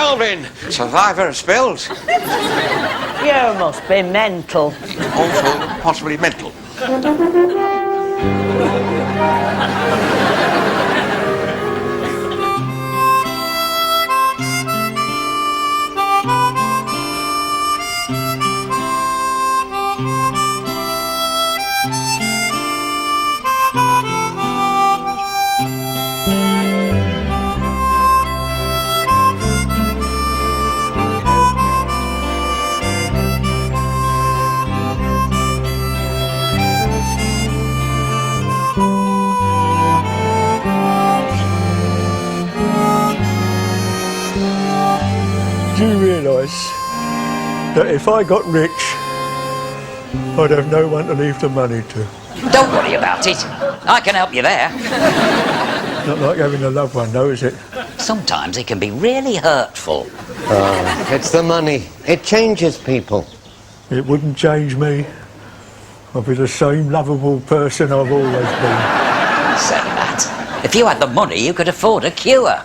Melvin, survivor of spills. You must be mental. Also, possibly mental. Do you realise that if I got rich, I'd have no one to leave the money to? Don't worry about it. I can help you there. Not like having a loved one, though, is it? Sometimes it can be really hurtful. It's the money. It changes people. It wouldn't change me. I'd be the same lovable person I've always been. Say that. If you had the money, you could afford a cure.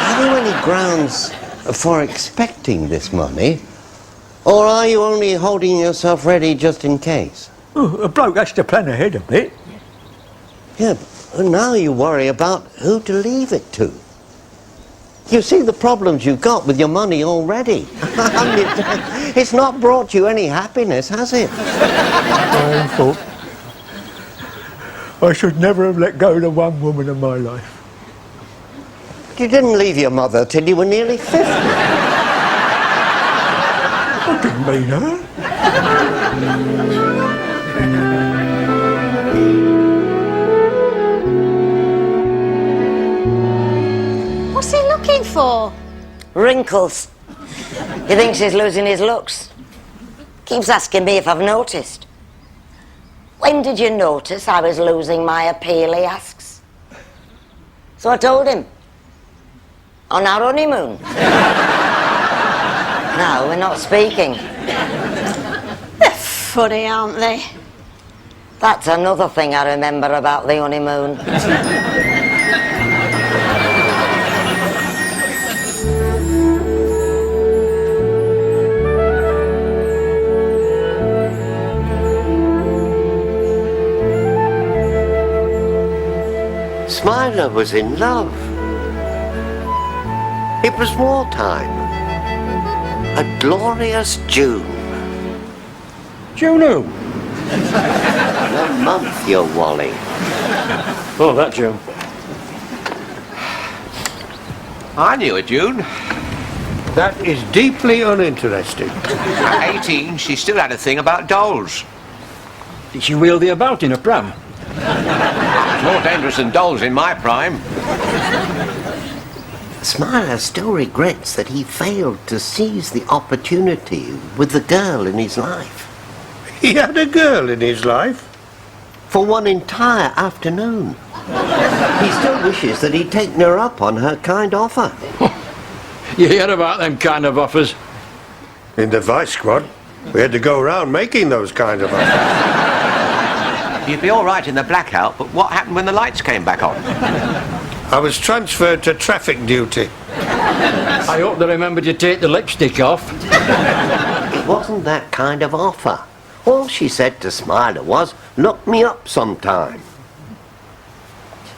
Are there any grounds for expecting this money? Or are you only holding yourself ready just in case? Oh, a bloke has to plan ahead a bit. Yeah, but now you worry about who to leave it to. You see the problems you've got with your money already. I mean, it's not brought you any happiness, has it? My own fault. I should never have let go of the one woman in my life. You didn't leave your mother till you were nearly 50. I didn't mean her. What's he looking for? Wrinkles. He thinks he's losing his looks. Keeps asking me if I've noticed. When did you notice I was losing my appeal, he asks. So I told him. On our honeymoon. No, we're not speaking. They're funny, aren't they? That's another thing I remember about the honeymoon. Smiler was in love. It was wartime. A glorious June. June who? The month, you Wally. Oh, that June. I knew a June. That is deeply uninteresting. At 18, she still had a thing about dolls. Did she wheel thee about in a pram? More dangerous than dolls in my prime. Smiler still regrets that he failed to seize the opportunity with the girl in his life. He had a girl in his life? For one entire afternoon. He still wishes that he'd taken her up on her kind offer. You hear about them kind of offers? In the Vice Squad, we had to go around making those kind of offers. You'd be all right in the blackout, but what happened when the lights came back on? I was transferred to traffic duty. I hope they remembered to take the lipstick off. It wasn't that kind of offer. All she said to Smiler was, "Look me up sometime."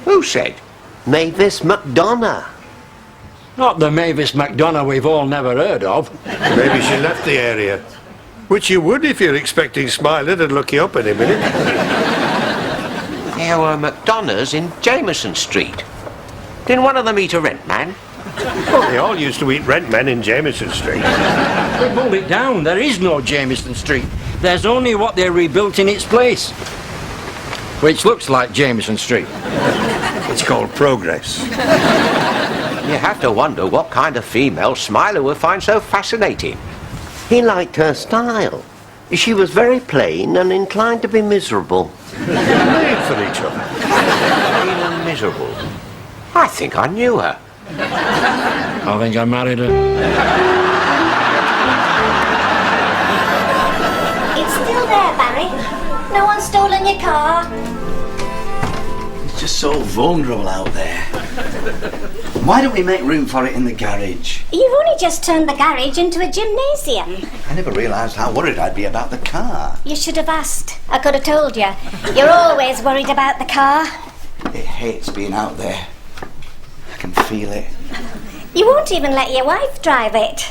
Who said? Mavis McDonaghs. Not the Mavis McDonaghs we've all never heard of. Maybe she left the area. Which you would if you're expecting Smiler to look you up in a minute. There were McDonaghs in Jamieson Street. Didn't one of them eat a rent man? Well, they all used to eat rent men in Jamieson Street. They pulled it down. There is no Jamieson Street. There's only what they rebuilt in its place, which looks like Jamieson Street. It's called progress. You have to wonder what kind of female Smiler would find so fascinating. He liked her style. She was very plain and inclined to be miserable. Made for each other. Plain and miserable. I think I knew her. I think I married her. It's still there, Barry. No one's stolen your car. It's just so vulnerable out there. Why don't we make room for it in the garage? You've only just turned the garage into a gymnasium. I never realised how worried I'd be about the car. You should have asked. I could have told you. You're always worried about the car. It hates being out there. I can feel it. You won't even let your wife drive it.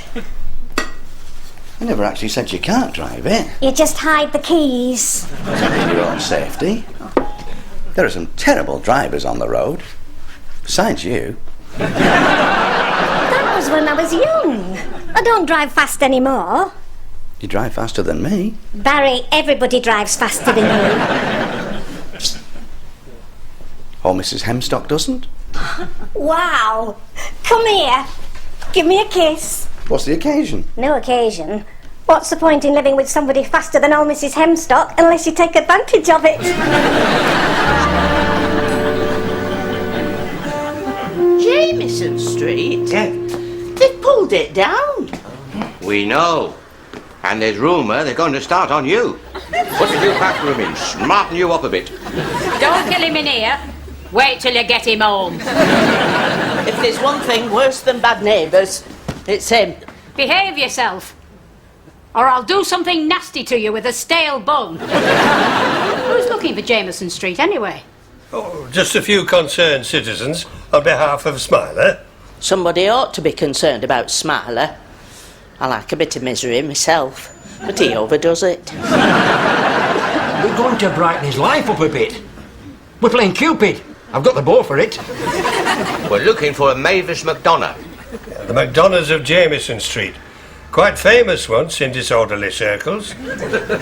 I never actually said you can't drive it. You just hide the keys. For your own safety. There are some terrible drivers on the road. Besides you. That was when I was young. I don't drive fast anymore. You drive faster than me. Barry, everybody drives faster than you. Or Mrs. Hemstock doesn't. Wow. Come here. Give me a kiss. What's the occasion? No occasion. What's the point in living with somebody faster than old Mrs. Hemstock unless you take advantage of it? Jamieson Street? Yeah. They've pulled it down. We know. And there's rumour they're going to start on you. Put a new bathroom in, smarten you up a bit. Don't kill him in here. Wait till you get him home. If there's one thing worse than bad neighbours, it's him. Behave yourself, or I'll do something nasty to you with a stale bone. Who's looking for Jamieson Street, anyway? Oh, just a few concerned citizens on behalf of Smiler. Somebody ought to be concerned about Smiler. I like a bit of misery myself, but he overdoes it. We're going to brighten his life up a bit. We're playing Cupid. I've got the bow for it. We're looking for a Mavis McDonough. The McDonaghs of Jamieson Street. Quite famous once in disorderly circles.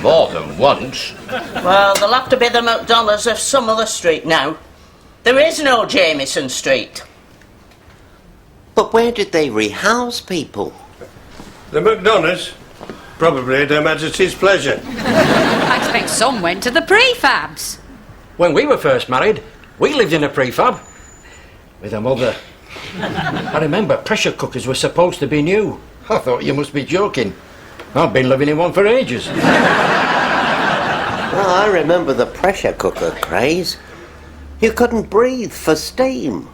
More than once. Well, they'll have to be the McDonaghs of some other street now. There is no Jamieson Street. But where did they rehouse people? The McDonaghs? Probably at Her Majesty's pleasure. I expect some went to the prefabs. When we were first married, we lived in a prefab with a mother. I remember pressure cookers were supposed to be new. I thought you must be joking. I've been living in one for ages. Well, I remember the pressure cooker craze. You couldn't breathe for steam.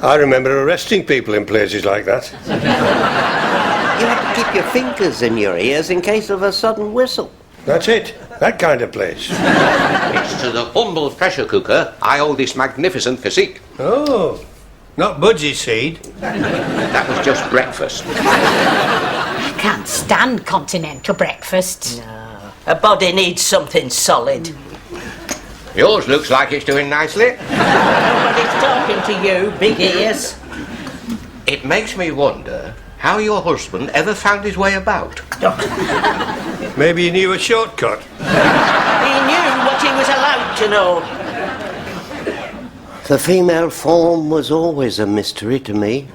I remember arresting people in places like that. You had to keep your fingers in your ears in case of a sudden whistle. That's it. That kind of place. It's to the humble pressure cooker I owe this magnificent physique. Oh, not budgie seed. That was just breakfast. I can't stand continental breakfasts. A body needs something solid. Yours looks like it's doing nicely. Nobody's talking to you, big ears. It makes me wonder how your husband ever found his way about. Maybe he knew a shortcut. He knew what he was allowed to know. The female form was always a mystery to me.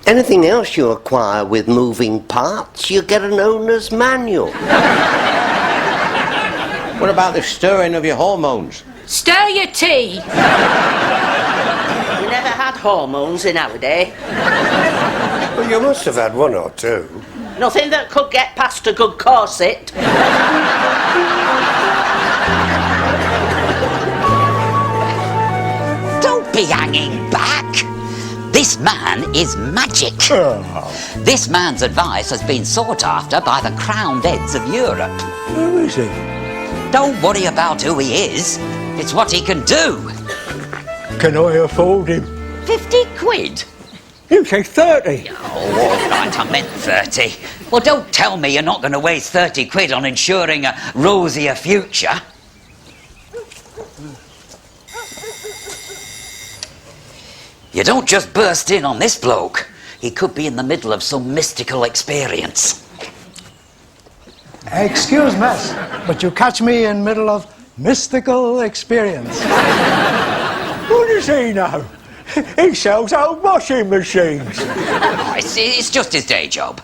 Anything else you acquire with moving parts, you get an owner's manual. What about the stirring of your hormones? Stir your tea. We never had hormones in our day. Well, you must have had one or two. Nothing that could get past a good corset. Don't be hanging back. This man is magic. This man's advice has been sought after by the crowned heads of Europe. Who is he? Don't worry about who he is. It's what he can do. Can I afford him? 50 quid? You say 30. Oh, all right, I meant 30. Well, don't tell me you're not going to waste 30 quid on ensuring a rosier future. You don't just burst in on this bloke. He could be in the middle of some mystical experience. Excuse me, but you catch me in middle of mystical experience. What does he know? He sells old washing machines. Oh, it's just his day job.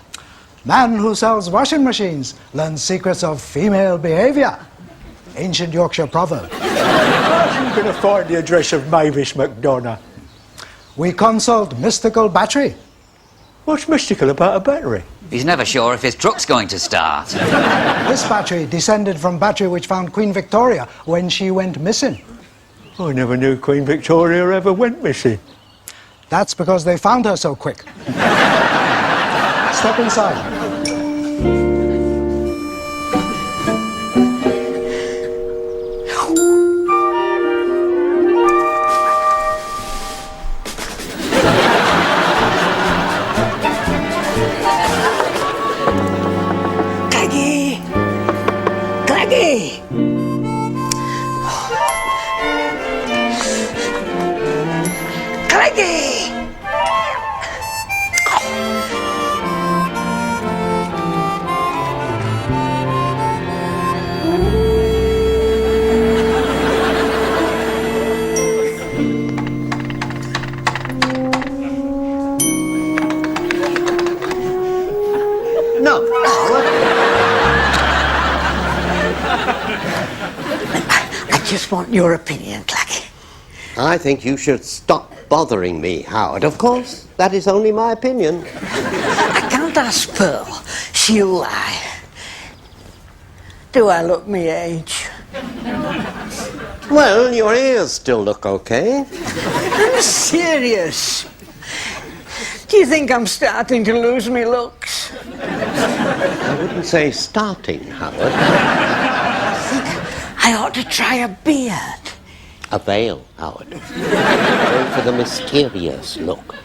Man who sells washing machines learns secrets of female behaviour. Ancient Yorkshire proverb. How are you going to find the address of Mavis McDonough? We consult mystical battery. What's mystical about a battery? He's never sure if his truck's going to start. This battery descended from battery which found Queen Victoria when she went missing. I never knew Queen Victoria ever went missing. That's because they found her so quick. Step inside. Claggy! Claggy! Claggy! No, Howard. I just want your opinion, Claggy. I think you should stop bothering me, Howard. Of course, that is only my opinion. I can't ask Pearl. She'll lie. Do I look me age? Well, your ears still look okay. I'm serious. Do you think I'm starting to lose me looks? I wouldn't say starting, Howard. I ought to try a beard. A veil, Howard. Going for the mysterious look.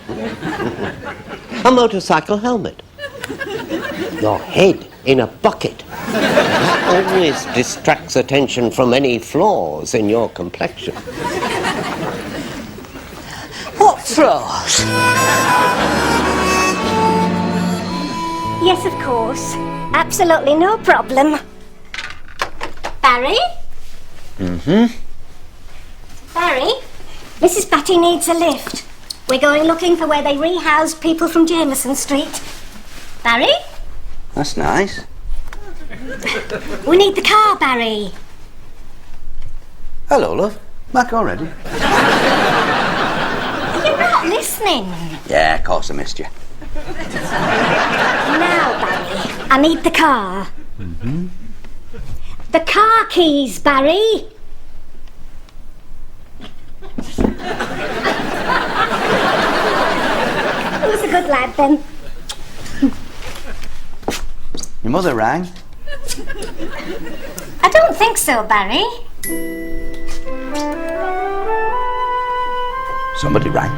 A motorcycle helmet. Your head in a bucket. That always distracts attention from any flaws in your complexion. What flaws? Yes, of course. Absolutely no problem. Barry? Mm-hmm. Barry? Mrs. Patty needs a lift. We're going looking for where they rehouse people from Jamieson Street. Barry? That's nice. We need the car, Barry. Hello, love. Back already? You're not listening. Yeah, of course I missed you. Now, Barry, I need the car. Mm-hmm. The car keys, Barry. Who's a good lad, then? Your mother rang. I don't think so, Barry. Somebody rang.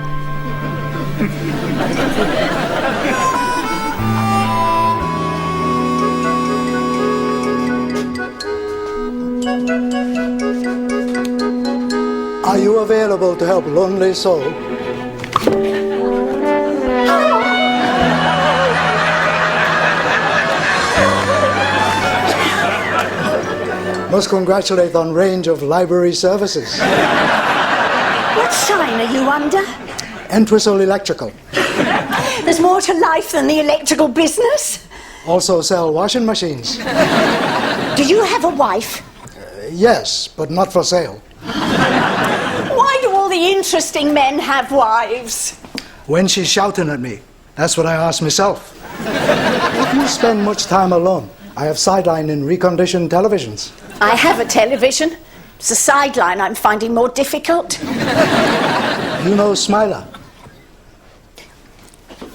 Are you available to help lonely soul? Must congratulate on range of library services. What sign are you under? Entwistle Electrical. There's more to life than the electrical business. Also sell washing machines. Do you have a wife? Yes, but not for sale. Why do all the interesting men have wives? When she's shouting at me, that's what I ask myself. If you spend much time alone, I have sideline in reconditioned televisions. I have a television. It's the sideline I'm finding more difficult. You know Smiler.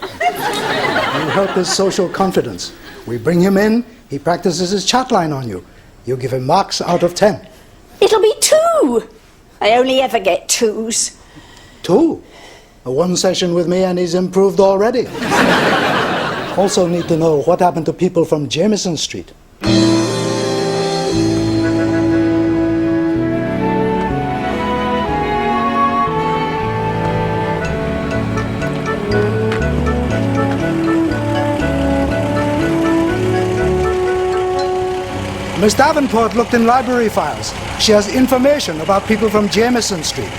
You help his social confidence. We bring him in, he practices his chat line on you. You give him marks out of 10. It'll be 2. I only ever get 2s. 2? A 1 session with me and he's improved already. Also need to know what happened to people from Jamieson Street. Miss Davenport looked in library files. She has information about people from Jamieson Street.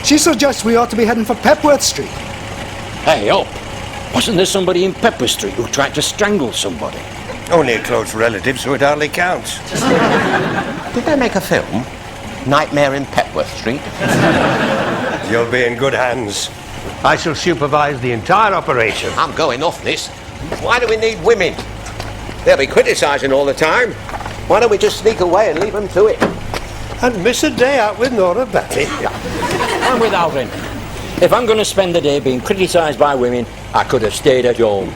She suggests we ought to be heading for Pepworth Street. Hey, up! Wasn't there somebody in Pepper Street who tried to strangle somebody? Only a close relative, so it hardly counts. Did they make a film? Nightmare in Pepworth Street? You'll be in good hands. I shall supervise the entire operation. I'm going off this. Why do we need women? They'll be criticising all the time. Why don't we just sneak away and leave them to it? And miss a day out with Nora Betty. I'm with Alvin. If I'm going to spend the day being criticised by women, I could have stayed at home. Women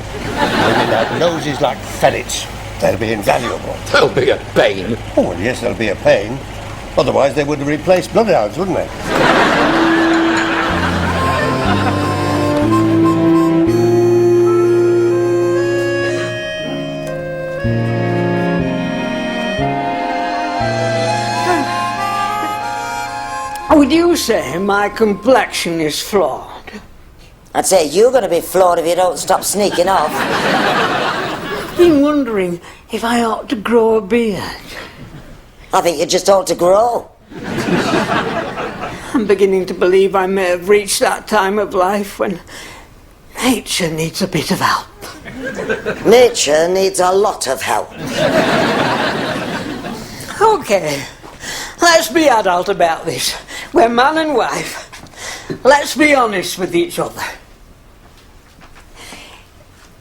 have noses like ferrets. They'll be invaluable. There'll be a pain. Oh, well, yes, there'll be a pain. Otherwise, they would have replaced bloodhounds, wouldn't they? Would you say my complexion is flawed? I'd say you're going to be flawed if you don't stop sneaking off. I've been wondering if I ought to grow a beard. I think you just ought to grow. I'm beginning to believe I may have reached that time of life when nature needs a bit of help. Nature needs a lot of help. Okay, let's be adult about this. We're man and wife. Let's be honest with each other.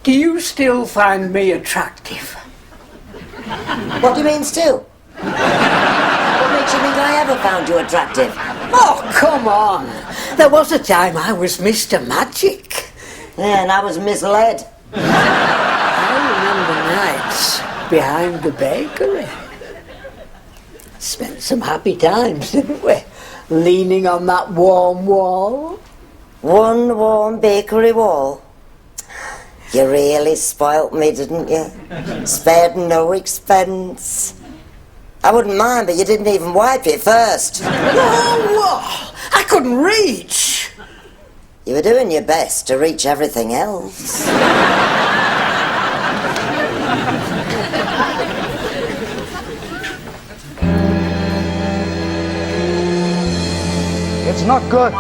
Do you still find me attractive? What do you mean still? What makes you think I ever found you attractive? Oh, come on. There was a time I was Mr. Magic. Yeah, and I was misled. I remember nights behind the bakery. Spent some happy times, didn't we? Leaning on that warm wall. One warm bakery wall. You really spoilt me, didn't you? Spared no expense. I wouldn't mind, but you didn't even wipe it first. Oh, I couldn't reach. You were doing your best to reach everything else. It's not good.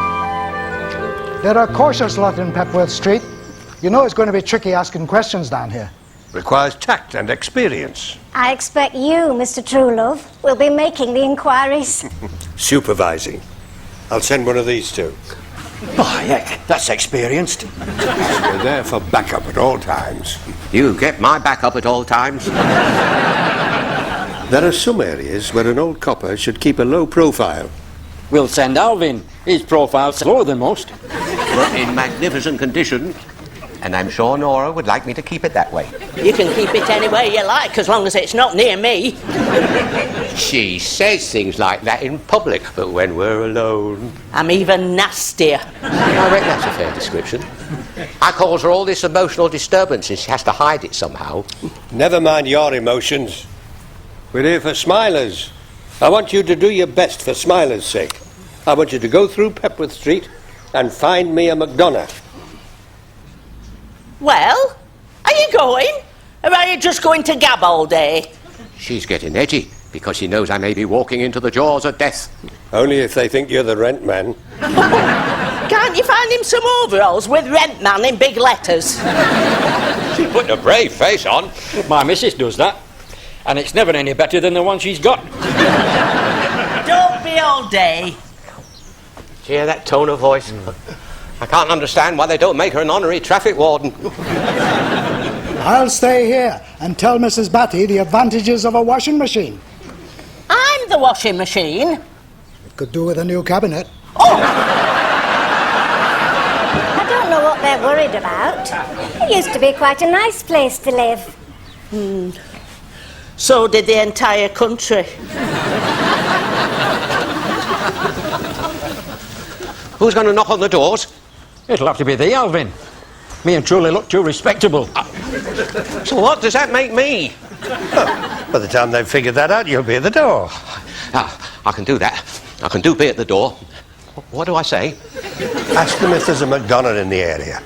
There are cautious lot in Pepworth Street. You know it's going to be tricky asking questions down here. Requires tact and experience. I expect you, Mr. Truelove, will be making the inquiries. Supervising. I'll send one of these two. Oh, heck, that's experienced. We're there for backup at all times. You get my backup at all times. There are some areas where an old copper should keep a low profile. We'll send Alvin. His profile's lower than most. But in magnificent condition. And I'm sure Nora would like me to keep it that way. You can keep it any way you like, as long as it's not near me. She says things like that in public, but when we're alone... I'm even nastier. I reckon that's a fair description. I cause her all this emotional disturbance and she has to hide it somehow. Never mind your emotions. We're here for Smilers. I want you to do your best for Smilers' sake. I want you to go through Pepworth Street and find me a McDonaghs. Well, are you going? Or are you just going to gab all day? She's getting edgy because she knows I may be walking into the jaws of death. Only if they think you're the rent man. Can't you find him some overalls with rent man in big letters? She's putting a brave face on. My missus does that. And it's never any better than the one she's got. Don't be all day. Do you hear that tone of voice? I can't understand why they don't make her an honorary traffic warden. I'll stay here and tell Mrs. Batty the advantages of a washing machine. I'm the washing machine. It could do with a new cabinet. Oh! I don't know what they're worried about. It used to be quite a nice place to live. So did the entire country. Who's going to knock on the doors? It'll have to be thee, Alvin. Me and Truly look too respectable. So what does that make me? By the time they've figured that out, you'll be at the door. I can do that. I can do be at the door. What do I say? Ask them if there's a McDonaghs in the area.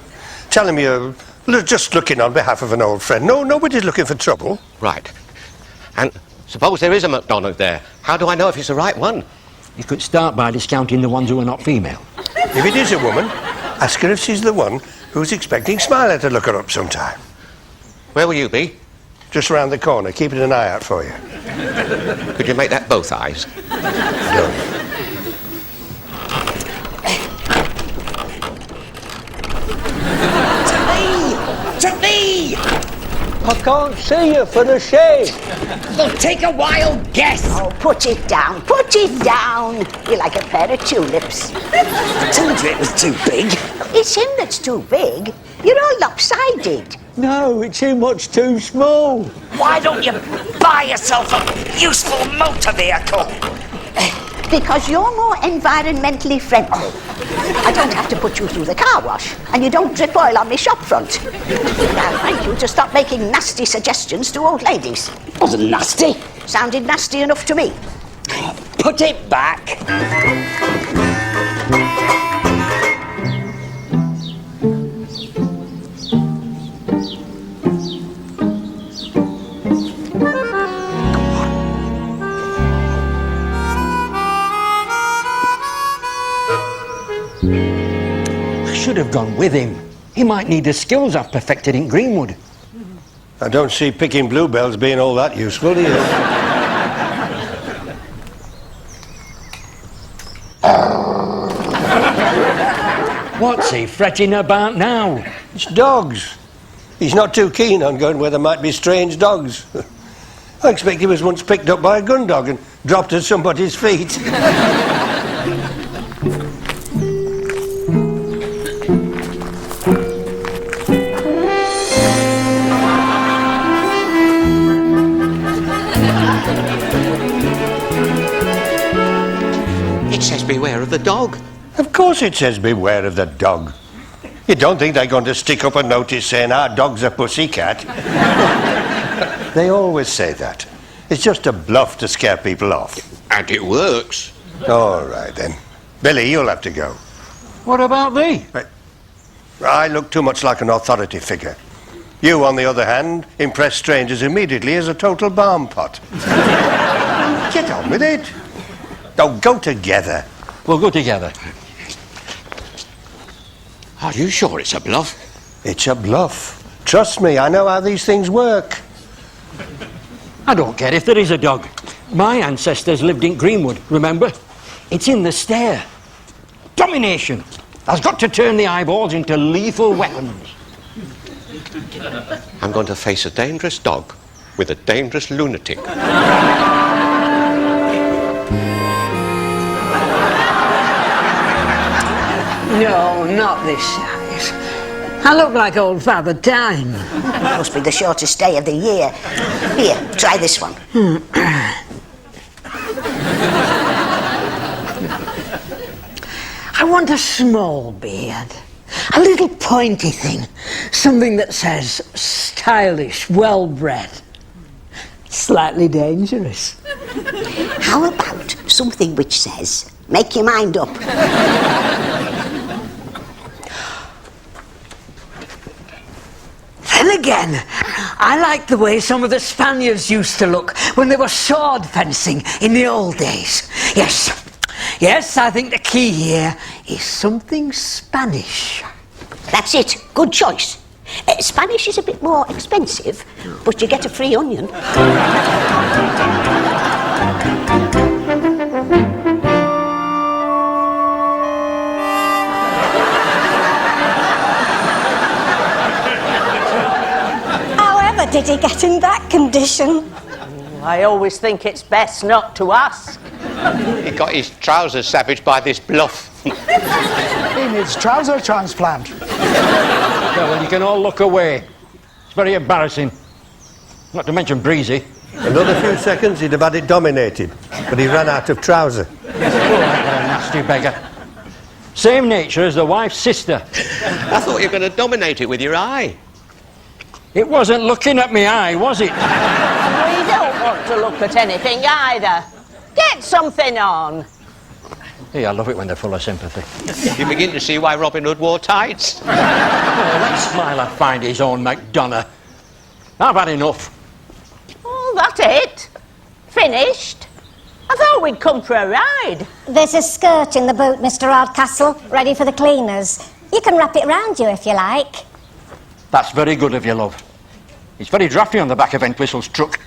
Tell them you're just looking on behalf of an old friend. No, nobody's looking for trouble. Right. And suppose there is a McDonaghs there. How do I know if it's the right one? You could start by discounting the ones who are not female. If it is a woman, ask her if she's the one who's expecting Smiler to look her up sometime. Where will you be? Just round the corner, keeping an eye out for you. Could you make that both eyes? No. To me! I can't see you for the shade. Well, take a wild guess. Oh, put it down. Put it down. You're like a pair of tulips. I told you it was too big. It's him that's too big. You're all lopsided. No, it's him what's too small. Why don't you buy yourself a useful motor vehicle? Because you're more environmentally friendly. I don't have to put you through the car wash, and you don't drip oil on me shop front. Now, thank you to stop making nasty suggestions to old ladies. Wasn't nasty. Sounded nasty enough to me. Put it back. Should have gone with him. He might need the skills I've perfected in Greenwood. I don't see picking bluebells being all that useful, do you? What's he fretting about now? It's dogs. He's not too keen on going where there might be strange dogs. I expect he was once picked up by a gun dog and dropped at somebody's feet. It says beware of the dog. Of course it says beware of the dog. You don't think they're going to stick up a notice saying our dog's a pussycat? They always say that. It's just a bluff to scare people off. And it works. All right, then. Billy, you'll have to go. What about thee? I look too much like an authority figure. You, on the other hand, impress strangers immediately as a total balm pot. Get on with it. Oh, go together. We'll go together. Are you sure it's a bluff? It's a bluff. Trust me, I know how these things work. I don't care if there is a dog. My ancestors lived in Greenwood, remember? It's in the stair. Domination. Has got to turn the eyeballs into lethal weapons. I'm going to face a dangerous dog with a dangerous lunatic. No, not this size. I look like old Father Time. Must be the shortest day of the year. Here, try this one. I want a small beard. A little pointy thing. Something that says stylish, well-bred. Slightly dangerous. How about something which says, make your mind up? Then again, I like the way some of the Spaniards used to look when they were sword fencing in the old days. Yes, I think the key here is something Spanish. That's it. Good choice. Spanish is a bit more expensive, but you get a free onion. However did he get in that condition? I always think it's best not to ask. He got his trousers savaged by this bluff. He needs trouser transplant. Yeah, well, you can all look away. It's very embarrassing. Not to mention breezy. Another few seconds, he'd have had it dominated, but he ran out of trouser. Oh, what a nasty beggar. Same nature as the wife's sister. I thought you were going to dominate it with your eye. It wasn't looking at me eye, was it? We don't want to look at anything either. Get something on. Yeah, I love it when they're full of sympathy. You begin to see why Robin Hood wore tights. Oh, let Smiler find his own McDonaghs. I've had enough. Oh, that's it? Finished? I thought we'd come for a ride. There's a skirt in the boat, Mr. Hardcastle, ready for the cleaners. You can wrap it round you if you like. That's very good of you, love. It's very drafty on the back of Entwistle's truck.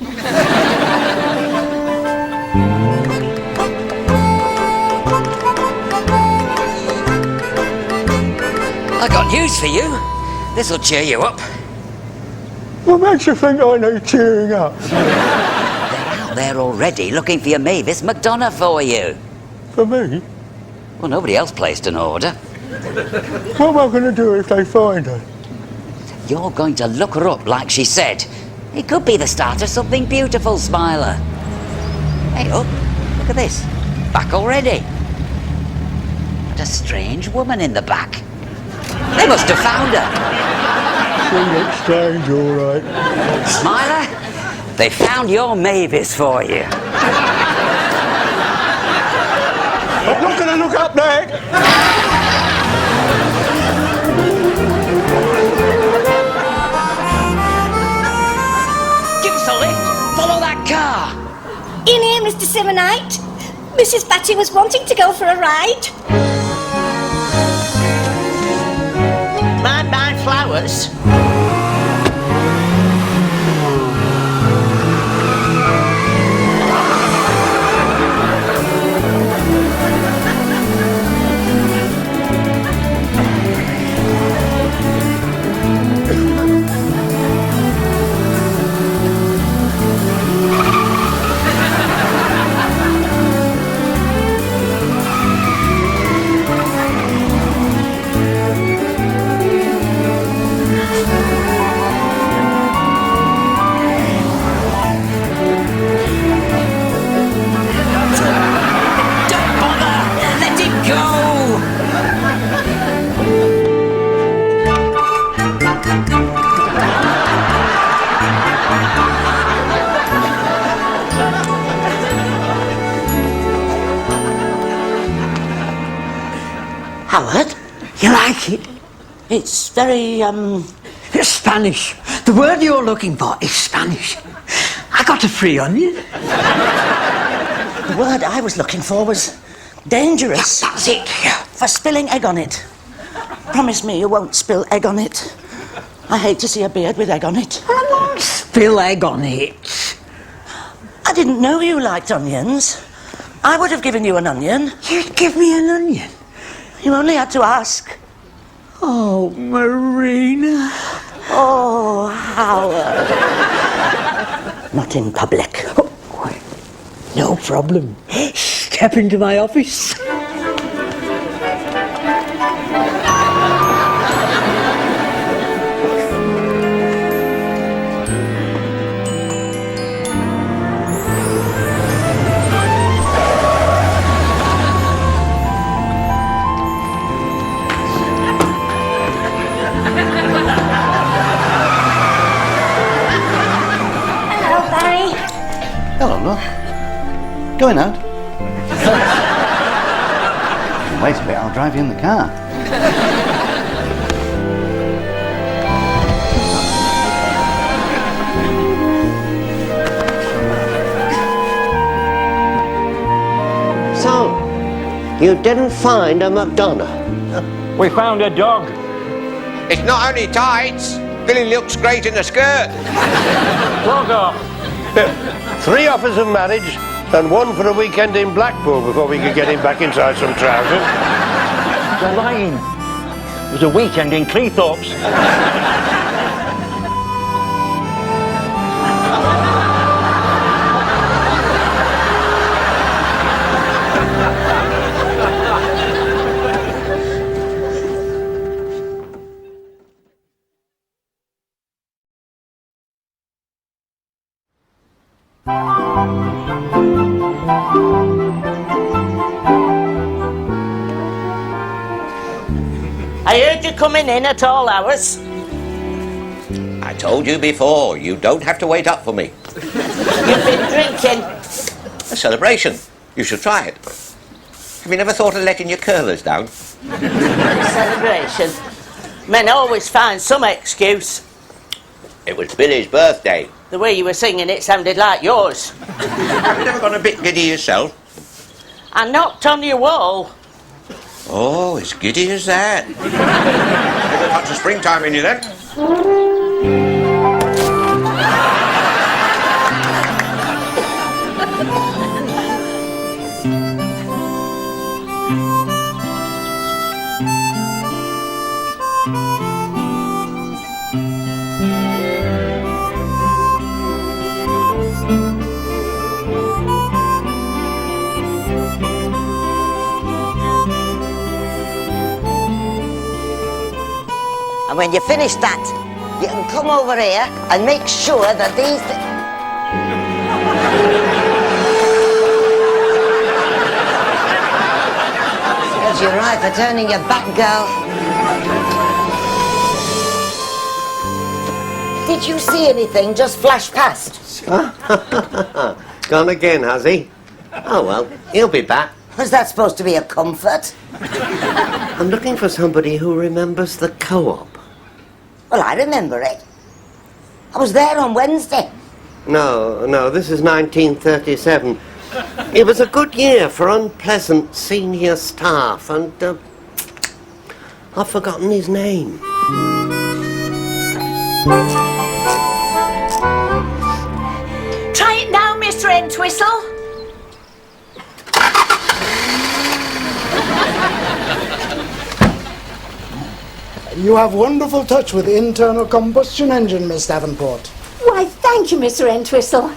I got news for you. This'll cheer you up. What makes you think I need cheering up? They're out there already looking for your Mavis McDonough for you. For me? Well, nobody else placed an order. What am I going to do if they find her? You're going to look her up like she said. It could be the start of something beautiful, Smiler. Hey, up, look at this. Back already. And a strange woman in the back. They must have found her. She looks strange, all right. Smiler, they found your Mavis for you. I'm not going to look up there. Give us a lift. Follow that car. In here, Mr. Simonite. Mrs. Batty was wanting to go for a ride. Mind my flowers? Howard, you like it? It's very, It's Spanish. The word you're looking for is Spanish. I got a free onion. The word I was looking for was dangerous. Yeah, that's it. Yeah. For spilling egg on it. Promise me you won't spill egg on it. I hate to see a beard with egg on it. I won't spill egg on it. I didn't know you liked onions. I would have given you an onion. You'd give me an onion? You only had to ask. Oh, Marina. Oh, Howard. Not in public. Oh, no problem. Step into my office. Hello, love. Going out? Wait a bit, I'll drive you in the car. So, you didn't find a McDonough? We found a dog. It's not only tights. Billy looks great in a skirt. Dog off. 3 offers of marriage and 1 for a weekend in Blackpool before we could get him back inside some trousers. They're lying. It was a weekend in Cleethorpes. I heard you coming in at all hours. I told you before, you don't have to wait up for me. You've been drinking. A celebration. You should try it. Have you never thought of letting your curlers down? Celebration. Men always find some excuse. It was Billy's birthday. The way you were singing it sounded like yours. Have you never gone a bit giddy yourself? I knocked on your wall. Oh, as giddy as that. There's a touch of springtime in you then. And when you finish that, you can come over here and make sure that these... Serves you right for turning your back, girl. Did you see anything just flash past? Gone again, has he? Oh, well, he'll be back. Was that supposed to be a comfort? I'm looking for somebody who remembers the co-op. Well, I remember it. I was there on Wednesday. No, this is 1937. It was a good year for unpleasant senior staff, and I've forgotten his name. Try it now, Mr. Entwistle. You have wonderful touch with the internal combustion engine, Miss Davenport. Why, thank you, Mr. Entwistle.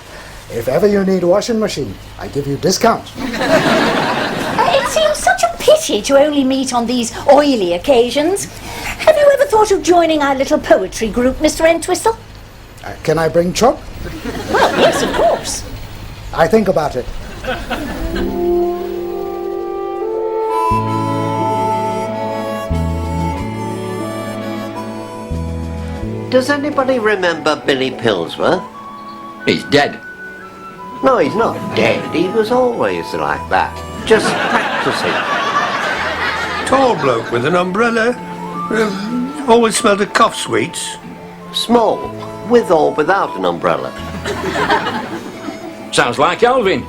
If ever you need a washing machine, I give you discount. It seems such a pity to only meet on these oily occasions. Have you ever thought of joining our little poetry group, Mr. Entwistle? Can I bring Chuck? Well, yes, of course. I think about it. Does anybody remember Billy Pillsworth? He's dead. No, he's not dead. He was always like that. Just practicing. Tall bloke with an umbrella. Always smelled of cough sweets. Small, with or without an umbrella. Sounds like Alvin.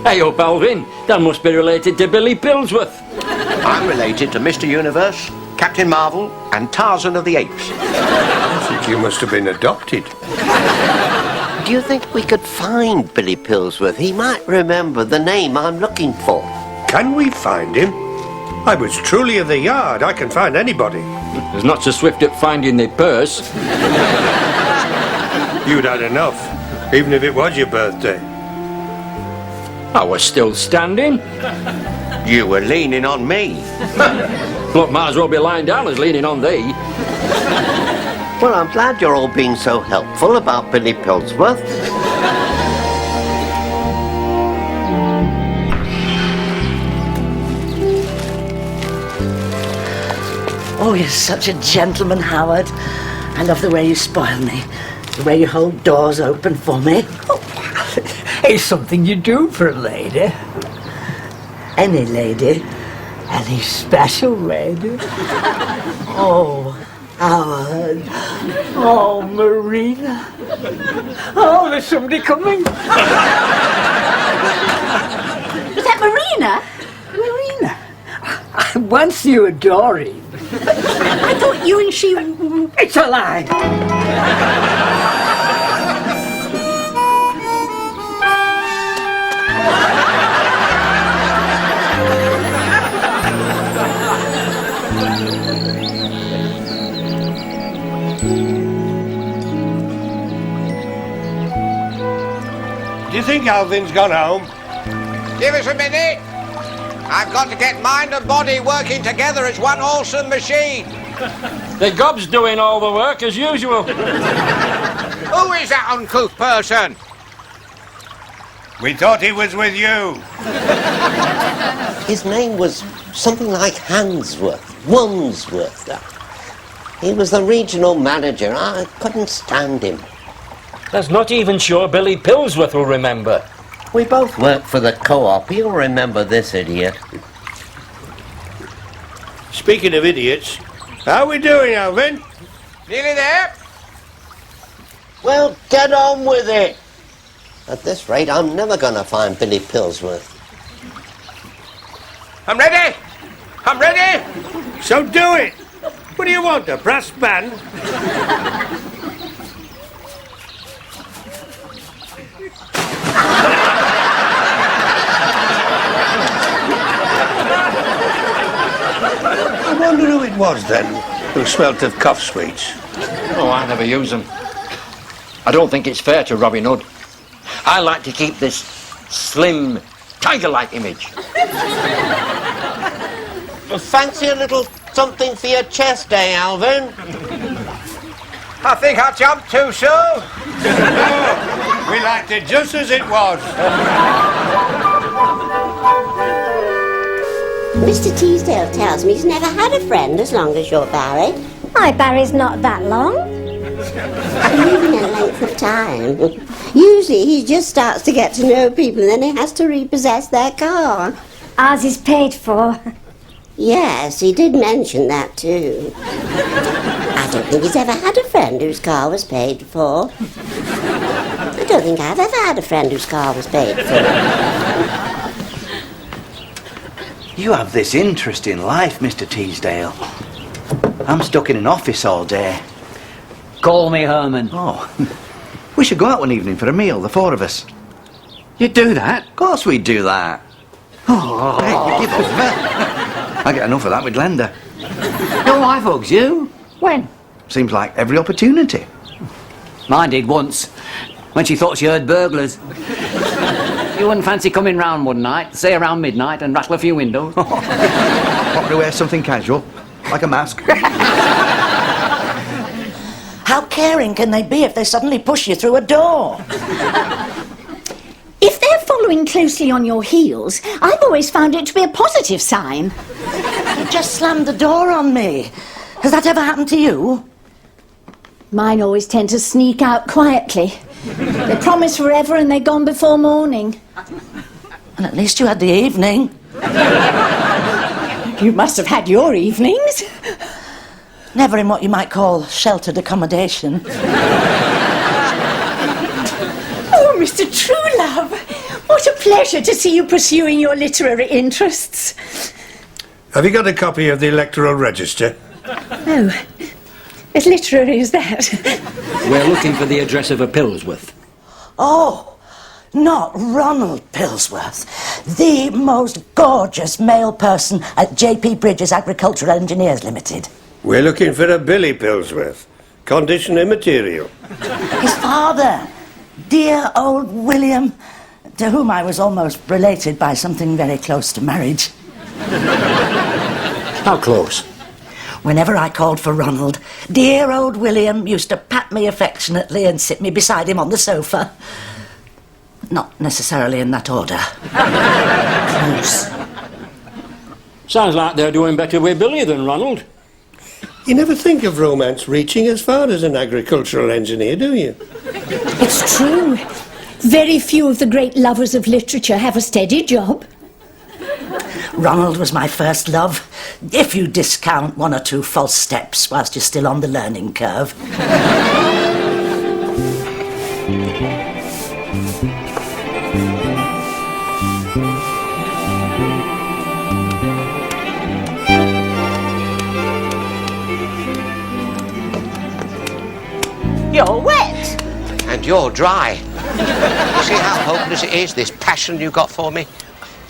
Hey up, Alvin. That must be related to Billy Pillsworth. I'm related to Mr. Universe, Captain Marvel, and Tarzan of the Apes. I think you must have been adopted. Do you think we could find Billy Pillsworth? He might remember the name I'm looking for. Can we find him? I was truly of the yard. I can find anybody. He's not so swift at finding the purse. You'd had enough, even if it was your birthday. I was still standing. You were leaning on me. Look, might as well be lying down as leaning on thee. Well, I'm glad you're all being so helpful about Billy Pillsworth. Oh, you're such a gentleman, Howard. I love the way you spoil me. The way you hold doors open for me. Oh, it's something you do for a lady. Any lady. Any special lady. Oh, Howard. Oh, Marina. Oh, there's somebody coming. Was that Marina? Marina? I once knew a Dory. I thought you and she... It's a lie. Do you think Alvin's gone home? Give us a minute. I've got to get mind and body working together as one awesome machine. The gob's doing all the work as usual. Who is that uncouth person? We thought he was with you. His name was something like Wandsworth. He was the regional manager. I couldn't stand him. That's not even sure Billy Pillsworth will remember. We both worked for the co-op. You'll remember this idiot. Speaking of idiots, how are we doing, Alvin? Nearly there. Well, get on with it. At this rate, I'm never going to find Billy Pillsworth. I'm ready. I'm ready. So do it. What do you want, a brass band? I wonder who it was then who smelt of cough sweets. Oh, I never use them. I don't think it's fair to Robin Hood. I like to keep this slim, tiger-like image. Fancy a little something for your chest, eh, Alvin? I think I jumped too soon. We liked it just as it was. Mr. Teasdale tells me he's never had a friend as long as you're Barry. My Barry's not that long. Even in length of time. Usually he just starts to get to know people and then he has to repossess their car. Ours is paid for. Yes, he did mention that too. I don't think he's ever had a friend whose car was paid for. I don't think I've ever had a friend whose car was paid for. You have this interesting life, Mr. Teasdale. I'm stuck in an office all day. Call me Herman. Oh, we should go out one evening for a meal, the four of us. You'd do that? Of course we'd do that. Oh. Hey, you give over. I get enough of that with Glenda. Your wife hugs you? When? Seems like every opportunity. Mine did once, when she thought she heard burglars. You wouldn't fancy coming round one night, say around midnight, and rattle a few windows? Probably wear something casual, like a mask. How caring can they be if they suddenly push you through a door? If they're following closely on your heels, I've always found it to be a positive sign. You just slammed the door on me. Has that ever happened to you? Mine always tend to sneak out quietly. They promise forever and they're gone before morning. And at least you had the evening. You must have had your evenings. Never in what you might call sheltered accommodation. Oh, Mr. Truelove, what a pleasure to see you pursuing your literary interests. Have you got a copy of the electoral register? Oh, as literary as that. We're looking for the address of a Pillsworth. Oh, not Ronald Pillsworth, the most gorgeous male person at J.P. Bridges Agricultural Engineers Limited. We're looking for a Billy Pillsworth. Condition immaterial. His father, dear old William, to whom I was almost related by something very close to marriage. How close? Whenever I called for Ronald, dear old William used to pat me affectionately and sit me beside him on the sofa. Not necessarily in that order. Close. Sounds like they're doing better with Billy than Ronald. You never think of romance reaching as far as an agricultural engineer, do you? It's true. Very few of the great lovers of literature have a steady job. Ronald was my first love, if you discount one or two false steps whilst you're still on the learning curve. You're wet. And you're dry. You see how hopeless it is, this passion you got for me?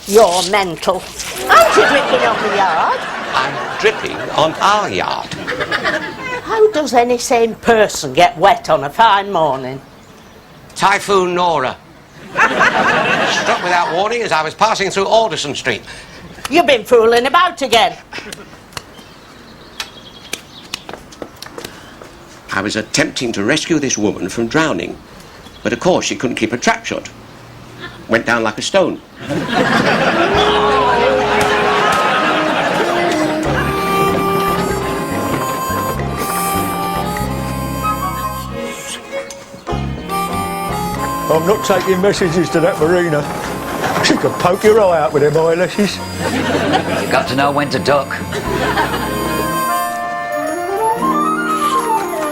You're mental. Aren't you dripping on the yard? I'm dripping on our yard. How does any sane person get wet on a fine morning? Typhoon Nora. Struck without warning as I was passing through Alderson Street. You've been fooling about again. I was attempting to rescue this woman from drowning, but of course she couldn't keep a trap shut. Went down like a stone. I'm not taking messages to that Marina. She could poke your eye out with them eyelashes. You've got to know when to duck.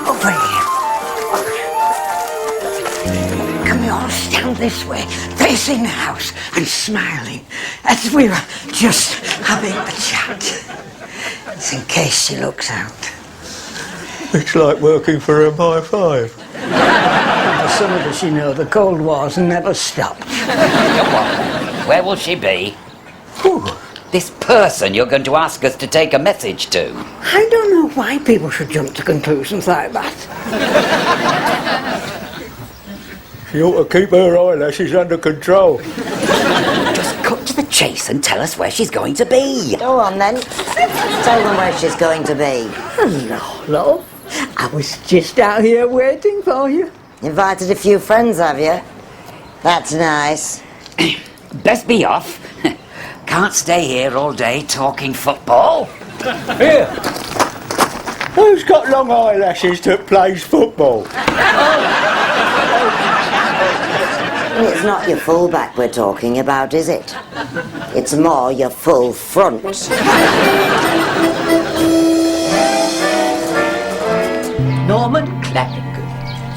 Over here. Can we all stand this way, facing the house and smiling, as we were just having a chat? It's in case she looks out. It's like working for a high five. For some of us, you know, the Cold War's never stopped. Come on. Where will she be? Who? This person you're going to ask us to take a message to. I don't know why people should jump to conclusions like that. She ought to keep her eyelashes under control. Just cut to the chase and tell us where she's going to be. Go on then. Tell them where she's going to be. Hello, love. I was just out here waiting for you. Invited a few friends, have you? That's nice. Best be off. Can't stay here all day talking football. Here. Who's got long eyelashes that plays football? It's not your full back we're talking about, is it? It's more your full front. Norman Clegg.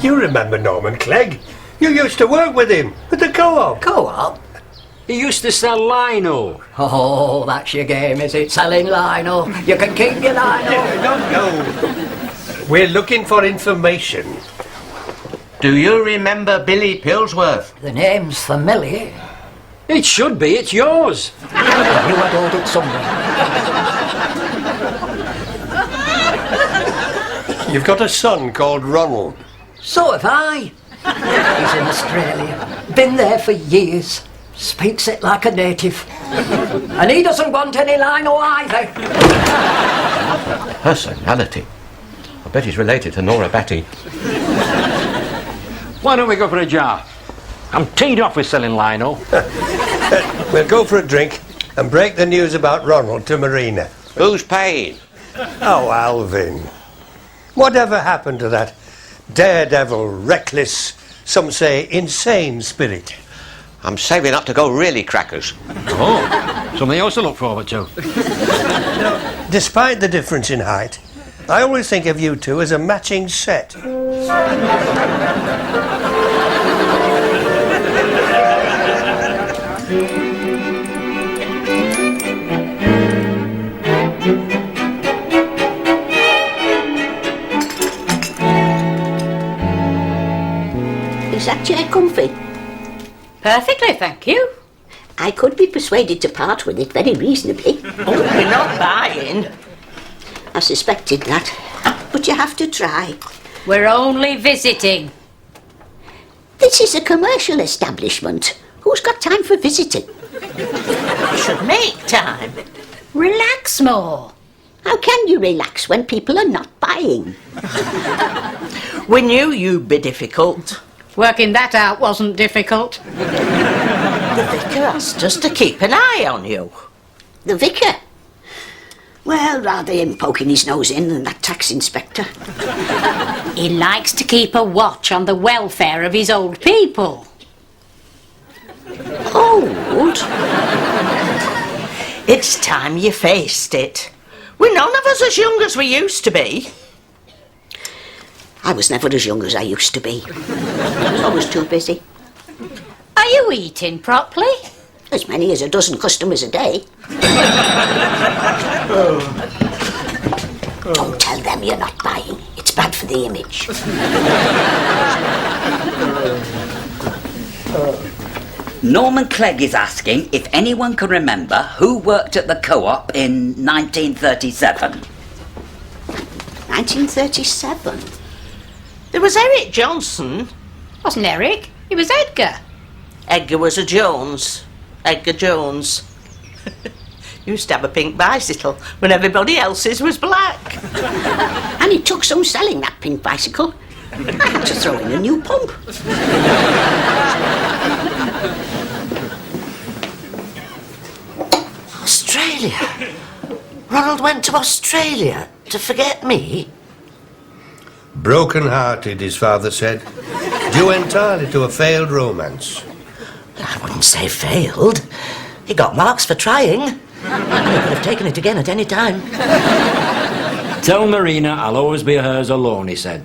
You remember Norman Clegg? You used to work with him at the co-op. Co-op? He used to sell lino. Oh, that's your game, is it? Selling lino. You can keep your lino. No. We're looking for information. Do you remember Billy Pillsworth? The name's familiar. It should be, it's yours. You had heard it somewhere. You've got a son called Ronald. So have I. He's in Australia. Been there for years. Speaks it like a native. And he doesn't want any lino either. Personality. I bet he's related to Nora Batty. Why don't we go for a jar? I'm teed off with selling lino. We'll go for a drink and break the news about Ronald to Marina. Who's paying? Oh, Alvin. Whatever happened to that daredevil, reckless, some say insane spirit? I'm saving up to go really crackers. Oh, something else to look forward to. Despite the difference in height, I always think of you two as a matching set. Is that chair comfy? Perfectly, thank you. I could be persuaded to part with it very reasonably. Oh, we're not buying. I suspected that, but you have to try. We're only visiting. This is a commercial establishment. Who's got time for visiting? You should make time. Relax more. How can you relax when people are not buying? We knew you'd be difficult. Working that out wasn't difficult. The vicar asked us to keep an eye on you. The vicar? Well, rather him poking his nose in than that tax inspector. He likes to keep a watch on the welfare of his old people. Old? It's time you faced it. We're none of us as young as we used to be. I was never as young as I used to be. I was always too busy. Are you eating properly? As many as a dozen customers a day. Don't tell them you're not buying. It's bad for the image. Norman Clegg is asking if anyone can remember who worked at the co-op in 1937. 1937? There was Eric Johnson. Wasn't Eric? It was Edgar. Edgar was a Jones. Edgar Jones. Used to have a pink bicycle when everybody else's was black. And it took some selling that pink bicycle. I had to throw in a new pump. Australia? Ronald went to Australia to forget me? Broken-hearted, his father said. Due entirely to a failed romance. I wouldn't say failed. He got marks for trying. And he could have taken it again at any time. Tell Marina I'll always be hers alone, he said.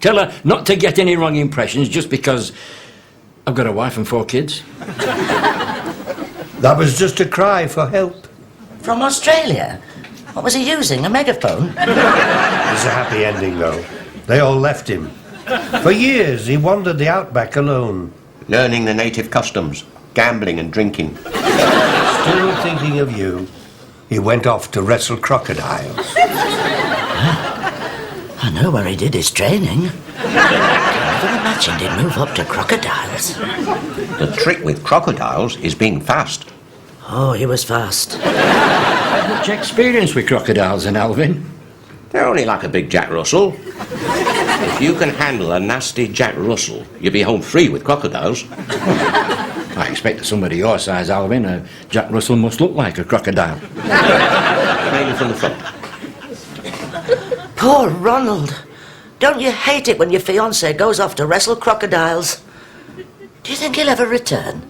Tell her not to get any wrong impressions just because I've got a wife and 4 kids. That was just a cry for help. From Australia? What was he using, a megaphone? It was a happy ending, though. They all left him. For years, he wandered the outback alone. Learning the native customs, gambling and drinking. Still thinking of you, he went off to wrestle crocodiles. I know where he did his training. I never imagined he'd move up to crocodiles. The trick with crocodiles is being fast. Oh, he was fast. Much experience with crocodiles, and Alvin. They're only like a big Jack Russell. If you can handle a nasty Jack Russell, you'll be home free with crocodiles. I expect that somebody your size, Alvin, a Jack Russell must look like a crocodile. Maybe from the front. Poor Ronald. Don't you hate it when your fiancé goes off to wrestle crocodiles? Do you think he'll ever return?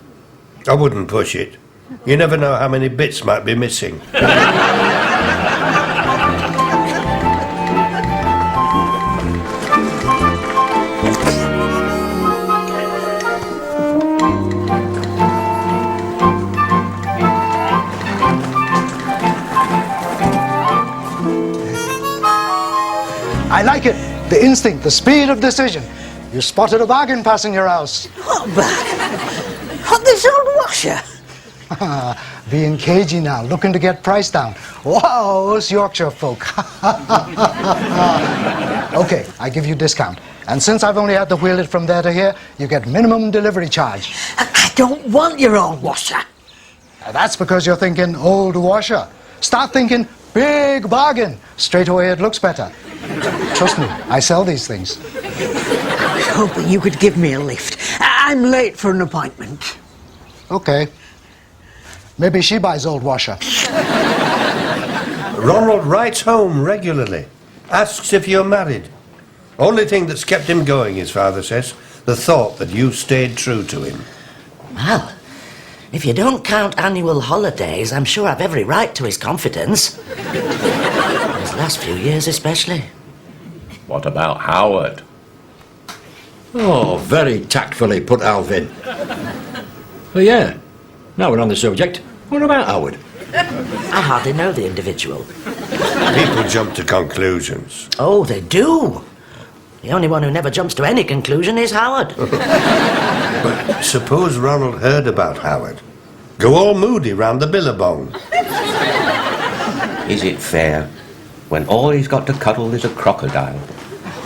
I wouldn't push it. You never know how many bits might be missing. I like it. The instinct, the speed of decision. You spotted a bargain passing your house. What bargain? What, this old washer? Being cagey now, looking to get price down. Wow, us Yorkshire folk. Okay, I give you discount. And since I've only had to wheel it from there to here, you get minimum delivery charge. I don't want your old washer. That's because you're thinking old washer. Start thinking big bargain. Straight away it looks better. Trust me, I sell these things. I was hoping you could give me a lift. I'm late for an appointment. Okay. Maybe she buys old washer. Ronald writes home regularly. Asks if you're married. Only thing that's kept him going, his father says, the thought that you stayed true to him. Well, if you don't count annual holidays, I'm sure I've every right to his confidence. These last few years especially. What about Howard? Oh, very tactfully put, Alvin. Oh, yeah. Now we're on the subject. What about Howard? I hardly know the individual. People jump to conclusions. Oh, they do. The only one who never jumps to any conclusion is Howard. But suppose Ronald heard about Howard. Go all moody round the billabong. Is it fair when all he's got to cuddle is a crocodile?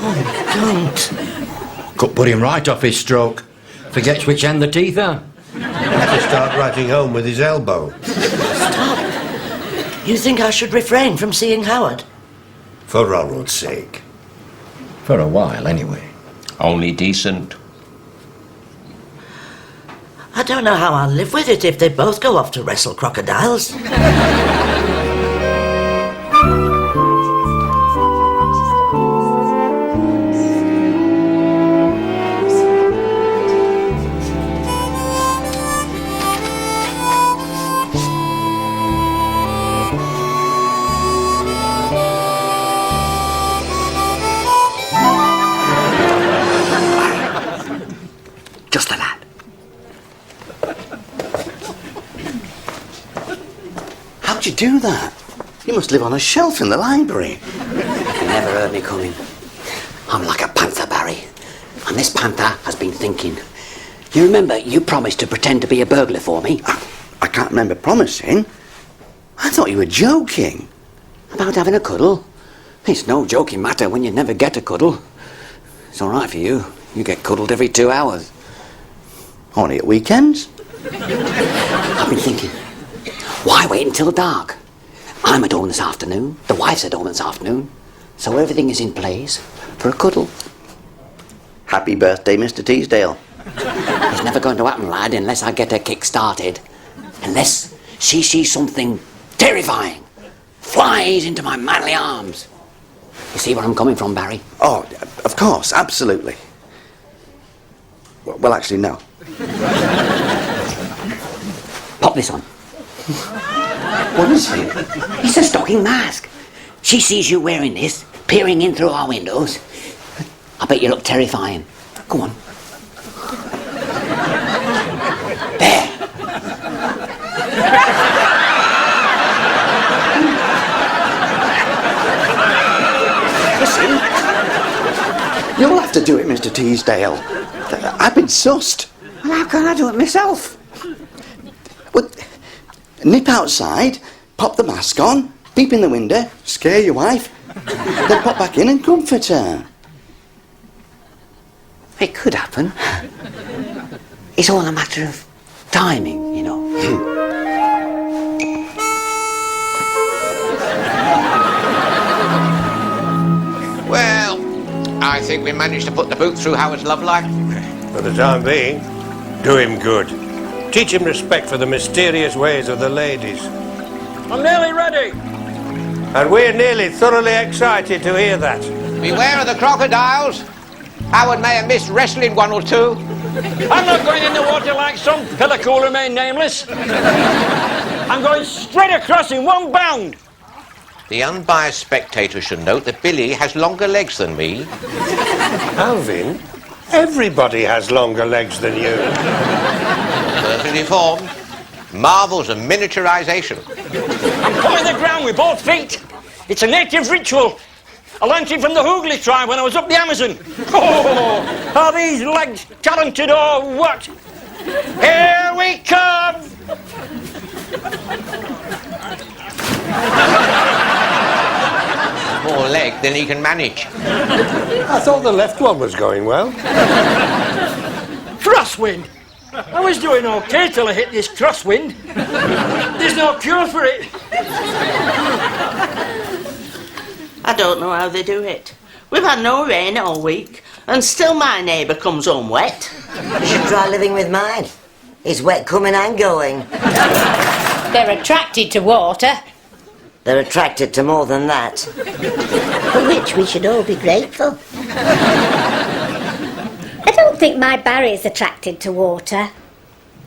Oh, don't. Could put him right off his stroke. Forgets which end the teeth are. Have to start writing home with his elbow. Stop. You think I should refrain from seeing Howard? For Ronald's sake. For a while, anyway. Only decent. I don't know how I'll live with it if they both go off to wrestle crocodiles. Just a lad. How'd you do that? You must live on a shelf in the library. You never heard me coming. I'm like a panther, Barry. And this panther has been thinking. You remember you promised to pretend to be a burglar for me? I can't remember promising. I thought you were joking. About having a cuddle? It's no joking matter when you never get a cuddle. It's all right for you. You get cuddled every 2 hours. Only at weekends? I've been thinking, why wait until dark? I'm at home this afternoon, the wife's at home this afternoon, so everything is in place for a cuddle. Happy birthday, Mr. Teasdale. It's never going to happen, lad, unless I get her kick started. Unless she sees something terrifying, flies into my manly arms. You see where I'm coming from, Barry? Oh, of course, absolutely. Well, actually, no. Pop this on. What is it? It's a stocking mask. She sees you wearing this, peering in through our windows. I bet you look terrifying. Go on. There. Listen. You'll have to do it, Mr. Teasdale. I've been sussed. Well, how can I do it myself? Well, nip outside, pop the mask on, peep in the window, scare your wife, then pop back in and comfort her. It could happen. It's all a matter of timing, you know. think we managed to put the boot through Howard's love life? For the time being, do him good. Teach him respect for the mysterious ways of the ladies. I'm nearly ready. And we're nearly thoroughly excited to hear that. Beware of the crocodiles. Howard may have missed wrestling one or two. I'm not going in the water like some pillock who'll remain nameless. I'm going straight across in one bound. The unbiased spectator should note that Billy has longer legs than me. Alvin, everybody has longer legs than you. Perfectly formed. Marvels of miniaturization. I'm pulling the ground with both feet. It's a native ritual. I learnt it from the Hoogly tribe when I was up the Amazon. Oh, are these legs talented or what? Here we come! More leg than he can manage. I thought the left one was going well. Crosswind! I was doing okay till I hit this crosswind. There's no cure for it. I don't know how they do it. We've had no rain all week, and still my neighbour comes home wet. You should try living with mine. It's wet coming and going. They're attracted to water. They're attracted to more than that. For which we should all be grateful. I don't think my Barry's attracted to water.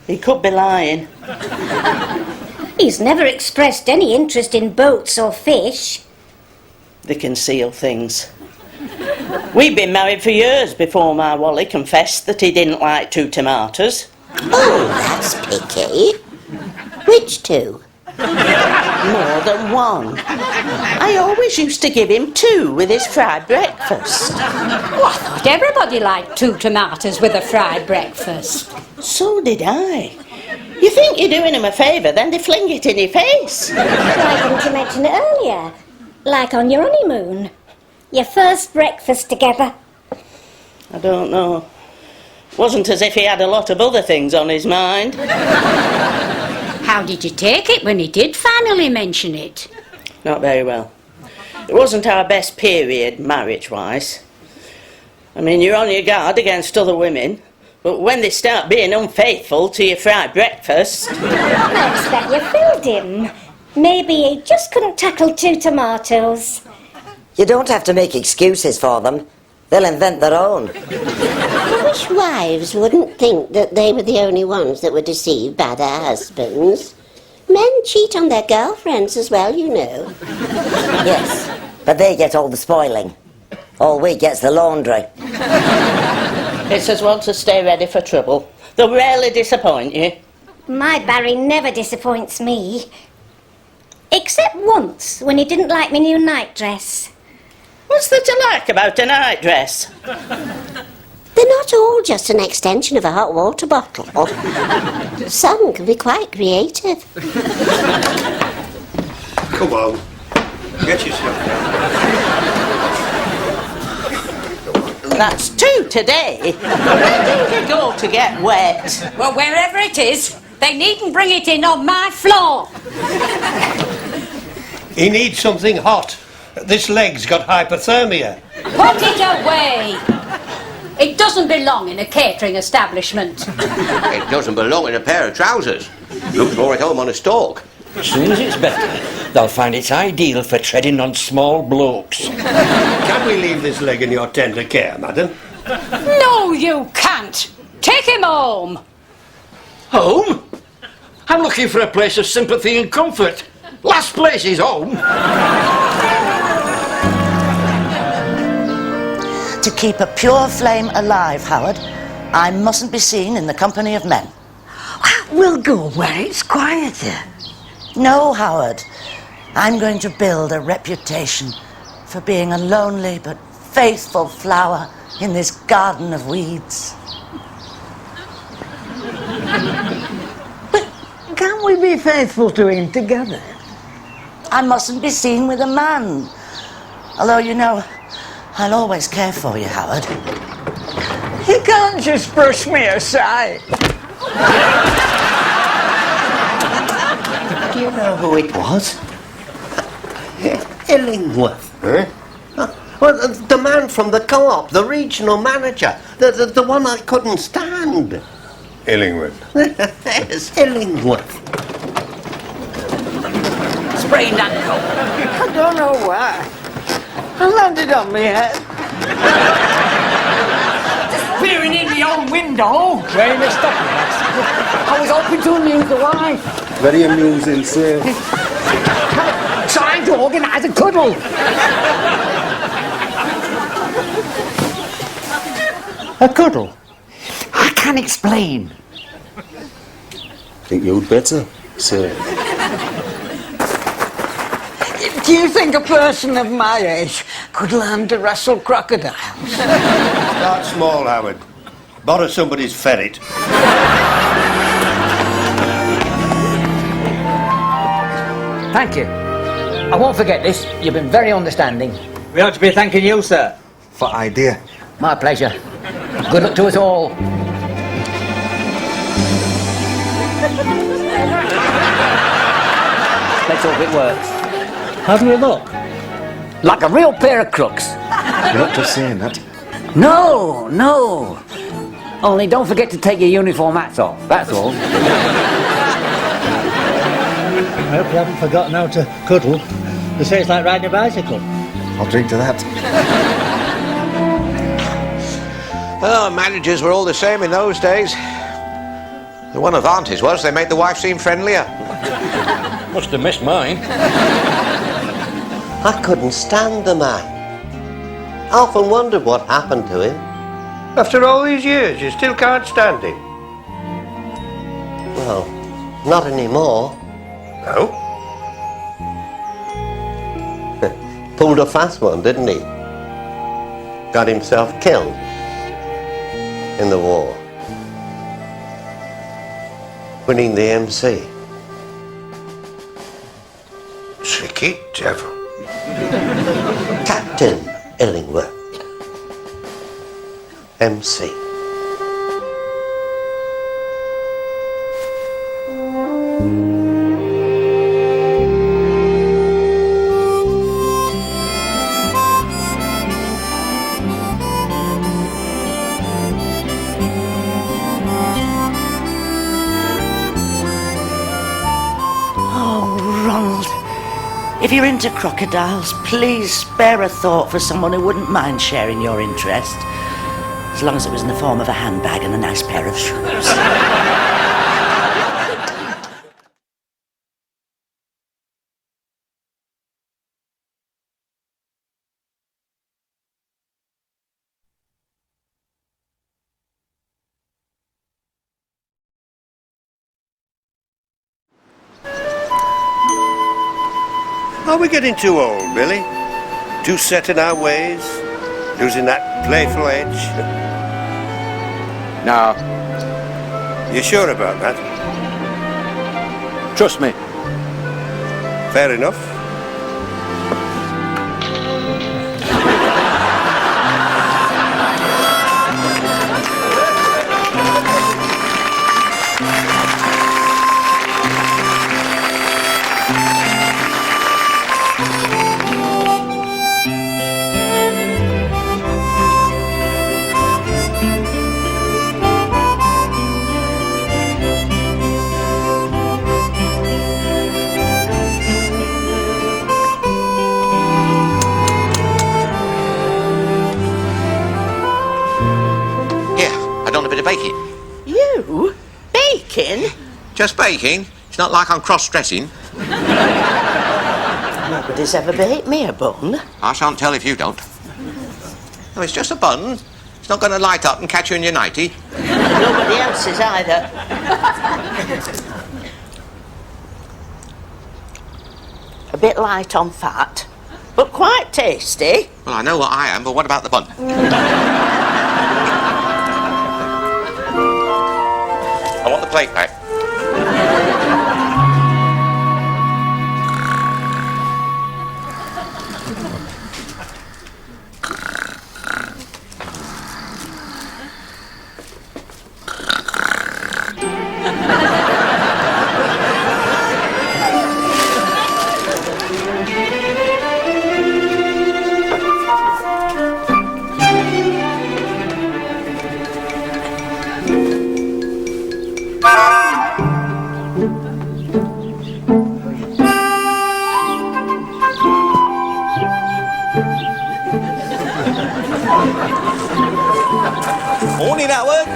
He could be lying. He's never expressed any interest in boats or fish. They conceal things. We've been married for years before my Wally confessed that he didn't like 2 tomatoes. Oh, that's picky. Which 2? More than 1. I always used to give him 2 with his fried breakfast. Oh, I thought everybody liked 2 tomatoes with a fried breakfast. So did I. You think you're doing him a favour, then they fling it in your face. Why didn't you mention it earlier? Like on your honeymoon. Your first breakfast together. I don't know. Wasn't as if he had a lot of other things on his mind. How did you take it when he did finally mention it? Not very well. It wasn't our best period, marriage-wise. I mean, you're on your guard against other women, but when they start being unfaithful to your fried breakfast... I expect you filled him. Maybe he just couldn't tackle 2 tomatoes. You don't have to make excuses for them. They'll invent their own. I wish wives wouldn't think that they were the only ones that were deceived by their husbands. Men cheat on their girlfriends as well, you know. Yes, but they get all the spoiling. All we get's the laundry. It's as well to stay ready for trouble. They'll rarely disappoint you. My Barry never disappoints me. Except once, when he didn't like my new nightdress. What's there to like about a nightdress? They're not all just an extension of a hot water bottle. Some can be quite creative. Come on, get yourself. That's 2 today. Where do you go to get wet? Well, wherever it is, they needn't bring it in on my floor. He needs something hot. This leg's got hypothermia. Put it away. It doesn't belong in a catering establishment. It doesn't belong in a pair of trousers. Looks more at home on a stalk. As soon as it's better, they'll find it's ideal for treading on small blokes. Can we leave this leg in your tender care, madam? No, you can't. Take him home. Home? I'm looking for a place of sympathy and comfort. Last place is home. To keep a pure flame alive, Howard, I mustn't be seen in the company of men. We'll go where it's quieter. No, Howard. I'm going to build a reputation for being a lonely but faithful flower in this garden of weeds. But can't we be faithful to him together? I mustn't be seen with a man. Although, you know, I'll always care for you, Howard. You can't just brush me aside. Do you know who it was? Illingworth. Eh? Well, the man from the co-op, the regional manager, the one I couldn't stand. Illingworth. Yes, Illingworth. Sprained ankle. I don't know why. I landed on my head. Just peering in the old window. Wearing a stocking, I was hoping to amuse the wife. Very amusing, sir. Trying to organise a cuddle. A cuddle? I can't explain. Think you'd better, sir. Do you think a person of my age could learn to wrestle crocodiles? Start small, Howard. Borrow somebody's ferret. Thank you. I won't forget this. You've been very understanding. We ought to be thanking you, sir. For idea. My pleasure. Good luck to us all. Let's hope it works. How do you look? Like a real pair of crooks. You're not just saying that. No, no. Only don't forget to take your uniform hats off, that's all. I hope you haven't forgotten how to cuddle. They say it's like riding a bicycle. I'll drink to that. Oh, managers were all the same in those days. The one advantage was they made the wife seem friendlier. Must have missed mine. I couldn't stand the man. I often wondered what happened to him. After all these years, you still can't stand him? Well, not anymore. No? Pulled a fast one, didn't he? Got himself killed in the war. Winning the MC. Tricky devil. Captain Illingworth. MC. If you're into crocodiles, please spare a thought for someone who wouldn't mind sharing your interest. As long as it was in the form of a handbag and a nice pair of shoes. Are we getting too old, Billy? Too set in our ways? Losing that playful edge? No. You sure about that? Trust me. Fair enough. Baking. You? Baking? Just baking. It's not like I'm cross-dressing. Nobody's ever baked me a bun. I shan't tell if you don't. No, it's just a bun. It's not going to light up and catch you in your nightie. Nobody else's either. A bit light on fat, but quite tasty. Well, I know what I am, but what about the bun? I want the plate back. Morning, Howard.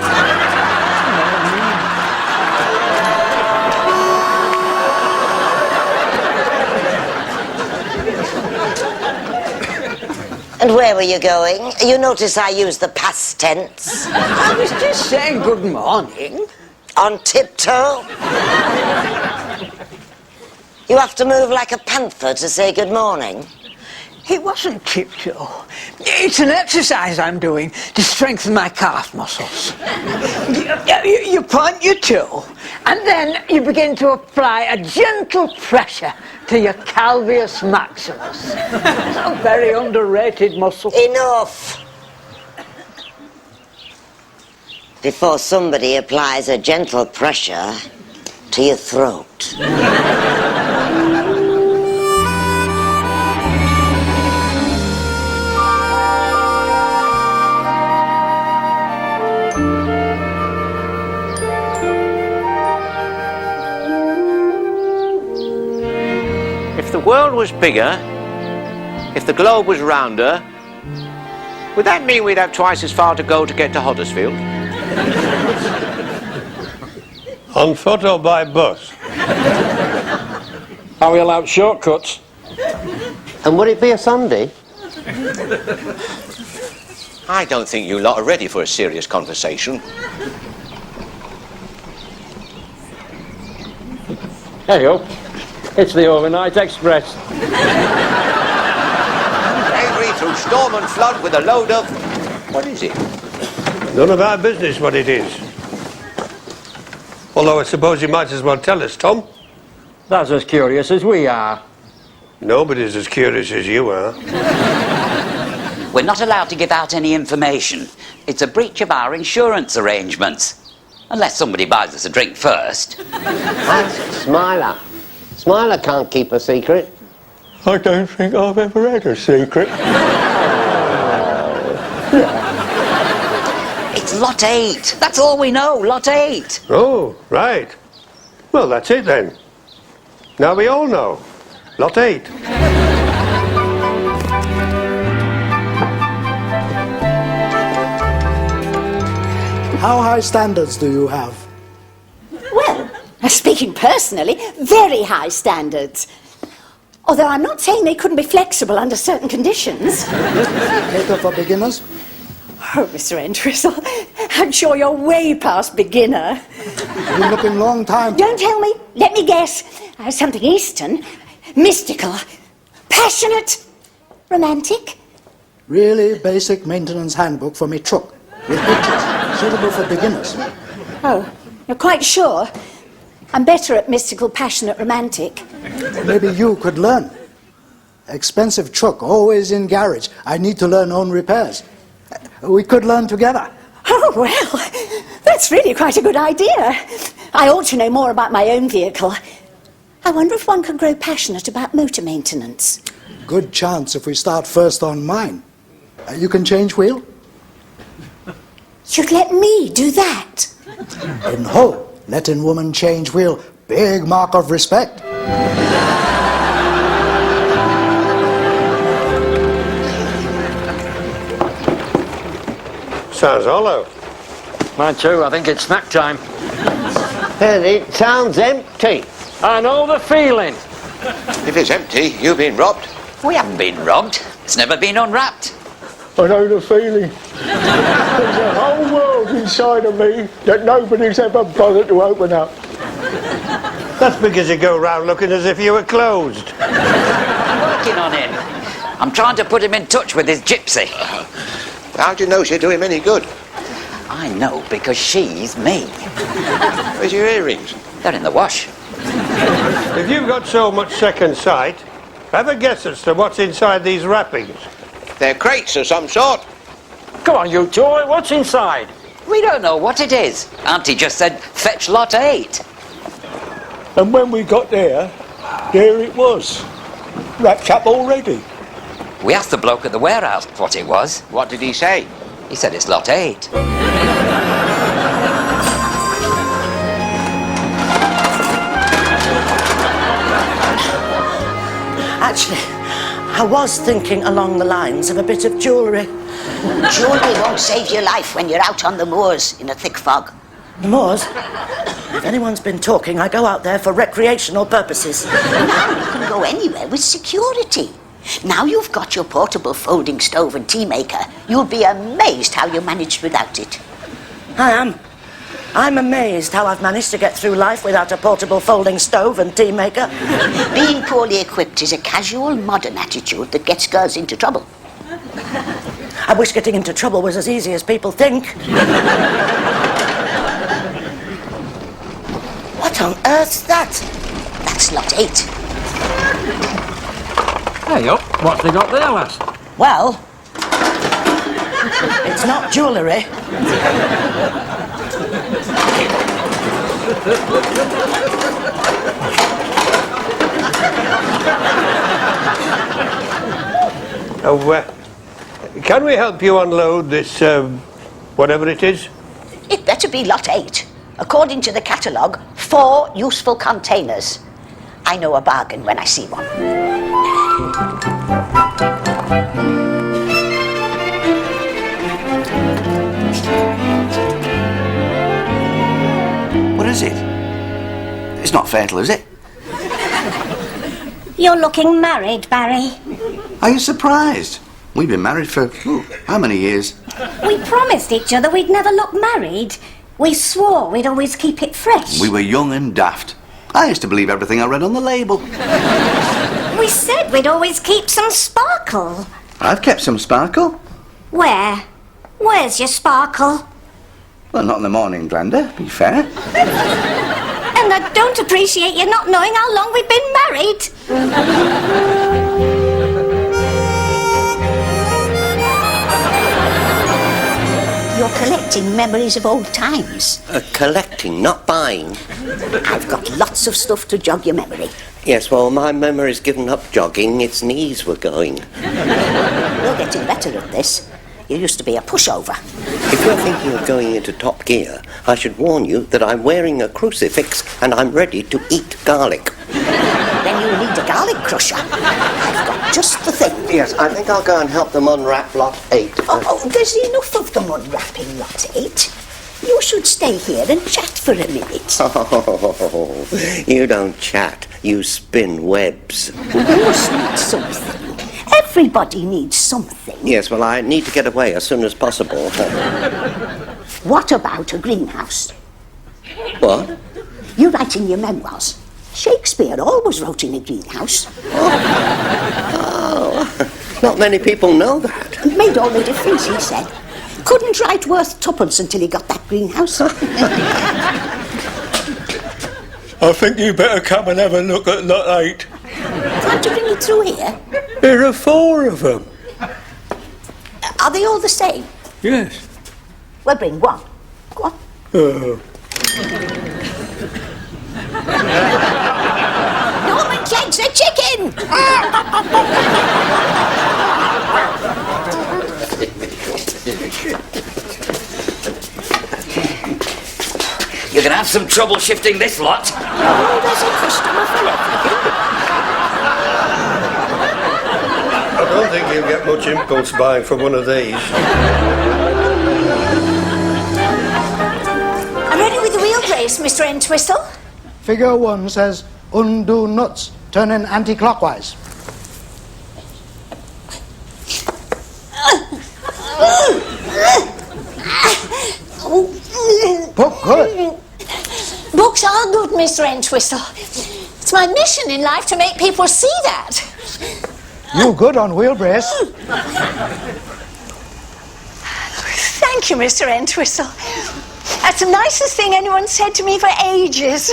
And where were you going? You notice I used the past tense. I was just saying good morning. On tiptoe? You have to move like a panther to say good morning. It wasn't tiptoe. It's an exercise I'm doing to strengthen my calf muscles. You point your toe, and then you begin to apply a gentle pressure to your calveus maximus. It's a very underrated muscle. Enough! Before somebody applies a gentle pressure to your throat. If the world was bigger, if the globe was rounder, would that mean we'd have twice as far to go to get to Huddersfield? On foot or by bus? Are we allowed shortcuts? And would it be a Sunday? I don't think you lot are ready for a serious conversation. Hey up. It's the overnight express. Angry through storm and flood with a load of... What is it? None of our business what it is. Although I suppose you might as well tell us, Tom. That's as curious as we are. Nobody's as curious as you are. We're not allowed to give out any information. It's a breach of our insurance arrangements. Unless somebody buys us a drink first. Ask Smiler. Smiler can't keep a secret. I don't think I've ever had a secret. It's lot 8. That's all we know, lot 8. Oh, right. Well, that's it then. Now we all know. Lot 8. How high standards do you have? Well, speaking personally, very high standards. Although I'm not saying they couldn't be flexible under certain conditions. Cater for beginners? Oh, Mr. Entwistle, I'm sure you're way past beginner. Been looking long time. Don't tell me. Let me guess. Something Eastern, mystical, passionate, romantic. Really basic maintenance handbook for me truck. With pictures. Suitable for beginners. Oh, you're quite sure? I'm better at mystical, passionate, romantic. Maybe you could learn. Expensive truck, always in garage. I need to learn own repairs. We could learn together. Oh, well, that's really quite a good idea. I ought to know more about my own vehicle. I wonder if one could grow passionate about motor maintenance. Good chance if we start first on mine. You can change wheel? You'd let me do that? In Hull, letting woman change wheel, big mark of respect. Sounds hollow. Mine too, I think it's snack time. And it sounds empty. I know the feeling. If it's empty, you've been robbed. We haven't been robbed. It's never been unwrapped. I know the feeling. There's a whole world inside of me that nobody's ever bothered to open up. That's because you go round looking as if you were closed. I'm working on him. I'm trying to put him in touch with his gypsy. How do you know she'll do him any good? I know because she's me. Where's your earrings? They're in the wash. If you've got so much second sight, have a guess as to what's inside these wrappings. They're crates of some sort. Come on, you two, what's inside? We don't know what it is. Auntie just said, fetch lot 8. And when we got there it was. Wrapped up already. We asked the bloke at the warehouse what it was. What did he say? He said it's lot 8. Actually, I was thinking along the lines of a bit of jewellery. Jewellery won't save your life when you're out on the moors in a thick fog. The moors? If anyone's been talking, I go out there for recreational purposes. Now you can go anywhere with security. Now you've got your portable folding stove and tea maker, you'll be amazed how you managed without it. I am. I'm amazed how I've managed to get through life without a portable folding stove and tea maker. Being poorly equipped is a casual, modern attitude that gets girls into trouble. I wish getting into trouble was as easy as people think. What on earth's that? That's lot 8. Hey up, what's they got there, lass? Well, it's not jewellery. Can we help you unload this, whatever it is? It better be lot 8. According to the catalogue, 4 useful containers. I know a bargain when I see one. What is it? It's not fatal, is it? You're looking married, Barry. Are you surprised? We've been married for, how many years? We promised each other we'd never look married. We swore we'd always keep it fresh. We were young and daft. I used to believe everything I read on the label. We said we'd always keep some sparkle. I've kept some sparkle. Where? Where's your sparkle? Well, not in the morning, Glenda, be fair. And I don't appreciate you not knowing how long we've been married. You're collecting memories of old times. Collecting, not buying. I've got lots of stuff to jog your memory. Yes, well, my memory's given up jogging. Its knees were going. You're getting better at this. You used to be a pushover. If you're thinking of going into top gear, I should warn you that I'm wearing a crucifix and I'm ready to eat garlic. Then you'll need a garlic crusher. I've got just the thing. Yes, I think I'll go and help them unwrap lot 8. There's enough of them unwrapping lot 8. You should stay here and chat for a minute. Oh, you don't chat, you spin webs. You must need something. Everybody needs something. Yes, well, I need to get away as soon as possible. What about a greenhouse? What? You write in your memoirs. Shakespeare always wrote in a greenhouse. Oh, not many people know that. It made all the difference, he said. Couldn't write worth tuppence until he got that greenhouse. I think you better come and have a look at lot 8. Can't you bring it through here? There are 4 of them. Are they all the same? Yes. Well, bring one. Go on. Norman Clegg's a chicken! You're going to have some trouble shifting this lot. Oh, there's a customer for everything. I don't think you'll get much impulse buying from one of these. I'm ready with the wheel brace, Mr. Entwistle. Figure 1 says undo nuts, turning anti-clockwise. Book, good. Books are good, Mr. Entwistle. It's my mission in life to make people see that. You good on wheel brace. Thank you, Mr. Entwistle. That's the nicest thing anyone's said to me for ages.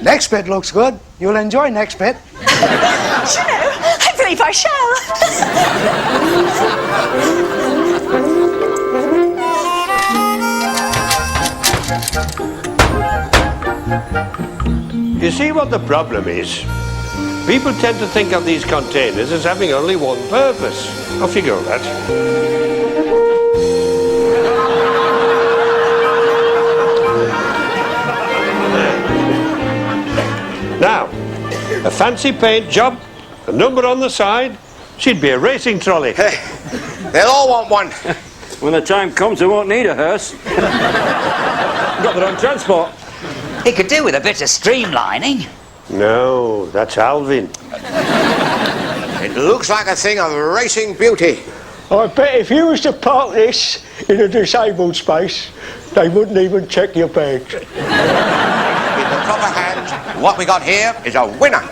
Next bit looks good. You'll enjoy next bit. You know, I believe I shall. You see what the problem is? People tend to think of these containers as having only one purpose. Off you go, lad. Now, a fancy paint job, A number on the side. She'd be a racing trolley. They'll all want one. When the time comes, they won't need a hearse. Got their own transport. He could do with a bit of streamlining. No, that's Alvin. It looks like a thing of racing beauty. I bet if you was to park this in a disabled space, they wouldn't even check your bags. In the proper hands, what we got here is a winner.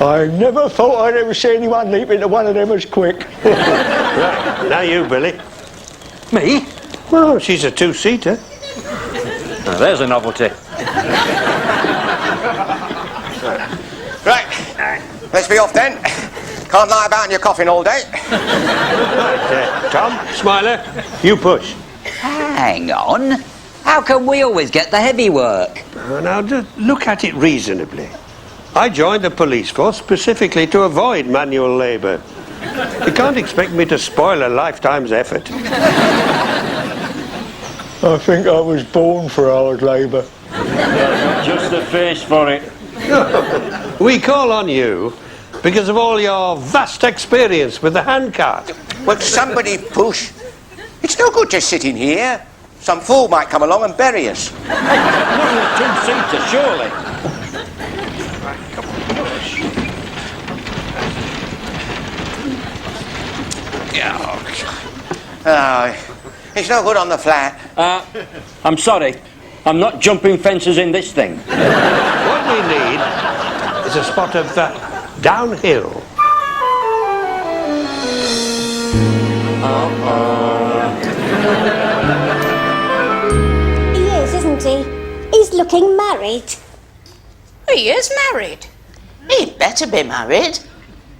I never thought I'd ever see anyone leap into one of them as quick. Right, now you, Billy. Me? Well, she's a two-seater. Now, there's a novelty. Right, let's be off then. Can't lie about in your coffin all day. Right, Tom, Smiler, you push. Hang on. How come we always get the heavy work? Now, just look at it reasonably. I joined the police force specifically to avoid manual labour. You can't expect me to spoil a lifetime's effort. I think I was born for hard labour. Just the face for it. We call on you because of all your vast experience with the handcart. Will somebody push? It's no good just sitting here. Some fool might come along and bury us. Not in a two-seater, surely. It's no good on the flat. I'm sorry. I'm not jumping fences in this thing. What we need is a spot of downhill. He is, isn't he? He's looking married. He is married. He'd better be married.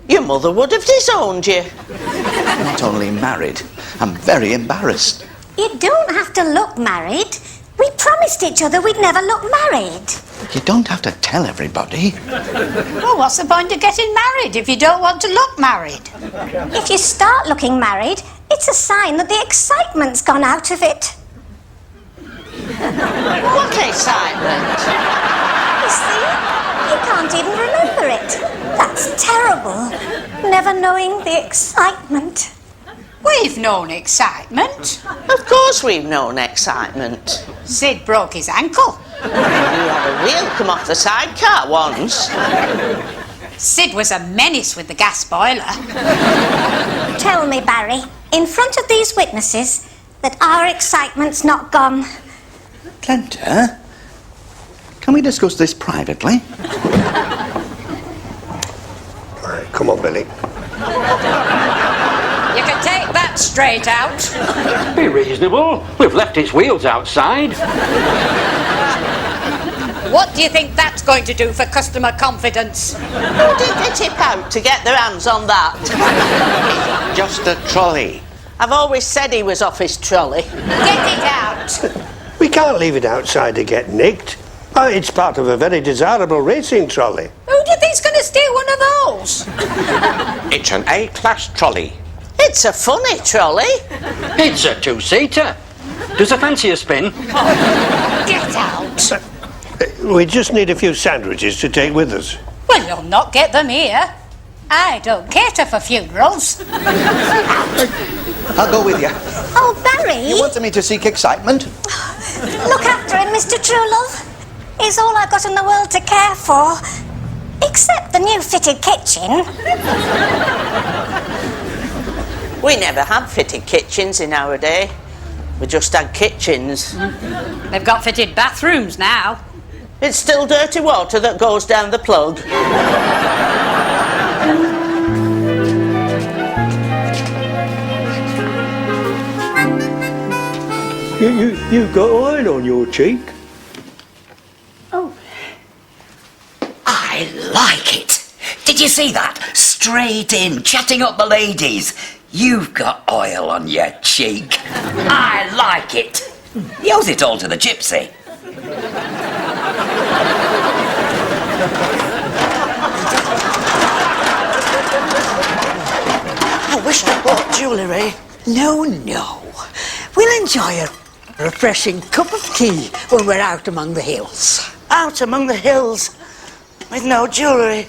Your mother would have disowned you. Not only married, I'm very embarrassed. You don't have to look married. We promised each other we'd never look married. You don't have to tell everybody. Well, what's the point of getting married if you don't want to look married? If you start looking married, it's a sign that the excitement's gone out of it. What excitement? You see? You can't even remember it. That's terrible. Never knowing the excitement. We've known excitement. Of course we've known excitement. Sid broke his ankle. You had a wheel come off the sidecar once. Sid was a menace with the gas boiler. Tell me, Barry, in front of these witnesses, that our excitement's not gone. Glenda, can we discuss this privately? Come on, Billy. You can take that straight out. Be reasonable. We've left its wheels outside. What do you think that's going to do for customer confidence? Who did they tip out to get their hands on that? Just a trolley. I've always said he was off his trolley. Get it out. We can't leave it outside to get nicked. It's part of a very desirable racing trolley. Who do you think's going to steal one of those? It's an A-class trolley. It's a funny trolley. It's a two-seater. Does a fancy a spin? Get out. We just need a few sandwiches to take with us. Well, you'll not get them here. I don't cater for funerals. I'll go with you. Oh, Barry! You wanted me to seek excitement? Look after him, Mr. Truelove. He's all I've got in the world to care for. Except the new fitted kitchen. We never had fitted kitchens in our day. We just had kitchens. They've got fitted bathrooms now. It's still dirty water that goes down the plug. You've got oil on your cheek. Oh. I like it. Did you see that? Straight in, chatting up the ladies. You've got oil on your cheek. I like it. He owes it all to the gypsy. I wish I bought jewellery. No, no. We'll enjoy a refreshing cup of tea when we're out among the hills. Out among the hills with no jewellery.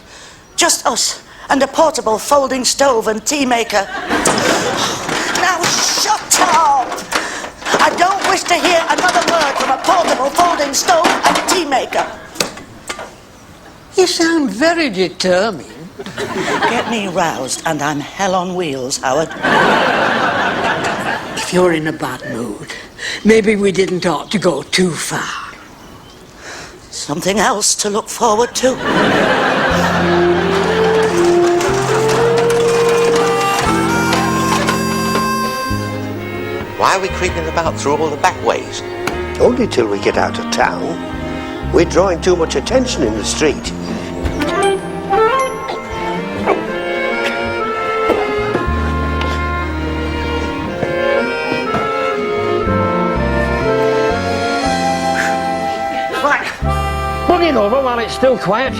Just us and a portable folding stove and tea maker. Now shut up! I don't wish to hear another word from a portable folding stove and tea maker. You sound very determined. Get me roused and I'm hell on wheels, Howard. If you're in a bad mood, maybe we didn't ought to go too far. Something else to look forward to. Why are we creeping about through all the back ways? Only till we get out of town. We're drawing too much attention in the street. Right, buggy over while it's still quiet.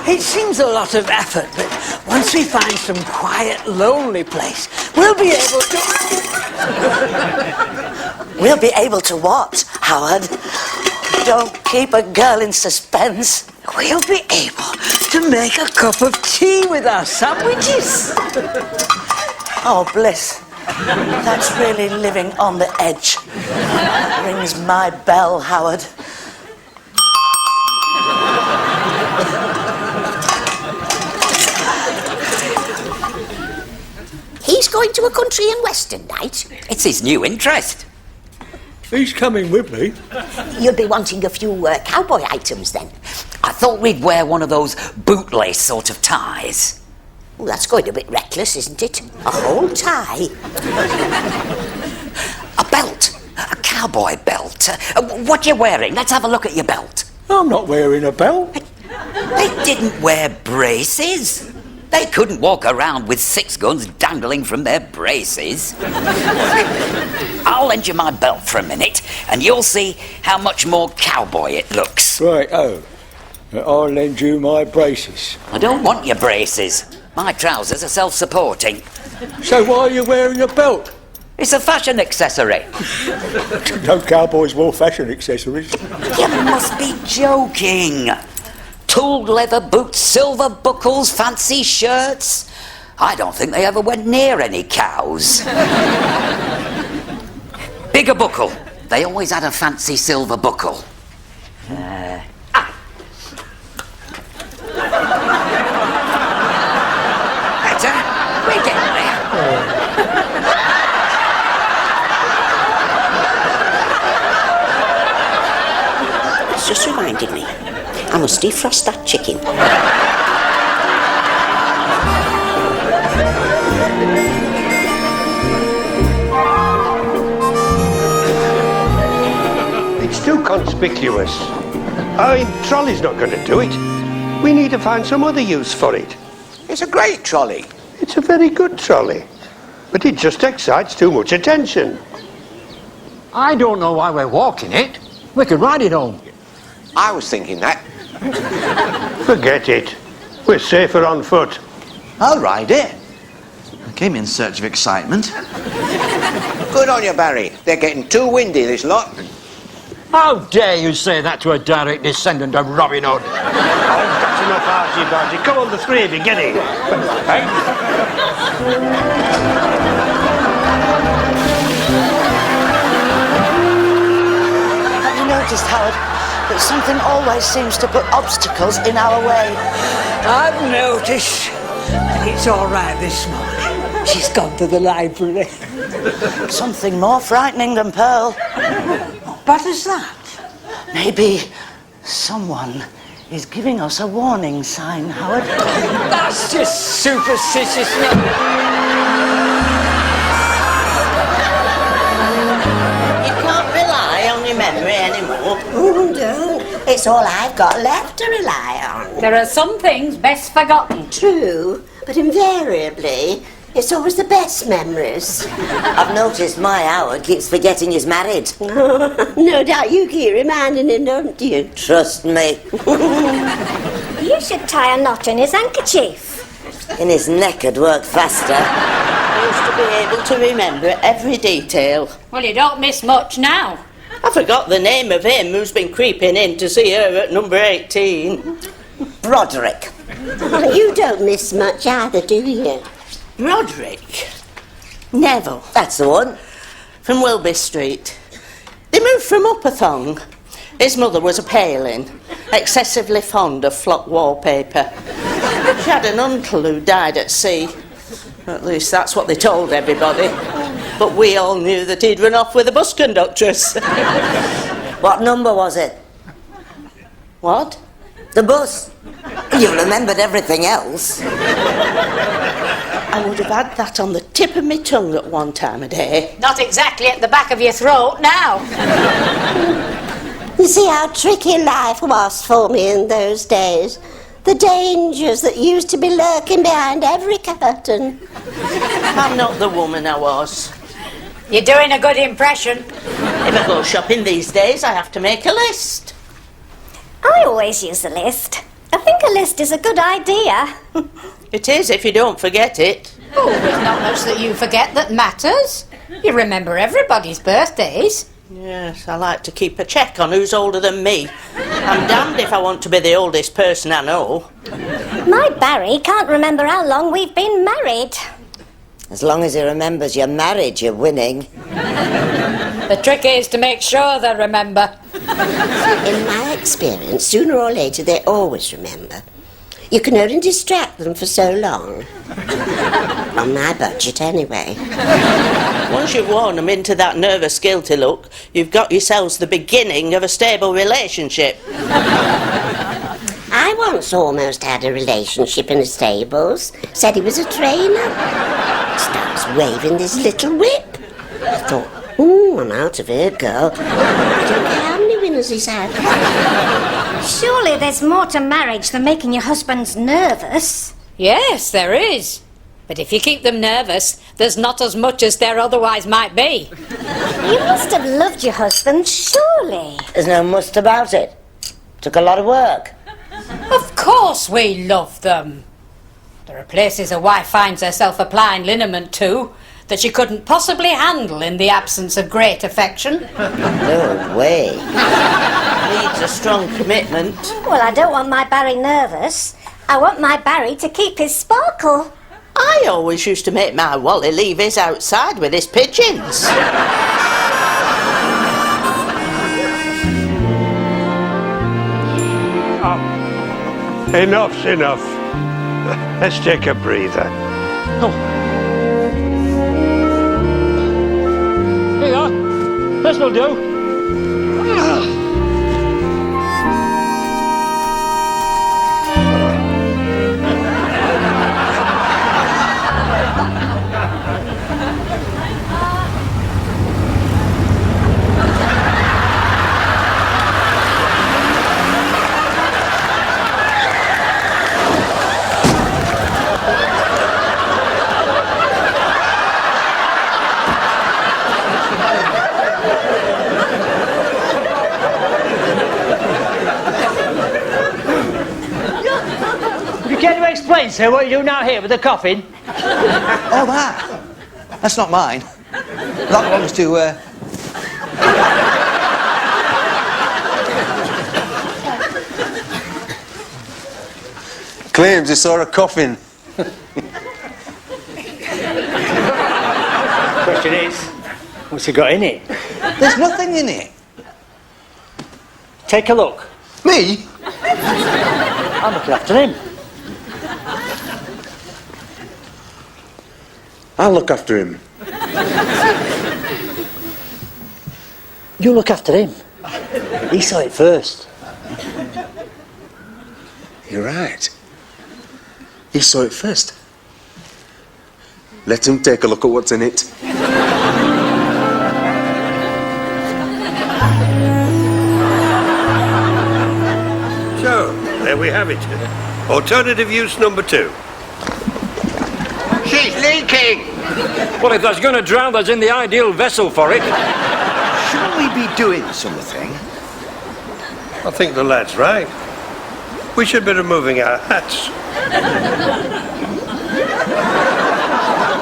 It seems a lot of effort, but once we find some quiet, lonely place, we'll be able to... We'll be able to what, Howard? Don't keep a girl in suspense. We'll be able to make a cup of tea with our sandwiches. Oh, bliss. That's really living on the edge. Rings my bell, Howard. He's going to a country and western night. It's his new interest. He's coming with me. You'll be wanting a few cowboy items then. I thought we'd wear one of those bootlace sort of ties. Well, that's going a bit reckless, isn't it? A whole tie. A belt. A cowboy belt. What you wearing? Let's have a look at your belt. I'm not wearing a belt. They didn't wear braces. They couldn't walk around with 6 guns dangling from their braces. I'll lend you my belt for a minute, and you'll see how much more cowboy it looks. Right, I'll lend you my braces. I don't want your braces. My trousers are self-supporting. So why are you wearing a belt? It's a fashion accessory. No cowboys wore fashion accessories. You must be joking. Tooled leather boots, silver buckles, fancy shirts. I don't think they ever went near any cows. Bigger buckle. They always had a fancy silver buckle. Better? We're getting there. It's just reminded me. I must defrost that chicken. It's too conspicuous. Trolley's not going to do it. We need to find some other use for it. It's a great trolley. It's a very good trolley. But it just excites too much attention. I don't know why we're walking it. We could ride it home. I was thinking that. Forget it. We're safer on foot. I'll ride it. I came in search of excitement. Good on you, Barry. They're getting too windy, this lot. How dare you say that to a direct descendant of Robin Hood? That's enough argy-bargy. Come on, the three of you, get in. Hey? Have you noticed, Howard, that something always seems to put obstacles in our way? I've noticed. It's all right this morning. She's gone to the library. Something more frightening than Pearl. What is that? Maybe someone is giving us a warning sign, Howard. That's just superstitious. You can't rely on your memory anymore. Oh, no. It's all I've got left to rely on. There are some things best forgotten. True, but invariably, It's always the best memories. I've noticed my Howard keeps forgetting he's married. No doubt you keep reminding him, don't you? Trust me. You should tie a knot in his handkerchief. In his neck would work faster. I used to be able to remember every detail. Well, you don't miss much now. I forgot the name of him who's been creeping in to see her at number 18. Broderick. You don't miss much either, do you? Broderick? Neville. That's the one. From Wilby Street. They moved from Upperthong. His mother was a paling, excessively fond of flock wallpaper. She had an uncle who died at sea. At least that's what they told everybody. But we all knew that he'd run off with a bus conductress. What number was it? What? The bus. You remembered everything else. I would have had that on the tip of my tongue at one time of day. Not exactly at the back of your throat now. You see how tricky life was for me in those days. The dangers that used to be lurking behind every curtain. I'm not the woman I was. You're doing a good impression. If I go shopping these days, I have to make a list. I always use a list. I think a list is a good idea. It is if you don't forget it. Oh, there's not much that you forget that matters. You remember everybody's birthdays. Yes, I like to keep a check on who's older than me. I'm damned if I want to be the oldest person I know. My Barry can't remember how long we've been married. As long as he remembers you're married, you're winning. The trick is to make sure they remember. In my experience, sooner or later they always remember. You can only distract them for so long. On my budget, anyway. Once you've worn them into that nervous, guilty look, you've got yourselves the beginning of a stable relationship. I once almost had a relationship in the stables. Said he was a trainer. Starts waving this little whip. I thought, I'm out of here, girl. I don't care how many winners he's had. Surely there's more to marriage than making your husbands nervous. Yes, there is. But if you keep them nervous, there's not as much as there otherwise might be. You must have loved your husband, surely. There's no must about it. Took a lot of work. Of course we love them. There are places a wife finds herself applying liniment to that she couldn't possibly handle in the absence of great affection. No way. Needs a strong commitment. Well, I don't want my Barry nervous. I want my Barry to keep his sparkle. I always used to make my Wally leave his outside with his pigeons. Enough's enough. Let's take a breather. Oh. Here you are. This will do. Explain, sir, what you do now here with the coffin? Oh, that? That's not mine. That belongs to, Claims he saw a coffin. Question is, what's he got in it? There's nothing in it. Take a look. Me? I'm looking after him. I'll look after him. You look after him. He saw it first. You're right. He saw it first. Let him take a look at what's in it. So, there we have it. Alternative use number 2. She's leaking! Well, if there's going to drown, there's in the ideal vessel for it. Shouldn't we be doing something? I think the lad's right. We should be removing our hats.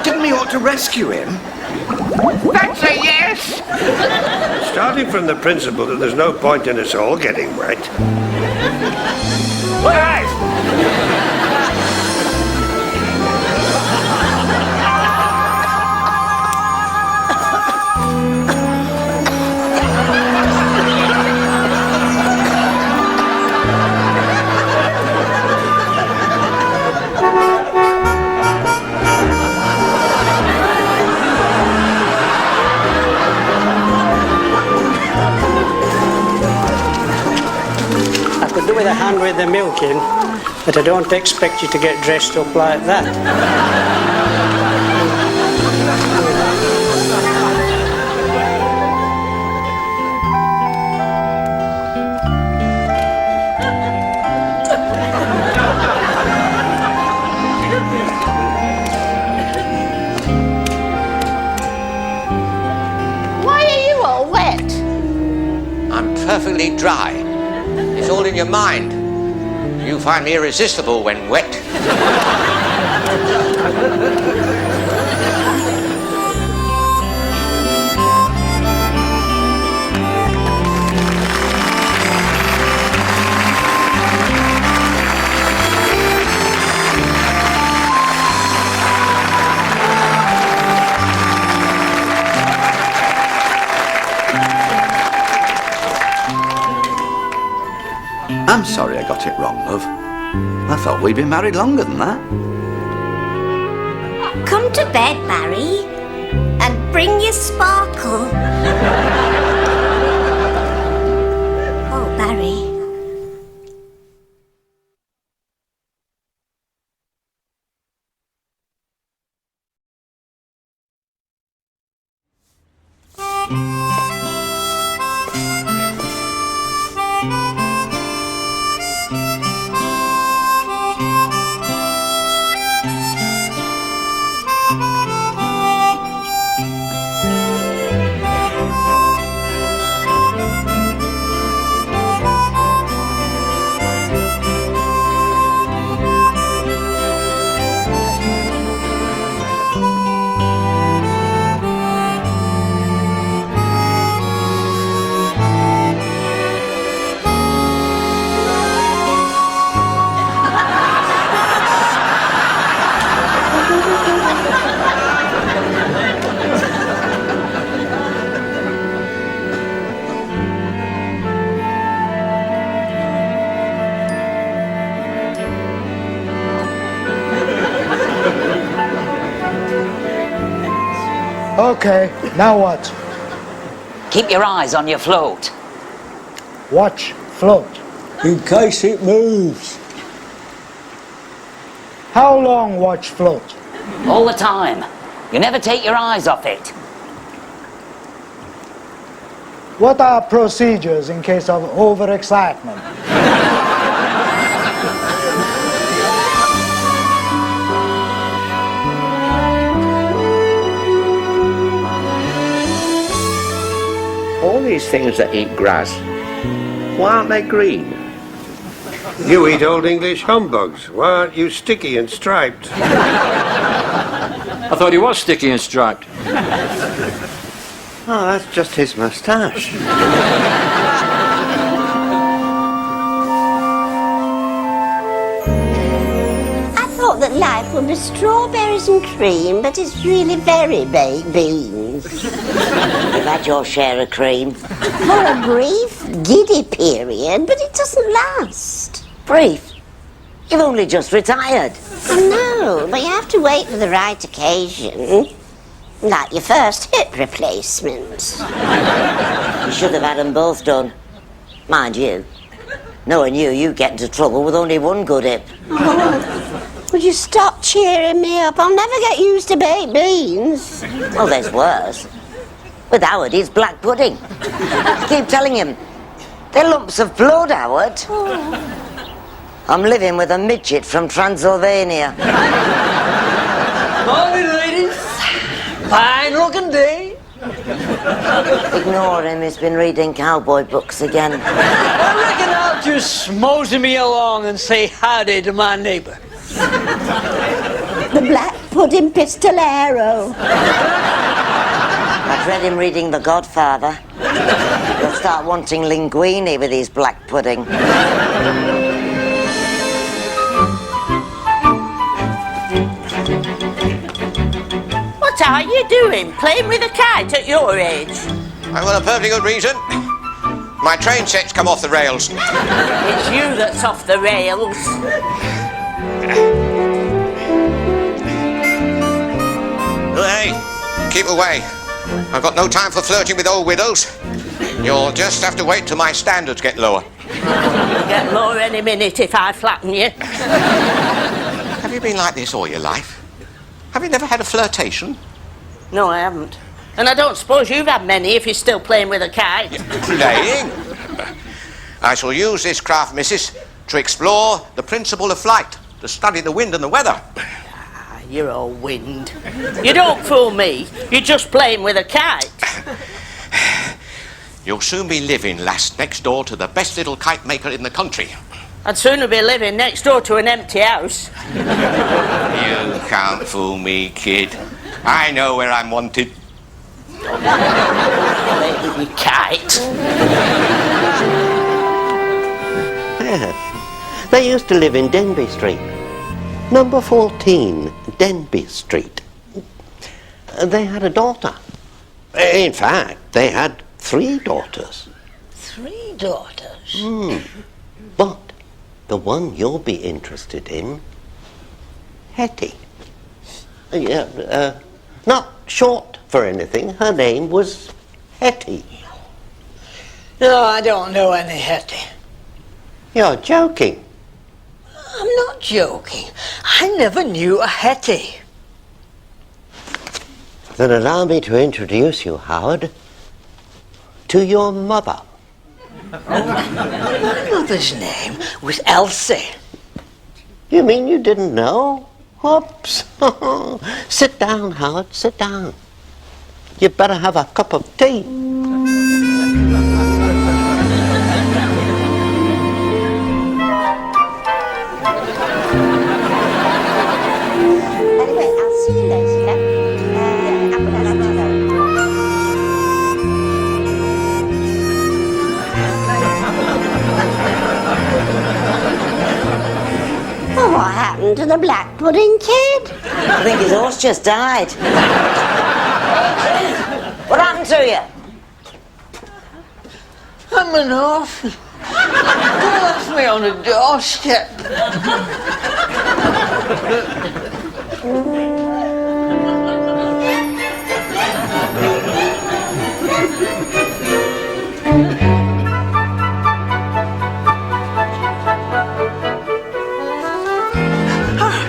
Didn't we ought to rescue him? That's a yes! Starting from the principle that there's no point in us all getting wet. Right! Do with a hand with the milk in, but I don't expect you to get dressed up like that. Why are you all wet? I'm perfectly dry. It's all in your mind. You find me irresistible when wet. I'm sorry I got it wrong, love. I thought we'd been married longer than that. Come to bed, Barry, and bring your sparkle. Oh, Barry. Okay, now what? Keep your eyes on your float. Watch, float. In case it moves. How long watch float? All the time. You never take your eyes off it. What are procedures in case of overexcitement? All these things that eat grass, why aren't they green? You eat Old English humbugs. Why aren't you sticky and striped? I thought he was sticky and striped. Oh, that's just his moustache. I thought that life would be strawberries and cream, but it's really very baked beans. You've had your share of cream. For a brief, giddy period, but it doesn't last. Brief? You've only just retired. I know, but you have to wait for the right occasion. Like your first hip replacement. You should have had them both done. Mind you, knowing you, you get into trouble with only one good hip. Oh, would you stop cheering me up? I'll never get used to baked beans. Well, there's worse. With Howard, he's black pudding. I keep telling him, they're lumps of blood, Howard. I'm living with a midget from Transylvania. Morning, ladies. Fine looking day. Ignore him, he's been reading cowboy books again. I reckon I'll just mosey me along and say howdy to my neighbour. The Black Pudding Pistolero. I've read him reading The Godfather. He'll start wanting linguine with his black pudding. What are you doing? Playing with a kite at your age? I've got a perfectly good reason. My train set's come off the rails. It's you that's off the rails. Hey, keep away. I've got no time for flirting with old widows. You'll just have to wait till my standards get lower. You'll get lower any minute if I flatten you. Have you been like this all your life? Have you never had a flirtation? No, I haven't. And I don't suppose you've had many if you're still playing with a kite. Playing? I shall use this craft, missus, to explore the principle of flight, to study the wind and the weather. You're all wind. You don't fool me. You're just playing with a kite. You'll soon be living, lass, next door to the best little kite maker in the country. I'd sooner be living next door to an empty house. You can't fool me, kid. I know where I'm wanted. Play with your kite. Yeah. They used to live in Denby Street. Number 14, Denby Street. They had a daughter. In fact, they had 3 daughters. 3 daughters? But the one you'll be interested in, Hetty. Not short for anything. Her name was Hetty. No, I don't know any Hetty. You're joking. I'm not joking. I never knew a Hetty. Then allow me to introduce you, Howard, to your mother. My mother's name was Elsie. You mean you didn't know? Whoops. Sit down, Howard, sit down. You'd better have a cup of tea. Anyway, I'll see you later. I'm going to let you know. Oh, what happened to the black pudding kid? I think his horse just died. What happened to you? I'm an orphan. They left me on a doorstep.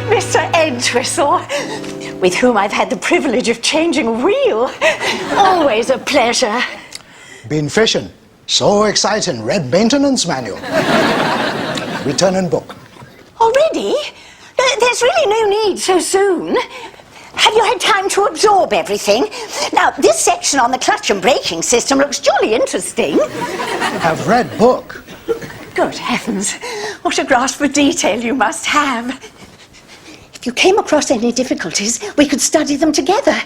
Mr. Entwistle, with whom I've had the privilege of changing wheel. Always a pleasure. Been fishing. So exciting. Read maintenance manual. Return and book. Already? There's really no need so soon. Have you had time to absorb everything? Now, this section on the clutch and braking system looks jolly interesting. Have read book. Good heavens, what a grasp for detail you must have. If you came across any difficulties, we could study them together.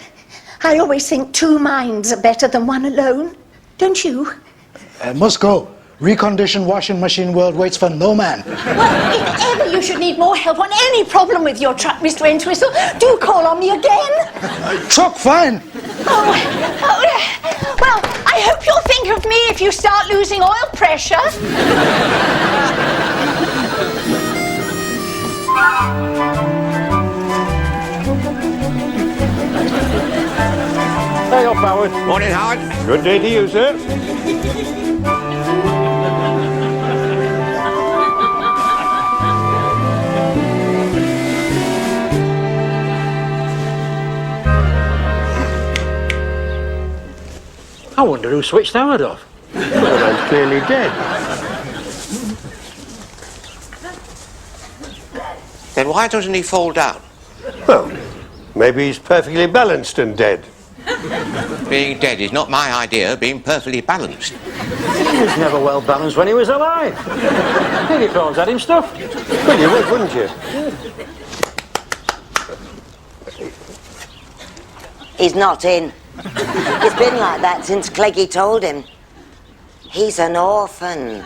I always think 2 minds are better than 1 alone. Don't you? Must go. Reconditioned washing machine world waits for no man. Well, if ever you should need more help on any problem with your truck, Mr. Entwistle, do call on me again. Truck fine. Well, I hope you'll think of me if you start losing oil pressure. Hey up, Howard. Morning, Howard. Good day to you, sir. I wonder who switched Howard off. Well, he's clearly dead. Then why doesn't he fall down? Well, Maybe he's perfectly balanced and dead. Being dead is not my idea of being perfectly balanced. He was never well balanced when he was alive. Piggy prawns had him stuffed. Well, you would, wouldn't you? He's not in. He's been like that since Cleggy told him. He's an orphan.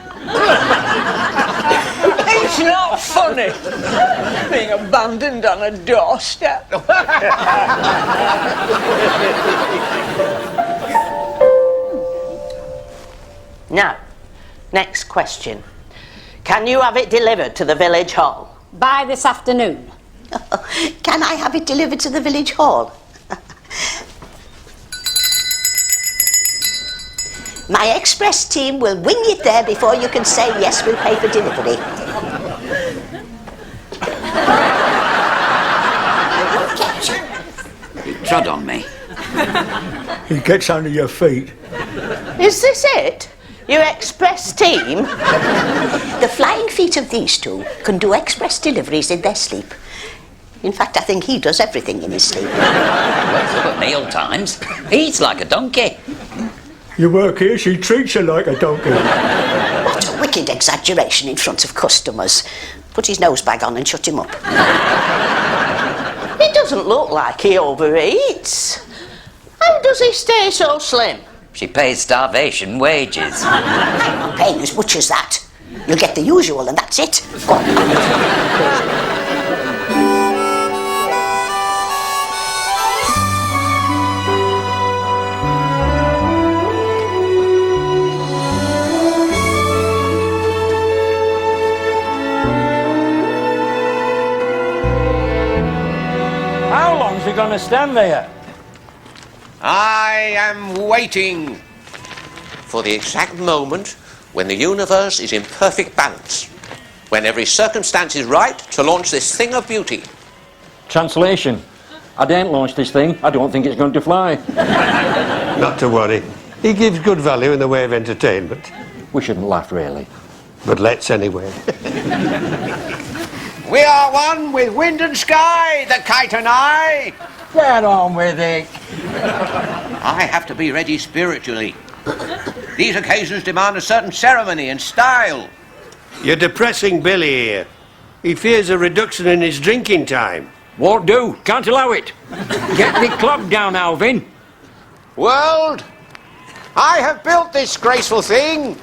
It's not funny, being abandoned on a doorstep. Now, next question. Can you have it delivered to the village hall? By this afternoon. Can I have it delivered to the village hall? My express team will wing it there before you can say yes, we'll pay for delivery. He trod on me. He gets under your feet. Is this it? Your express team? The flying feet of these two can do express deliveries in their sleep. In fact, I think he does everything in his sleep. Wakes up at meal times. Eats like a donkey. You work here, she treats you like a donkey. What a wicked exaggeration in front of customers. Put his nose bag on and shut him up. It doesn't look like he overeats. How does he stay so slim? She pays starvation wages. I'm paying as much as that. You'll get the usual and that's it. Go on. How long's he going to stand there? I am waiting for the exact moment when the universe is in perfect balance, when every circumstance is right to launch this thing of beauty. Translation. I daren't launch this thing. I don't think it's going to fly. Not to worry. He gives good value in the way of entertainment. We shouldn't laugh, really. But let's anyway. We are one with wind and sky, the kite and I. Get on with it. I have to be ready spiritually. These occasions demand a certain ceremony and style. You're depressing Billy here. He fears a reduction in his drinking time. Won't do. Can't allow it. Get the clock down, Alvin. World, I have built this graceful thing.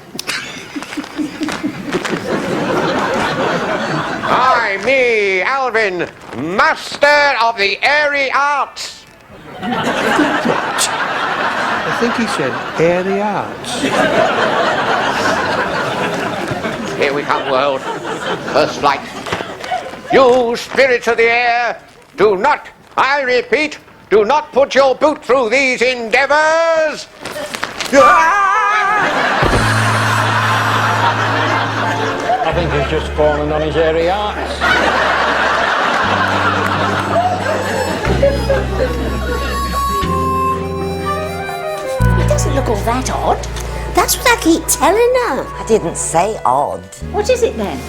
I, me, Alvin, master of the airy arts. I think he said airy arts. Here we come, world. First flight. You spirits of the air, do not, I repeat, do not put your boot through these endeavours. I think he's just fallen on his airy arts. It doesn't look all that odd. That's what I keep telling her. I didn't say odd. What is it then?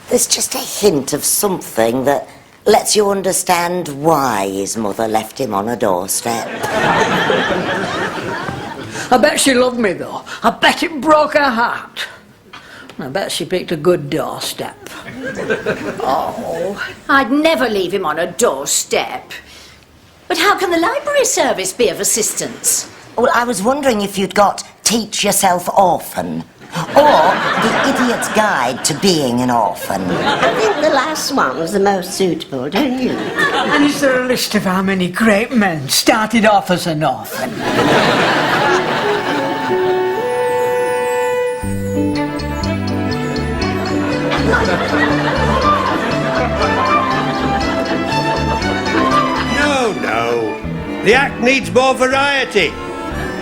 There's just a hint of something that lets you understand why his mother left him on a doorstep. I bet she loved me, though. I bet it broke her heart. I bet she picked a good doorstep. Oh, I'd never leave him on a doorstep. But how can the library service be of assistance? Well, I was wondering if you'd got Teach Yourself Orphan, or The Idiot's Guide to Being an Orphan. I think the last one was the most suitable, don't you? And is there a list of how many great men started off as an orphan? No. The act needs more variety.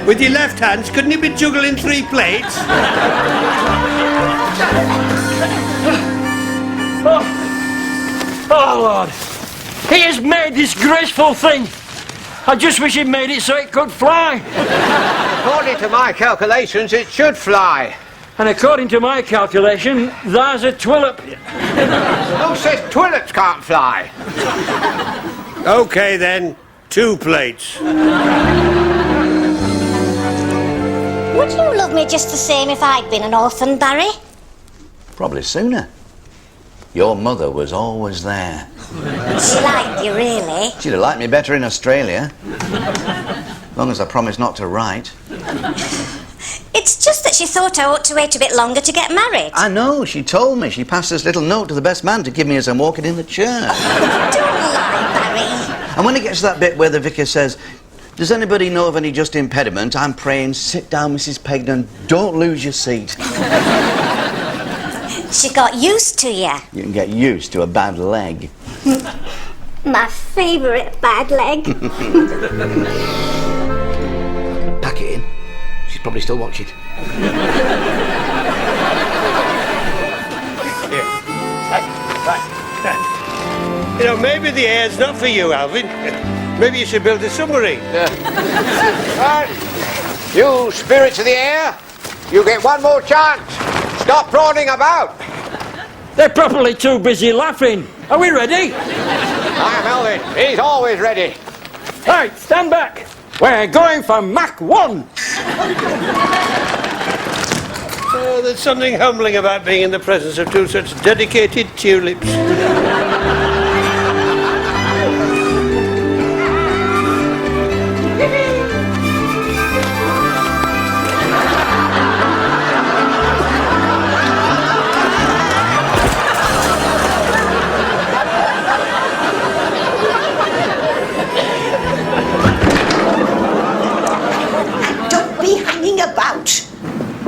With your left hands, couldn't you be juggling 3 plates? Oh, Lord. He has made this graceful thing. I just wish he'd made it so it could fly. According to my calculations, it should fly. And according to my calculation, there's a twillip. Who says twilips can't fly? OK, then. 2 plates. Would you love me just the same if I'd been an orphan, Barry? Probably sooner. Your mother was always there. She liked you, really? She'd have liked me better in Australia. As long as I promised not to write. It's just that she thought I ought to wait a bit longer to get married. I know, she told me. She passed this little note to the best man to give me as I'm walking in the church. Don't lie, Barry. And when it gets to that bit where the vicar says, does anybody know of any just impediment? I'm praying, sit down, Mrs. Pegden, don't lose your seat. She got used to you. You can get used to a bad leg. My favourite bad leg. Pack it in. She's probably still watching. You know, maybe the air's not for you, Alvin. Maybe you should build a submarine. Right. You spirits of the air, you get one more chance. Stop prawning about. They're probably too busy laughing. Are we ready? I'm Alvin. He's always ready. Right, stand back. We're going for Mach 1. Oh, there's something humbling about being in the presence of 2 such dedicated tulips.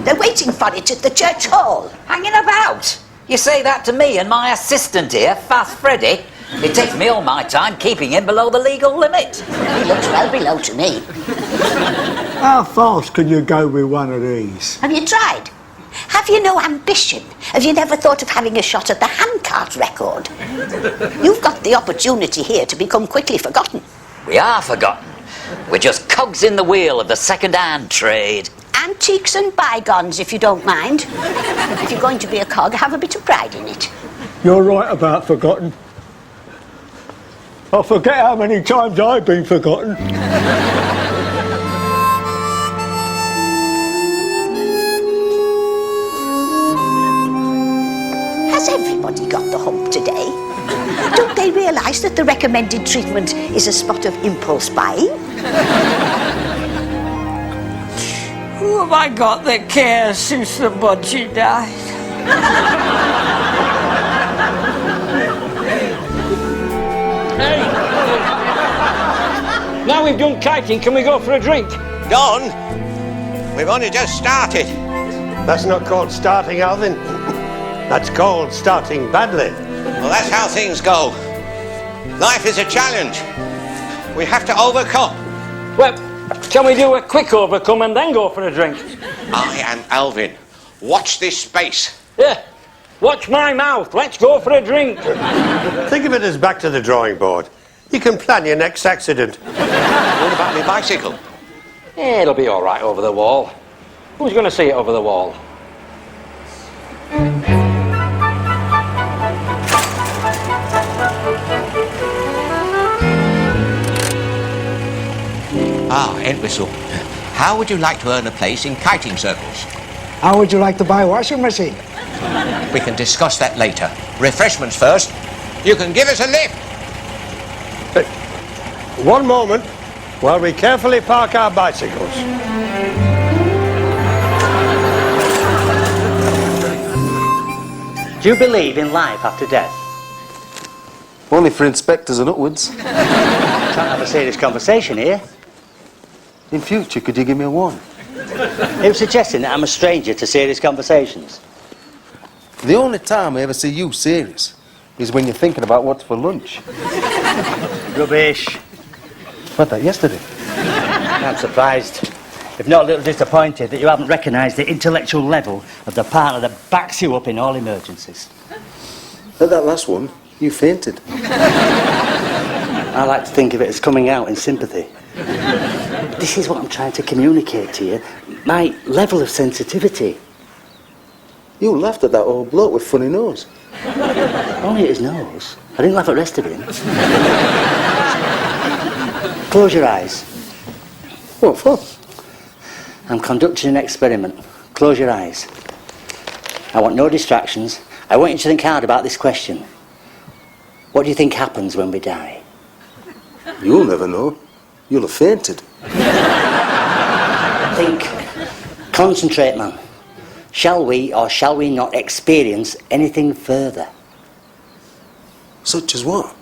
They're waiting for it at the church hall. Hanging about? You say that to me and my assistant here, Fast Freddy? It takes me all my time keeping him below the legal limit. He looks well below to me. How fast can you go with one of these? Have you tried? Have you no ambition? Have you never thought of having a shot at the handcart record? You've got the opportunity here to become quickly forgotten. We are forgotten. We're just cogs in the wheel of the second-hand trade. Antiques and bygones, if you don't mind. If you're going to be a cog, have a bit of pride in it. You're right about forgotten. I forget how many times I've been forgotten. Has everybody got the hump today? Don't they realise that the recommended treatment is a spot of impulse buying? Who have I got that cares since the budgie died? Hey! Now we've done kiting, can we go for a drink? Don, we've only just started. That's not called starting, Alvin. That's called starting badly. Well, that's how things go. Life is a challenge. We have to overcome. Well, can we do a quick overcome and then go for a drink? I am Alvin. Watch this space. Yeah. Watch my mouth. Let's go for a drink. Think of it as back to the drawing board. You can plan your next accident. What about my bicycle? Yeah, it'll be all right over the wall. Who's going to see it over the wall? Ah, Entwistle. How would you like to earn a place in kiting circles? How would you like to buy a washing machine? We can discuss that later. Refreshments first. You can give us a lift. One moment while we carefully park our bicycles. Do you believe in life after death? Only for inspectors and upwards. Trying to have a serious conversation here. In future, could you give me a warning? Who's suggesting that I'm a stranger to serious conversations? The only time I ever see you serious is when you're thinking about what's for lunch. Rubbish. What, that yesterday? I'm surprised, if not a little disappointed, that you haven't recognised the intellectual level of the partner that backs you up in all emergencies. At that last one, you fainted. I like to think of it as coming out in sympathy. This is what I'm trying to communicate to you. My level of sensitivity. You laughed at that old bloke with funny nose. Only at his nose. I didn't laugh at the rest of him. Close your eyes. What for? I'm conducting an experiment. Close your eyes. I want no distractions. I want you to think hard about this question. What do you think happens when we die? You'll never know. You'll have fainted. Think. Concentrate, man. Shall we or shall we not experience anything further? Such as what?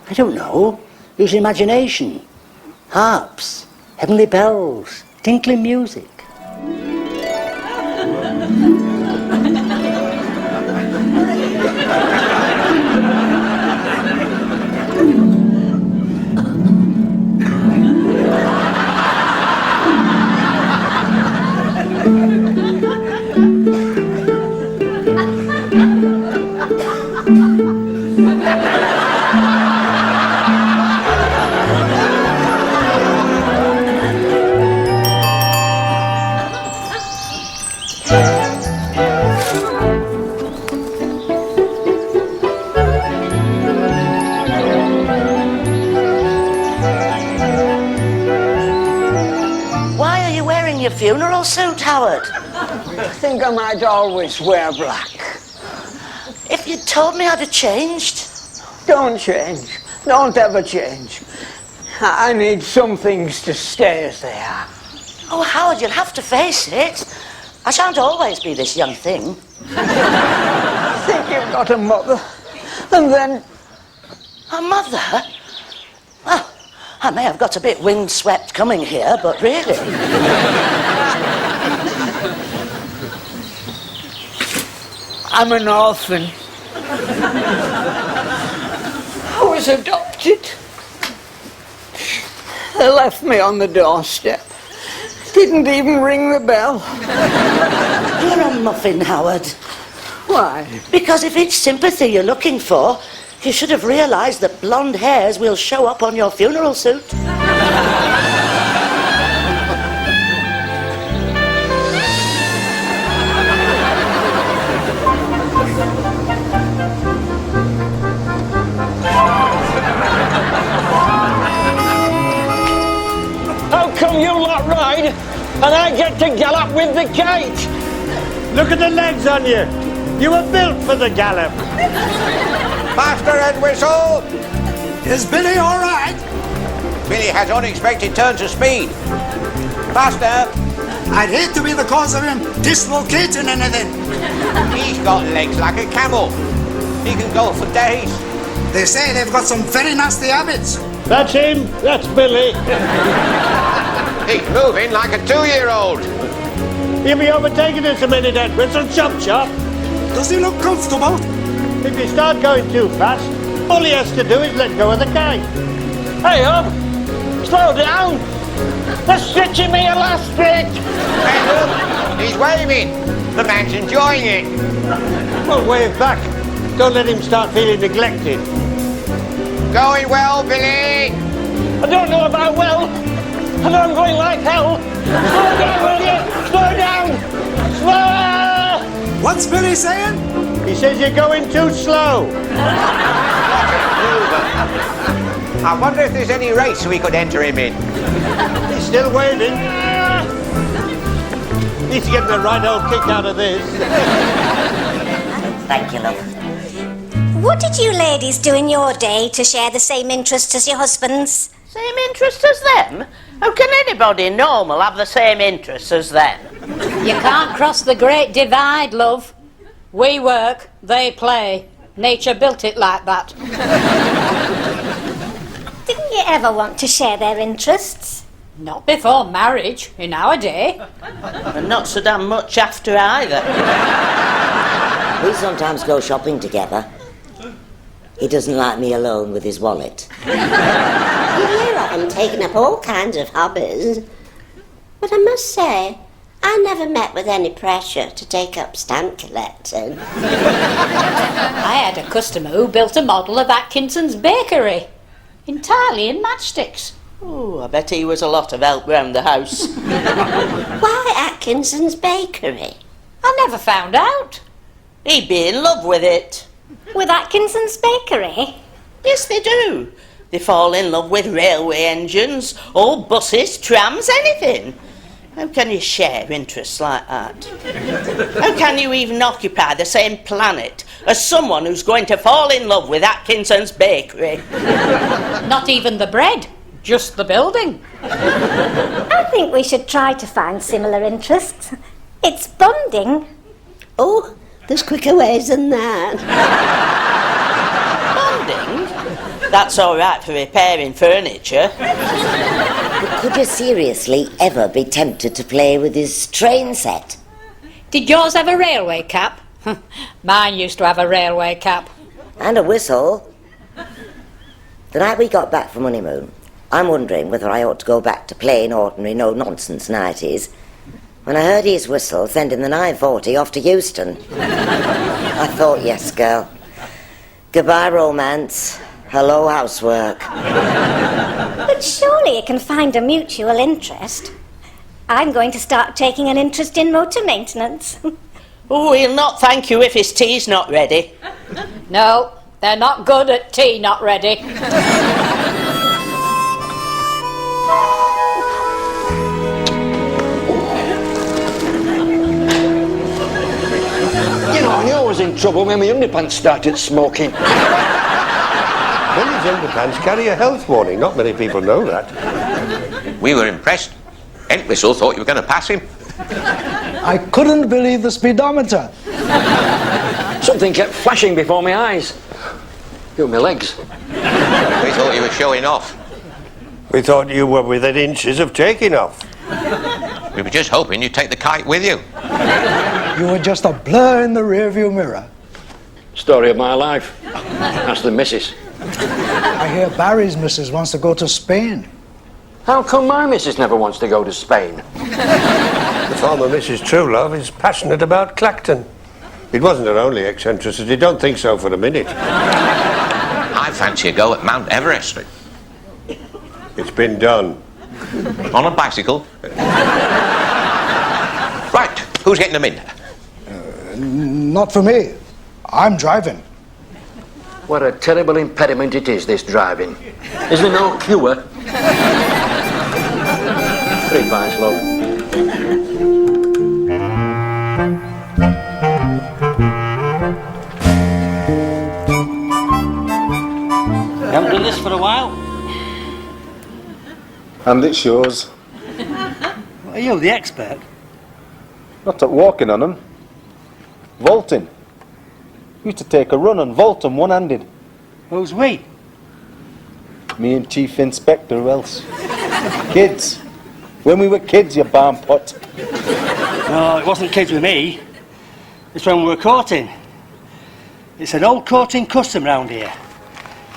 I don't know. Use your imagination. Harps, heavenly bells, tinkling music. Your funeral suit, Howard? I think I might always wear black. If you'd told me I'd have changed. Don't change. Don't ever change. I need some things to stay as they are. Oh, Howard, you'll have to face it. I shan't always be this young thing. I think you've got a mother. And then... A mother? Well, I may have got a bit windswept coming here, but really... I'm an orphan. I was adopted. They left me on the doorstep. Didn't even ring the bell. You're a muffin, Howard. Why? Because if it's sympathy you're looking for, you should have realised that blonde hairs will show up on your funeral suit. How come you lot ride and I get to gallop with the gate? Look at the legs on you. You were built for the gallop. Master Entwistle! Is Billy all right? Billy has unexpected turns of speed. Master! I'd hate to be the cause of him dislocating anything. He's got legs like a camel. He can go for days. They say they've got some very nasty habits. That's him. That's Billy. He's moving like a 2-year-old. He'll be overtaking us a minute, Entwistle. Chop, chop. Does he look comfortable? If you start going too fast, all he has to do is let go of the gate. Hey up! Slow down! They're stitching me elastic! Hey, look! He's waving! The man's enjoying it! Well, wave back. Don't let him start feeling neglected. Going well, Billy! I don't know about well. I know I'm going like hell. Slow down, will you? Slow down! Slower! What's Billy saying? He says you're going too slow. I wonder if there's any race we could enter him in. He's still waving. He's getting a right old kick out of this. Thank you, love. What did you ladies do in your day to share the same interests as your husbands? Same interests as them? How can anybody normal have the same interests as them? You can't cross the great divide, love. We work, they play. Nature built it like that. Didn't you ever want to share their interests? Not before marriage, in our day. And not so damn much after either. We sometimes go shopping together. He doesn't like me alone with his wallet. You hear of him taking up all kinds of hobbies. But I must say, I never met with any pressure to take up stamp collecting. I had a customer who built a model of Atkinson's bakery, entirely in matchsticks. Oh, I bet he was a lot of help round the house. Why Atkinson's bakery? I never found out. He'd be in love with it. With Atkinson's bakery? Yes, they do. They fall in love with railway engines, old buses, trams, anything. How can you share interests like that? How can you even occupy the same planet as someone who's going to fall in love with Atkinson's bakery? Not even the bread, just the building. I think we should try to find similar interests. It's bonding. Oh, there's quicker ways than that. Bonding? That's all right for repairing furniture. But could you seriously ever be tempted to play with his train set? Did yours have a railway cap? Mine used to have a railway cap. And a whistle. The night we got back from honeymoon, I'm wondering whether I ought to go back to plain, ordinary, no-nonsense 90s, when I heard his whistle sending the 940 off to Euston. I thought, yes, girl. Goodbye, romance. Hello, housework. But surely you can find a mutual interest. I'm going to start taking an interest in motor maintenance. Oh, he'll not thank you if his tea's not ready. No, they're not good at tea not ready. You know, I knew I was in trouble when my underpants started smoking. Billy's underpants carry a health warning. Not many people know that. We were impressed. Entwistle thought you were going to pass him. I couldn't believe the speedometer. Something kept flashing before my eyes. Yo, my legs. We thought you were showing off. We thought you were within inches of taking off. We were just hoping you'd take the kite with you. You were just a blur in the rearview mirror. Story of my life. That's the missus. I hear Barry's missus wants to go to Spain. How come my missus never wants to go to Spain? The former Mrs. Truelove is passionate about Clacton. It wasn't her only eccentricity. Don't think so for a minute. I fancy a go at Mount Everest. It's been done. On a bicycle. Right, who's getting them in? Not for me. I'm driving. What a terrible impediment it is, this driving. Is there no cure? 3 pints, love. You haven't done this for a while? And it's yours. Are you the expert? Not at walking on them. Vaulting. We used to take a run and vault them one-handed. Who's we? Me and Chief Inspector, who else? Kids. When we were kids, you barn pot. No, it wasn't kids with me. It's when we were courting. It's an old courting custom round here.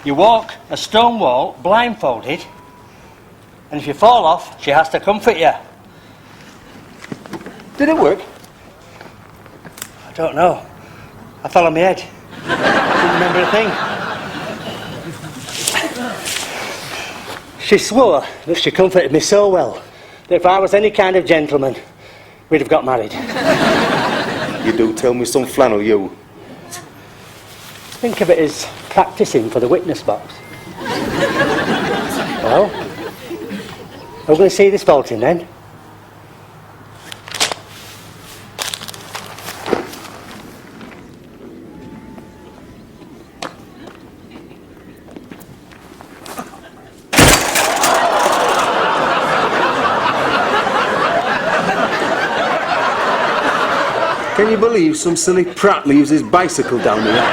You walk a stone wall blindfolded, and if you fall off, she has to comfort you. Did it work? I don't know. I fell on my head. I didn't remember a thing. She swore that she comforted me so well that if I was any kind of gentleman, we'd have got married. You do tell me some flannel, you. Think of it as practising for the witness box. Well, are we going to see this vaulting then? Can you believe some silly prat leaves his bicycle down here?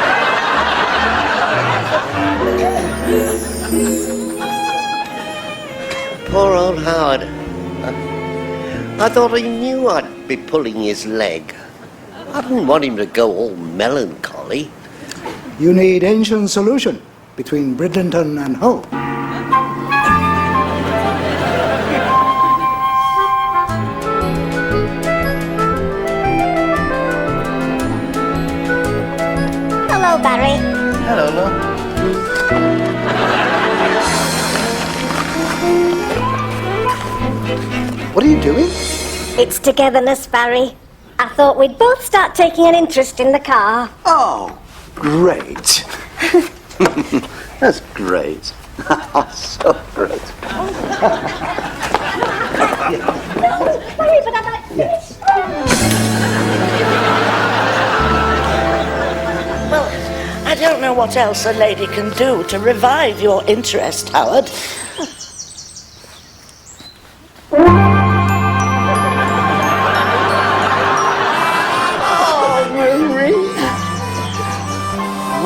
Poor old Howard. I thought he knew I'd be pulling his leg. I didn't want him to go all melancholy. You need ancient solution between Bridlington and Hull. Hello, Barry. Hello, love. What are you doing? It's togetherness, Barry. I thought we'd both start taking an interest in the car. Oh, great. That's great. So good. Sorry, but I'd like this. Well, I don't know what else a lady can do to revive your interest, Howard. Oh, Marie.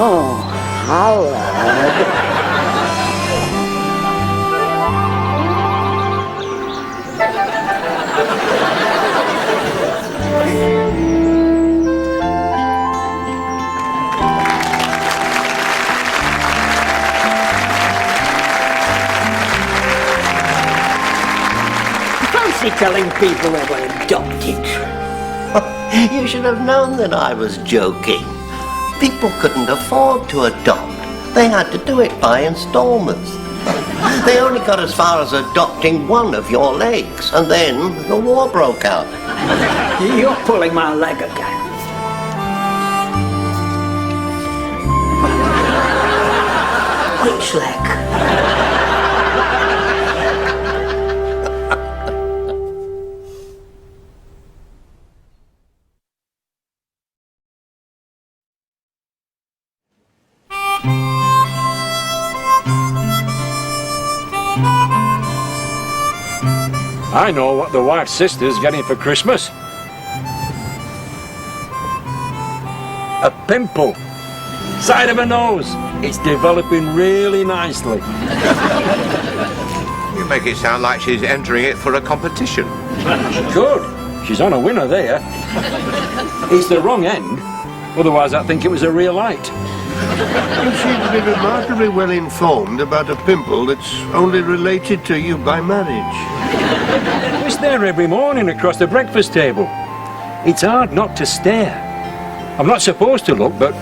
Oh, Howard. Fancy telling people they were adopted. You should have known that I was joking. People couldn't afford to adopt. They had to do it by installments. They only got as far as adopting one of your legs, and then the war broke out. You're pulling my leg again. Which leg? I know what the wife's sister's getting for Christmas. A pimple. Side of her nose. It's developing really nicely. You make it sound like she's entering it for a competition. She could. She's on a winner there. It's the wrong end. Otherwise, I'd think it was a real light. You seem to be remarkably well informed about a pimple that's only related to you by marriage. It's there every morning across the breakfast table. It's hard not to stare. I'm not supposed to look, but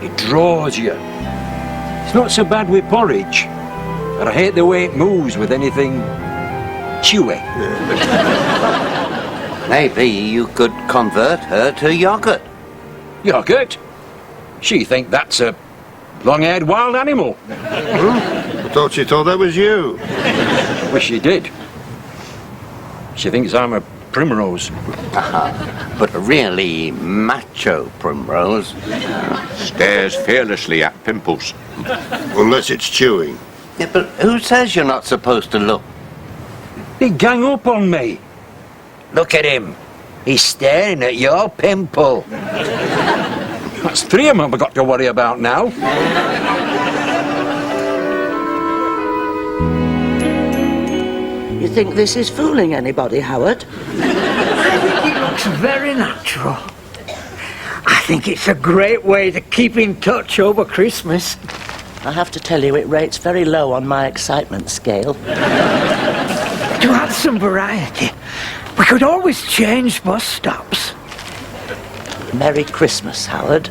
it draws you. It's not so bad with porridge, but I hate the way it moves with anything chewy. Maybe you could convert her to yogurt. Yogurt? She think that's a long-haired wild animal. I thought she thought that was you. Wish she did. She thinks I'm a primrose. But a really macho primrose. Stares fearlessly at pimples. Unless it's chewing. Yeah, but who says you're not supposed to look? They gang up on me. Look at him. He's staring at your pimple. That's 3 of them I've got to worry about now. You think this is fooling anybody, Howard? I think it looks very natural. I think it's a great way to keep in touch over Christmas. I have to tell you, it rates very low on my excitement scale. To add some variety, we could always change bus stops. Merry Christmas, Howard.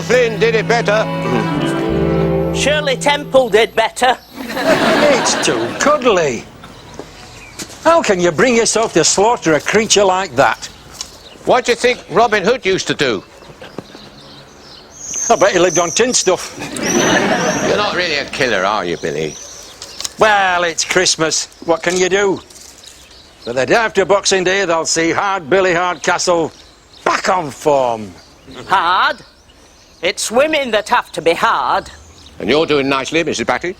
Flynn did it better. Shirley Temple did better. It's too cuddly. How can you bring yourself to slaughter a creature like that? What do you think Robin Hood used to do? I bet he lived on tin stuff. You're not really a killer, are you, Billy? Well, it's Christmas. What can you do? But the day after Boxing Day, they'll see Hard Billy Hardcastle back on form. Hard? It's women that have to be hard. And you're doing nicely, Mrs. Batty.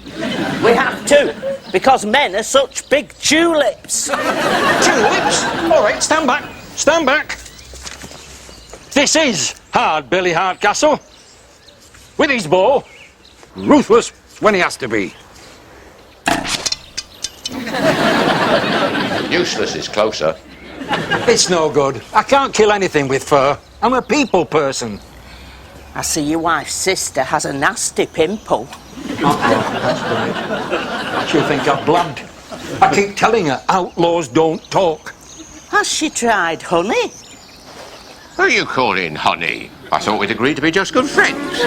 We have to, because men are such big tulips. Tulips? All right, stand back. Stand back. This is Hard Billy Hardcastle. With his bow, ruthless when he has to be. Useless is closer. It's no good. I can't kill anything with fur. I'm a people person. I see your wife's sister has a nasty pimple. That's right. I should think I've blabbed. I keep telling her outlaws don't talk. Has she tried honey? Who are you calling honey? I thought we'd agreed to be just good friends.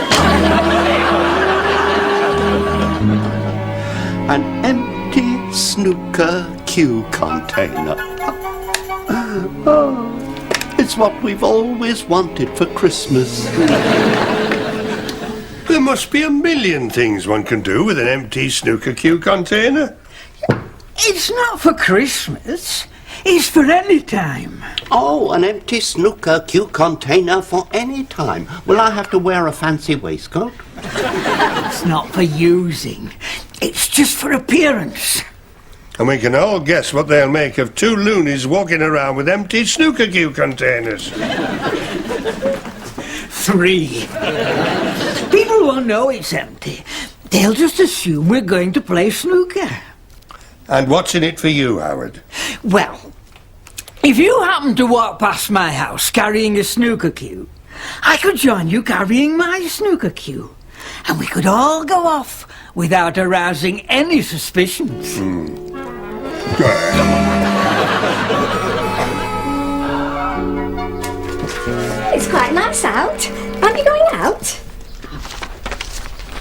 An empty snooker cue container. Oh, it's what we've always wanted for Christmas. There must be a million things one can do with an empty snooker cue container. It's not for Christmas. It's for any time. Oh, an empty snooker cue container for any time. Will I have to wear a fancy waistcoat? It's not for using. It's just for appearance. And we can all guess what they'll make of two loonies walking around with empty snooker cue containers. 3. People won't know it's empty. They'll just assume we're going to play snooker. And what's in it for you, Howard? Well, if you happen to walk past my house carrying a snooker cue, I could join you carrying my snooker cue, and we could all go off without arousing any suspicions. It's quite nice out. Aren't you going out?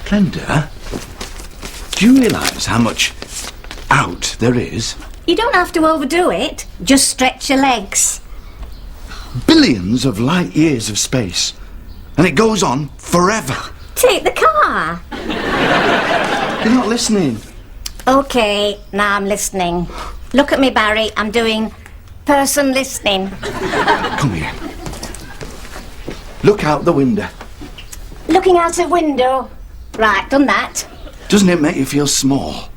Glenda, do you realise how much out there is? You don't have to overdo it. Just stretch your legs. Billions of light years of space. And it goes on forever. Take the car. You're not listening. OK, now I'm listening. Look at me, Barry. I'm doing person listening. Come here. Look out the window. Looking out the window. Right, done that. Doesn't it make you feel small?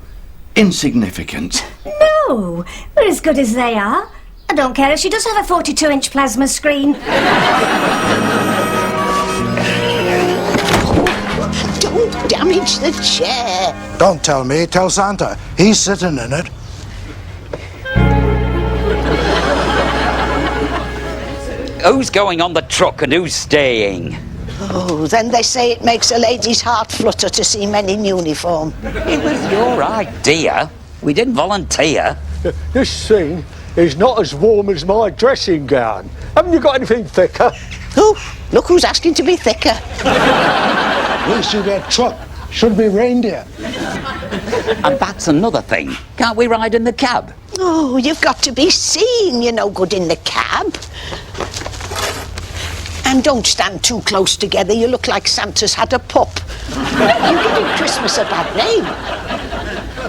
Insignificant? No, we're as good as they are. I don't care if she does have a 42-inch plasma screen. Don't damage the chair. Don't tell me, tell Santa. He's sitting in it. Who's going on the truck and who's staying? Oh, then they say it makes a lady's heart flutter to see men in uniform. It was your idea. We didn't volunteer. This scene is not as warm as my dressing gown. Haven't you got anything thicker? Oh, look who's asking to be thicker. We see that truck. Should be reindeer. And that's another thing. Can't we ride in the cab? Oh, you've got to be seen. You're no good in the cab. And don't stand too close together. You look like Santa's had a pup. You're giving Christmas a bad name.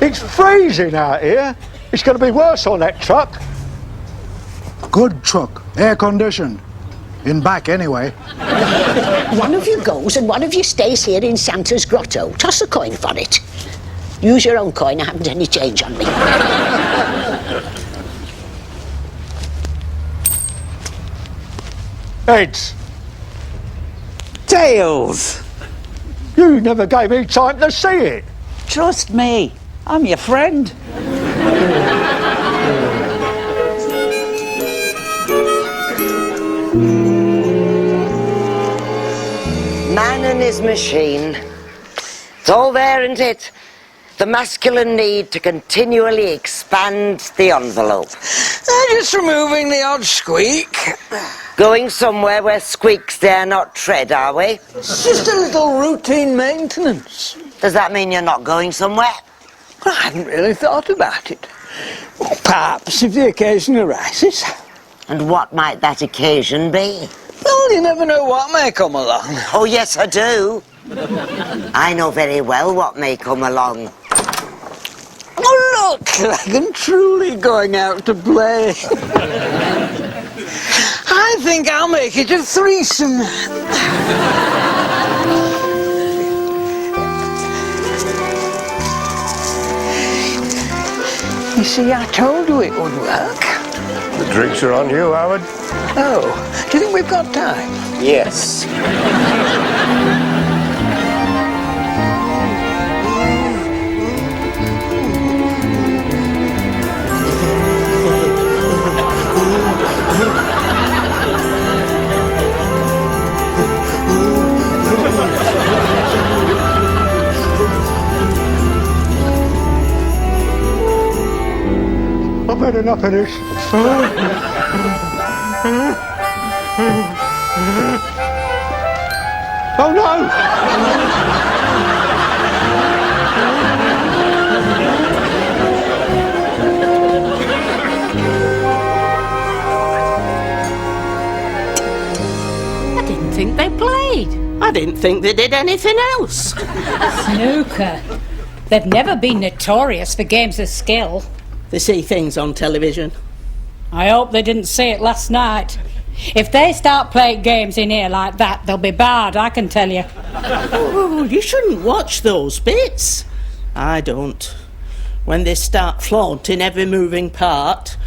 It's freezing out here. It's going to be worse on that truck. Good truck. Air conditioned. In back, anyway. One of you goes and one of you stays here in Santa's grotto. Toss a coin for it. Use your own coin. I haven't any change on me. Heads. Tails. You never gave me time to see it. Trust me. I'm your friend. Man and his machine. It's all there, isn't it? The masculine need to continually expand the envelope. Just removing the odd squeak. Going somewhere where squeaks dare not tread, are we? It's just a little routine maintenance. Does that mean you're not going somewhere? I hadn't really thought about it. Well, perhaps if the occasion arises. And what might that occasion be? Well, you never know what may come along. Oh, yes, I do. I know very well what may come along. Oh, look, like I'm truly going out to play. I think I'll make it a threesome. You see, I told you it would work. The drinks are on you, Howard. Oh, do you think we've got time? Yes. I've had enough of this. Oh no! I didn't think they played. I didn't think they did anything else. Snooker. They've never been notorious for games of skill. They see things on television. I hope they didn't see it last night. If they start playing games in here like that, they'll be barred, I can tell you. Oh, you shouldn't watch those bits. I don't. When they start flaunting every moving part,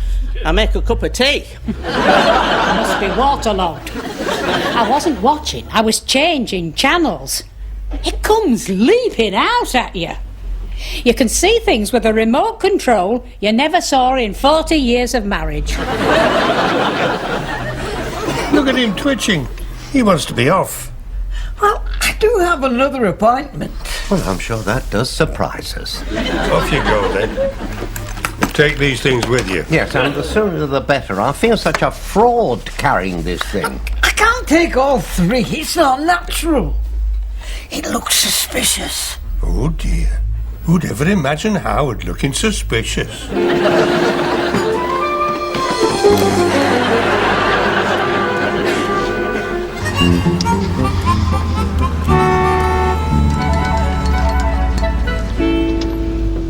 I make a cup of tea. Must be waterlogged. I wasn't watching, I was changing channels. It comes leaping out at you. You can see things with a remote control you never saw in 40 years of marriage. Look at him twitching. He wants to be off. Well, I do have another appointment. Well, I'm sure that does surprise us. Off you go, then. Take these things with you. Yes, and the sooner the better. I feel such a fraud carrying this thing. I can't take all three. It's not natural. It looks suspicious. Oh, dear. Who'd ever imagine Howard looking suspicious?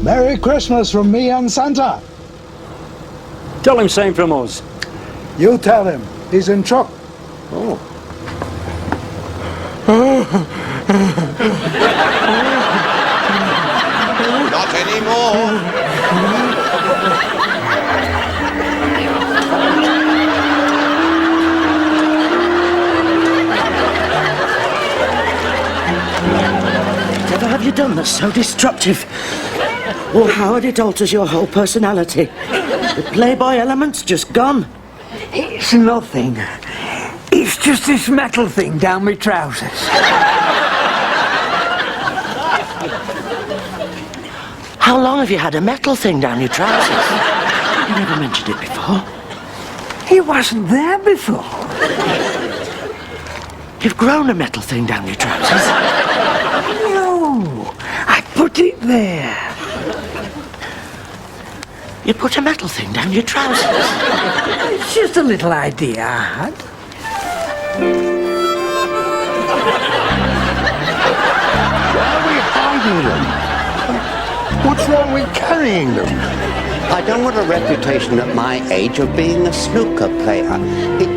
Merry Christmas from me and Santa. Tell him same from us. You tell him. He's in truck. Oh. Not anymore. Whatever have you done that's so destructive? Oh, Howard, it alters your whole personality. The playboy element's just gone. It's nothing. It's just this metal thing down my trousers. How long have you had a metal thing down your trousers? You never mentioned it before. He wasn't there before. You've grown a metal thing down your trousers. No, I put it there. You put a metal thing down your trousers? It's just a little idea I had. Why are we hiding them? What's wrong with carrying them? I don't want a reputation at my age of being a snooker player. It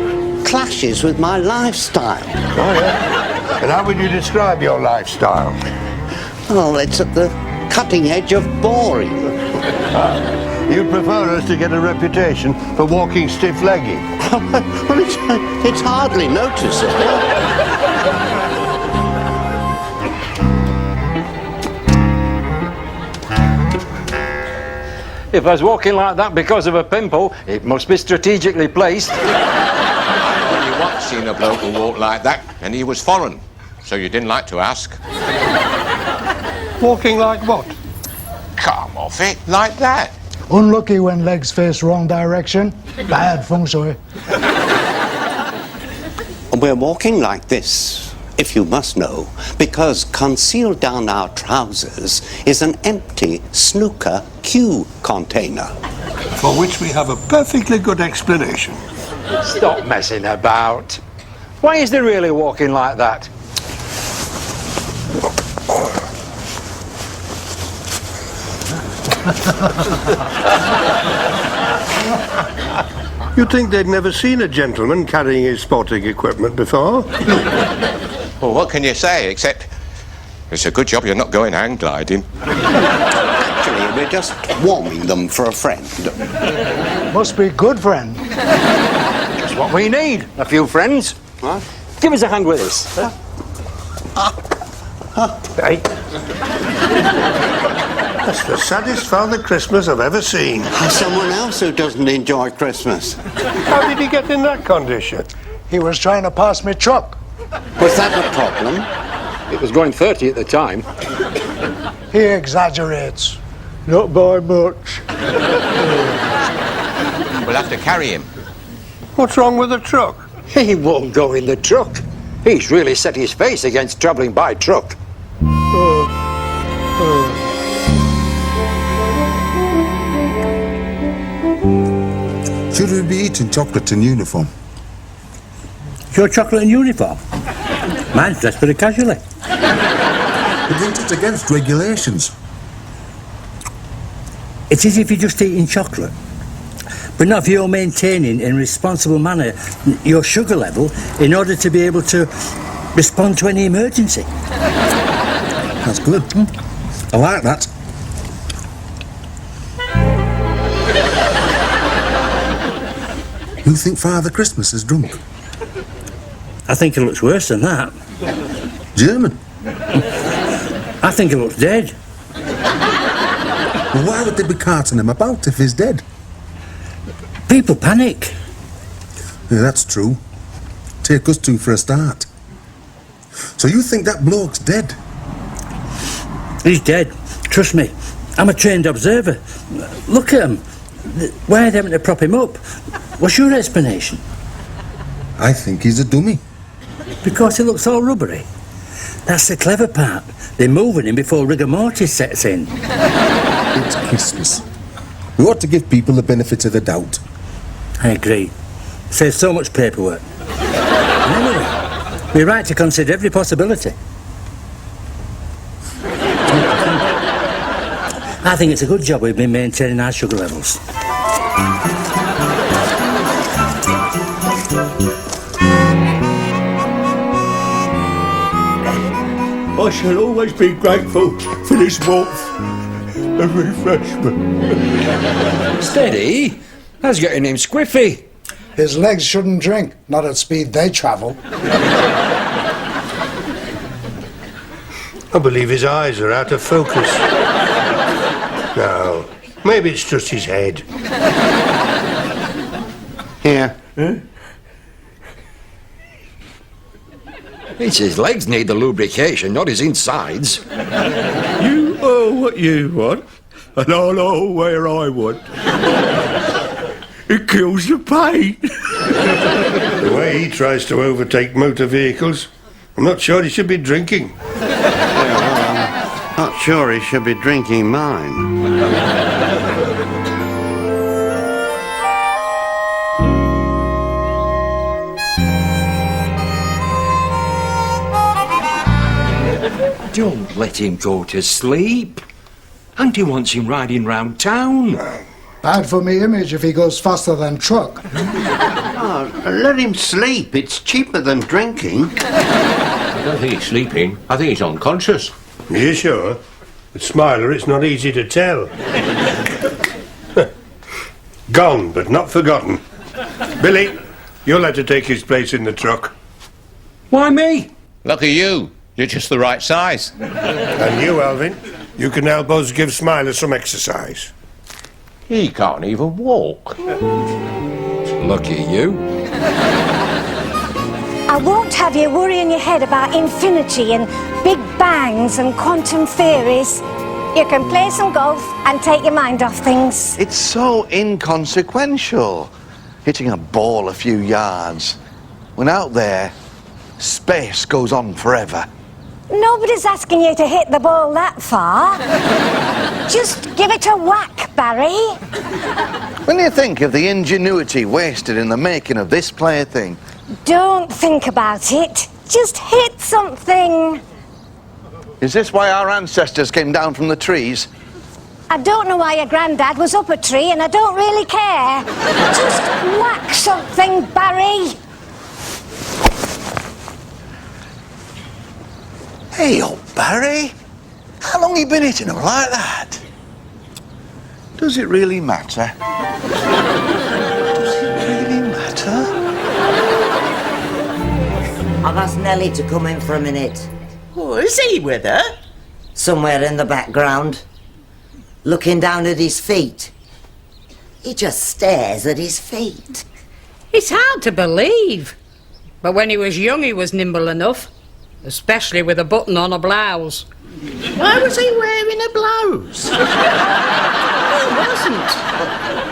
clashes with my lifestyle. Oh, yeah? And how would you describe your lifestyle? Well, it's at the cutting edge of boring. You'd prefer us to get a reputation for walking stiff-legged? Well, it's hardly noticeable. If I was walking like that because of a pimple, it must be strategically placed. Well, you once seen a bloke who walked like that, and he was foreign, so you didn't like to ask. Walking like what? Come off it, like that. Unlucky when legs face wrong direction. Bad feng shui. We're walking like this, if you must know, because concealed down our trousers is an empty snooker cue container. For which we have a perfectly good explanation. Stop messing about. Why is they really walking like that? You'd think they'd never seen a gentleman carrying his sporting equipment before. Well, what can you say, except it's a good job you're not going hang gliding. Actually, we're just warming them for a friend. Must be good friend. Just what we need. A few friends. Huh? Give us a hand with this. Hey. That's the saddest Father Christmas I've ever seen. Someone else who doesn't enjoy Christmas. How did he get in that condition? He was trying to pass me truck. Was that a problem? It was going 30 at the time. He exaggerates. Not by much. We'll have to carry him. What's wrong with the truck? He won't go in the truck. He's really set his face against travelling by truck. Should we be eating chocolate in uniform? Your chocolate in uniform? Mine's dressed pretty casually. But isn't it against regulations? It's as if you're just eating chocolate, but not if you're maintaining in a responsible manner your sugar level in order to be able to respond to any emergency. That's good. I like that. You think Father Christmas is drunk? I think it looks worse than that. German? I think he looks dead. Well, why would they be carting him about if he's dead? People panic. Yeah, that's true. Take us two for a start. So you think that bloke's dead? He's dead. Trust me. I'm a trained observer. Look at him. Why are they having to prop him up? What's your explanation? I think he's a dummy. Because he looks all rubbery. That's the clever part. They're moving him before rigor mortis sets in. It's Christmas. We ought to give people the benefit of the doubt. I agree. Saves so much paperwork. And anyway, we're right to consider every possibility. I think it's a good job we've been maintaining our sugar levels. I shall always be grateful for this warmth and refreshment. Steady? That's getting him squiffy. His legs shouldn't drink, not at speed they travel. I believe his eyes are out of focus. No, maybe it's just his head. Here. It's his legs need the lubrication, not his insides. You know what you want, and I'll know where I want. It kills the pain. The way he tries to overtake motor vehicles, I'm not sure he should be drinking. Not sure he should be drinking mine. Don't let him go to sleep. Auntie wants him riding round town. Bad for me image if he goes faster than truck. Oh, let him sleep. It's cheaper than drinking. I don't think he's sleeping. I think he's unconscious. Are you sure? With Smiler, it's not easy to tell. Gone, but not forgotten. Billy, you'll have to take his place in the truck. Why me? Look at you. You're just the right size. And you, Alvin, you can help us give Smiler some exercise. He can't even walk. Lucky you. I won't have you worrying your head about infinity and big bangs and quantum theories. You can play some golf and take your mind off things. It's so inconsequential. Hitting a ball a few yards. When out there, space goes on forever. Nobody's asking you to hit the ball that far. Just give it a whack, Barry. When you think of the ingenuity wasted in the making of this plaything. Don't think about it. Just hit something. Is this why our ancestors came down from the trees? I don't know why your granddad was up a tree, and I don't really care. Just whack something, Barry. Hey, old Barry. How long you been hitting them like that? Does it really matter? Does it really matter? I've asked Nellie to come in for a minute. Oh, is he with her? Somewhere in the background. Looking down at his feet. He just stares at his feet. It's hard to believe. But when he was young, he was nimble enough. Especially with a button on a blouse. Why was he wearing a blouse? It wasn't.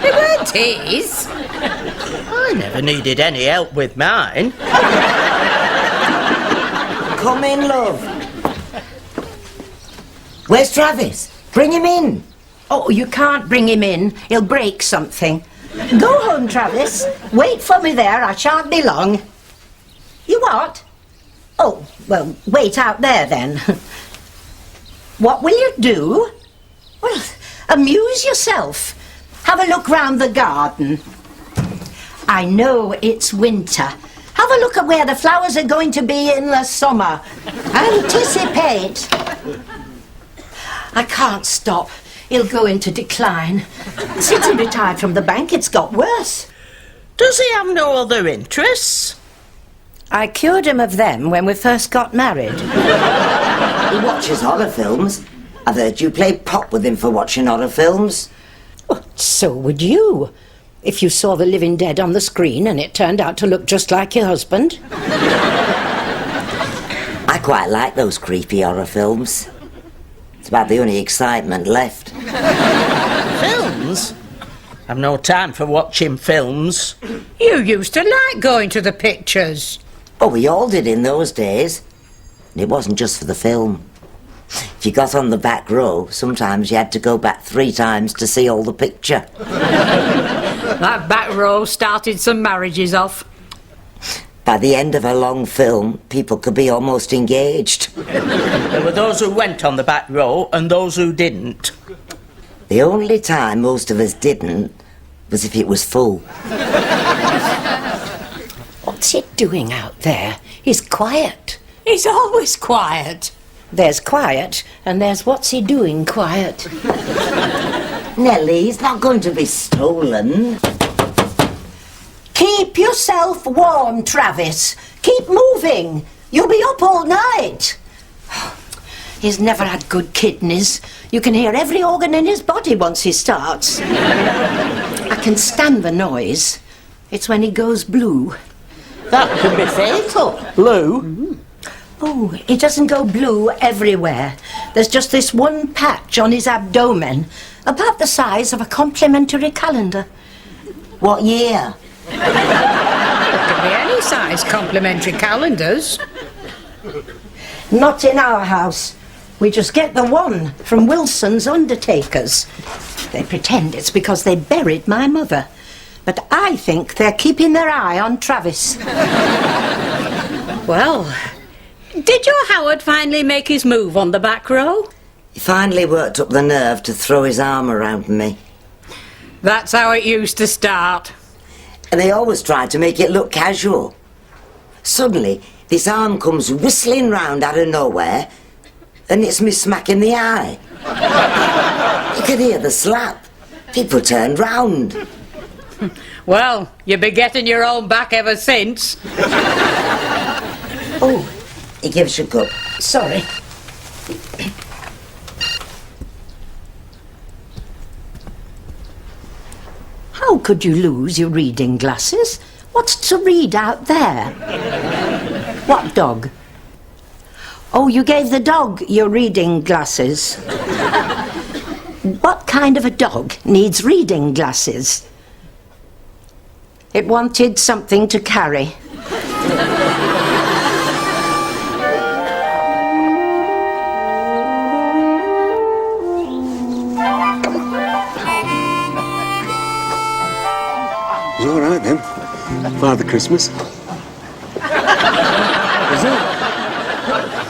It weren't his. I never needed any help with mine. Come in, love. Where's Travis? Bring him in. Oh, you can't bring him in. He'll break something. Go home, Travis. Wait for me there. I shan't be long. You what? Oh, well, wait out there then. What will you do? Well, amuse yourself. Have a look round the garden. I know it's winter. Have a look at where the flowers are going to be in the summer. Anticipate. I can't stop. He'll go into decline. Since he retired from the bank, it's got worse. Does he have no other interests? I cured him of them when we first got married. He watches horror films. I've heard you play pop with him for watching horror films. Well, so would you, if you saw the living dead on the screen and it turned out to look just like your husband. I quite like those creepy horror films. It's about the only excitement left. Films? I've no time for watching films. You used to like going to the pictures. Oh, we all did in those days. And it wasn't just for the film. If you got on the back row, sometimes you had to go back 3 times to see all the picture. That back row started some marriages off. By the end of a long film, people could be almost engaged. There were those who went on the back row and those who didn't. The only time most of us didn't was if it was full. What's he doing out there? He's quiet. He's always quiet. There's quiet, and there's what's he doing quiet. Nellie, he's not going to be stolen. Keep yourself warm, Travis. Keep moving. You'll be up all night. He's never had good kidneys. You can hear every organ in his body once he starts. I can stand the noise. It's when he goes blue. That can be fatal. Blue? Mm. Oh, he doesn't go blue everywhere. There's just this one patch on his abdomen, about the size of a complimentary calendar. What year? There can be any size complimentary calendars. Not in our house. We just get the one from Wilson's undertakers. They pretend it's because they buried my mother. But I think they're keeping their eye on Travis. Well, did your Howard finally make his move on the back row? He finally worked up the nerve to throw his arm around me. That's how it used to start. And they always tried to make it look casual. Suddenly, this arm comes whistling round out of nowhere, and it's me smacking the eye. You could hear the slap. People turned round. Well, you've been getting your own back ever since. Oh, he gives you a cup. Sorry. How could you lose your reading glasses? What's to read out there? What dog? Oh, you gave the dog your reading glasses. What kind of a dog needs reading glasses? It wanted something to carry. It's all right then. Father Christmas. Is it?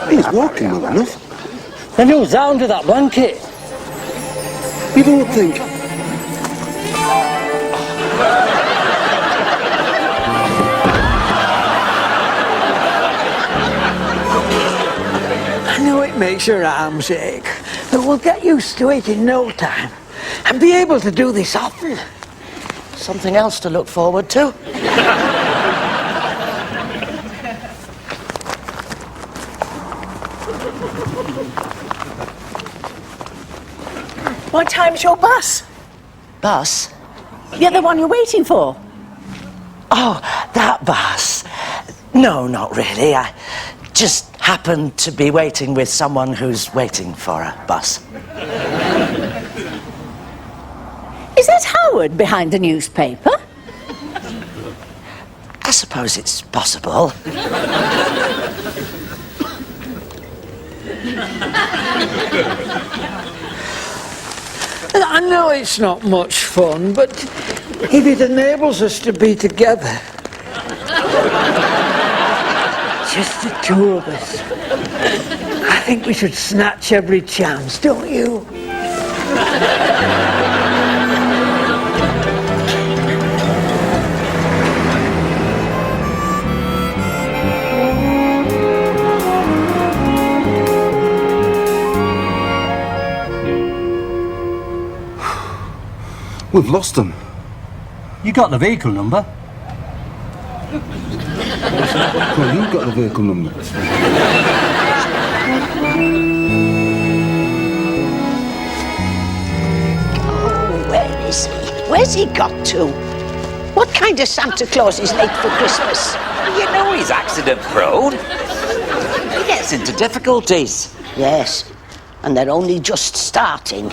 He's walking well enough. Then who's that under that blanket? You don't think? I know it makes your arms ache, but we'll get used to it in no time and be able to do this often. Something else to look forward to. What time's your bus? Bus? Yeah, the one you're waiting for. Oh, that bus. No, not really. I just happened to be waiting with someone who's waiting for a bus. Is that Howard behind the newspaper? suppose it's possible. I know it's not much fun, but if it enables us to be together, just the two of us, I think we should snatch every chance, don't you? We've lost them. You got the vehicle number? Well, you've got the vehicle number. Oh, where is he? Where's he got to? What kind of Santa Claus is late for Christmas? You know he's accident prone. He gets into difficulties. Yes, and they're only just starting.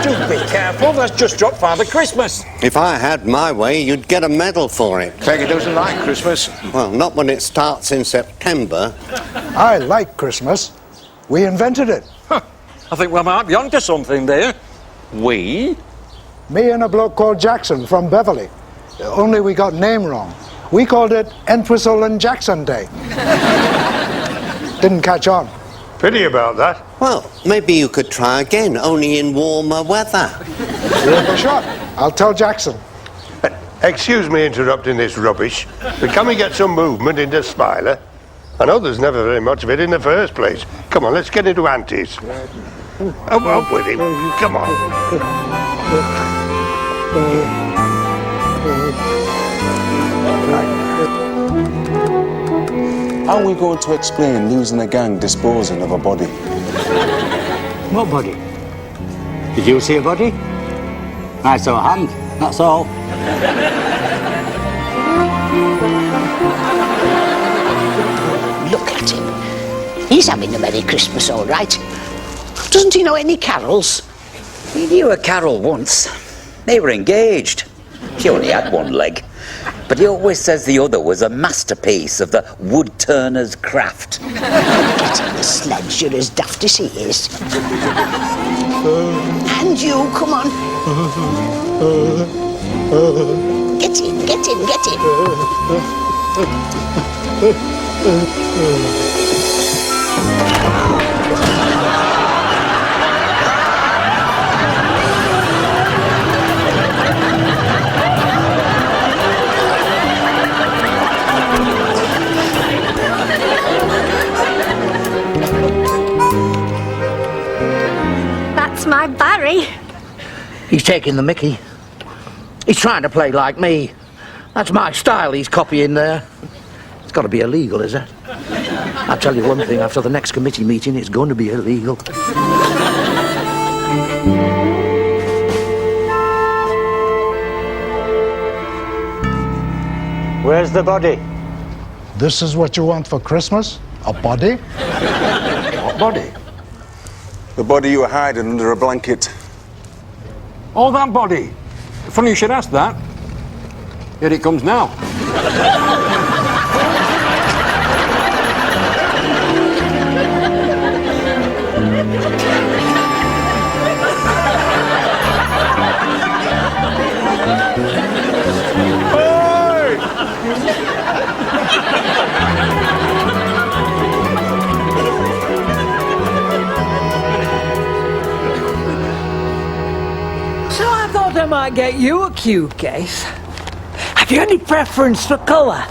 Just be careful, that's just dropped Father Christmas. If I had my way, you'd get a medal for it. Peggy doesn't like Christmas. Well, not when it starts in September. I like Christmas. We invented it. I think we might be onto something there. We? Me and a bloke called Jackson from Beverly. Only we got name wrong. We called it Entwistle and Jackson Day. Didn't catch on. Pity about that. Well, maybe you could try again, only in warmer weather. Worth a shot. I'll tell Jackson. Excuse me interrupting this rubbish, but can we get some movement into Smiler? I know there's never very much of it in the first place. Come on, let's get into Auntie's. Up with him. Come on. How are we going to explain losing a gang disposing of a body? What body? Did you see a body? I saw a hand, that's all. Look at him. He's having a Merry Christmas, all right. Doesn't he know any carols? He knew a carol once. They were engaged. She only had one leg. But he always says the other was a masterpiece of the wood-turner's craft. Get in the sledge, you're as daft as he is. And you, come on. Get in, get in, get That's my Barry. He's taking the mickey. He's trying to play like me. That's my style he's copying there. It's got to be illegal, is it? I'll tell you one thing, after the next committee meeting, it's going to be illegal. Where's the body? This is what you want for Christmas? A body? What body? The body you were hiding under a blanket. Oh, that body. Funny you should ask that. Here it comes now. So I thought I might get you a cue case. Have you any preference for colour?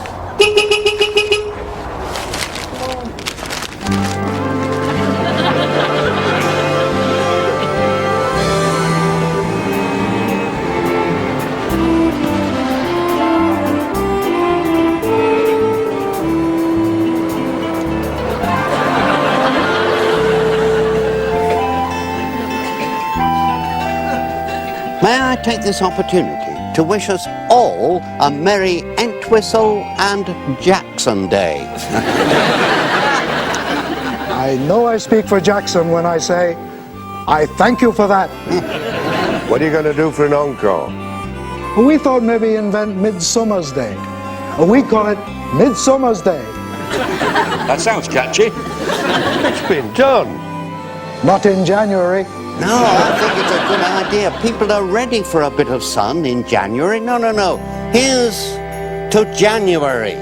May I take this opportunity to wish us all a merry Entwistle and Jackson Day? I know I speak for Jackson when I say, I thank you for that. What are you going to do for an encore? We thought maybe invent Midsummer's Day. We call it Midsummer's Day. That sounds catchy. It's been done. Not in January. No, I think it's a good idea. People are ready for a bit of sun in January. No. Here's to January.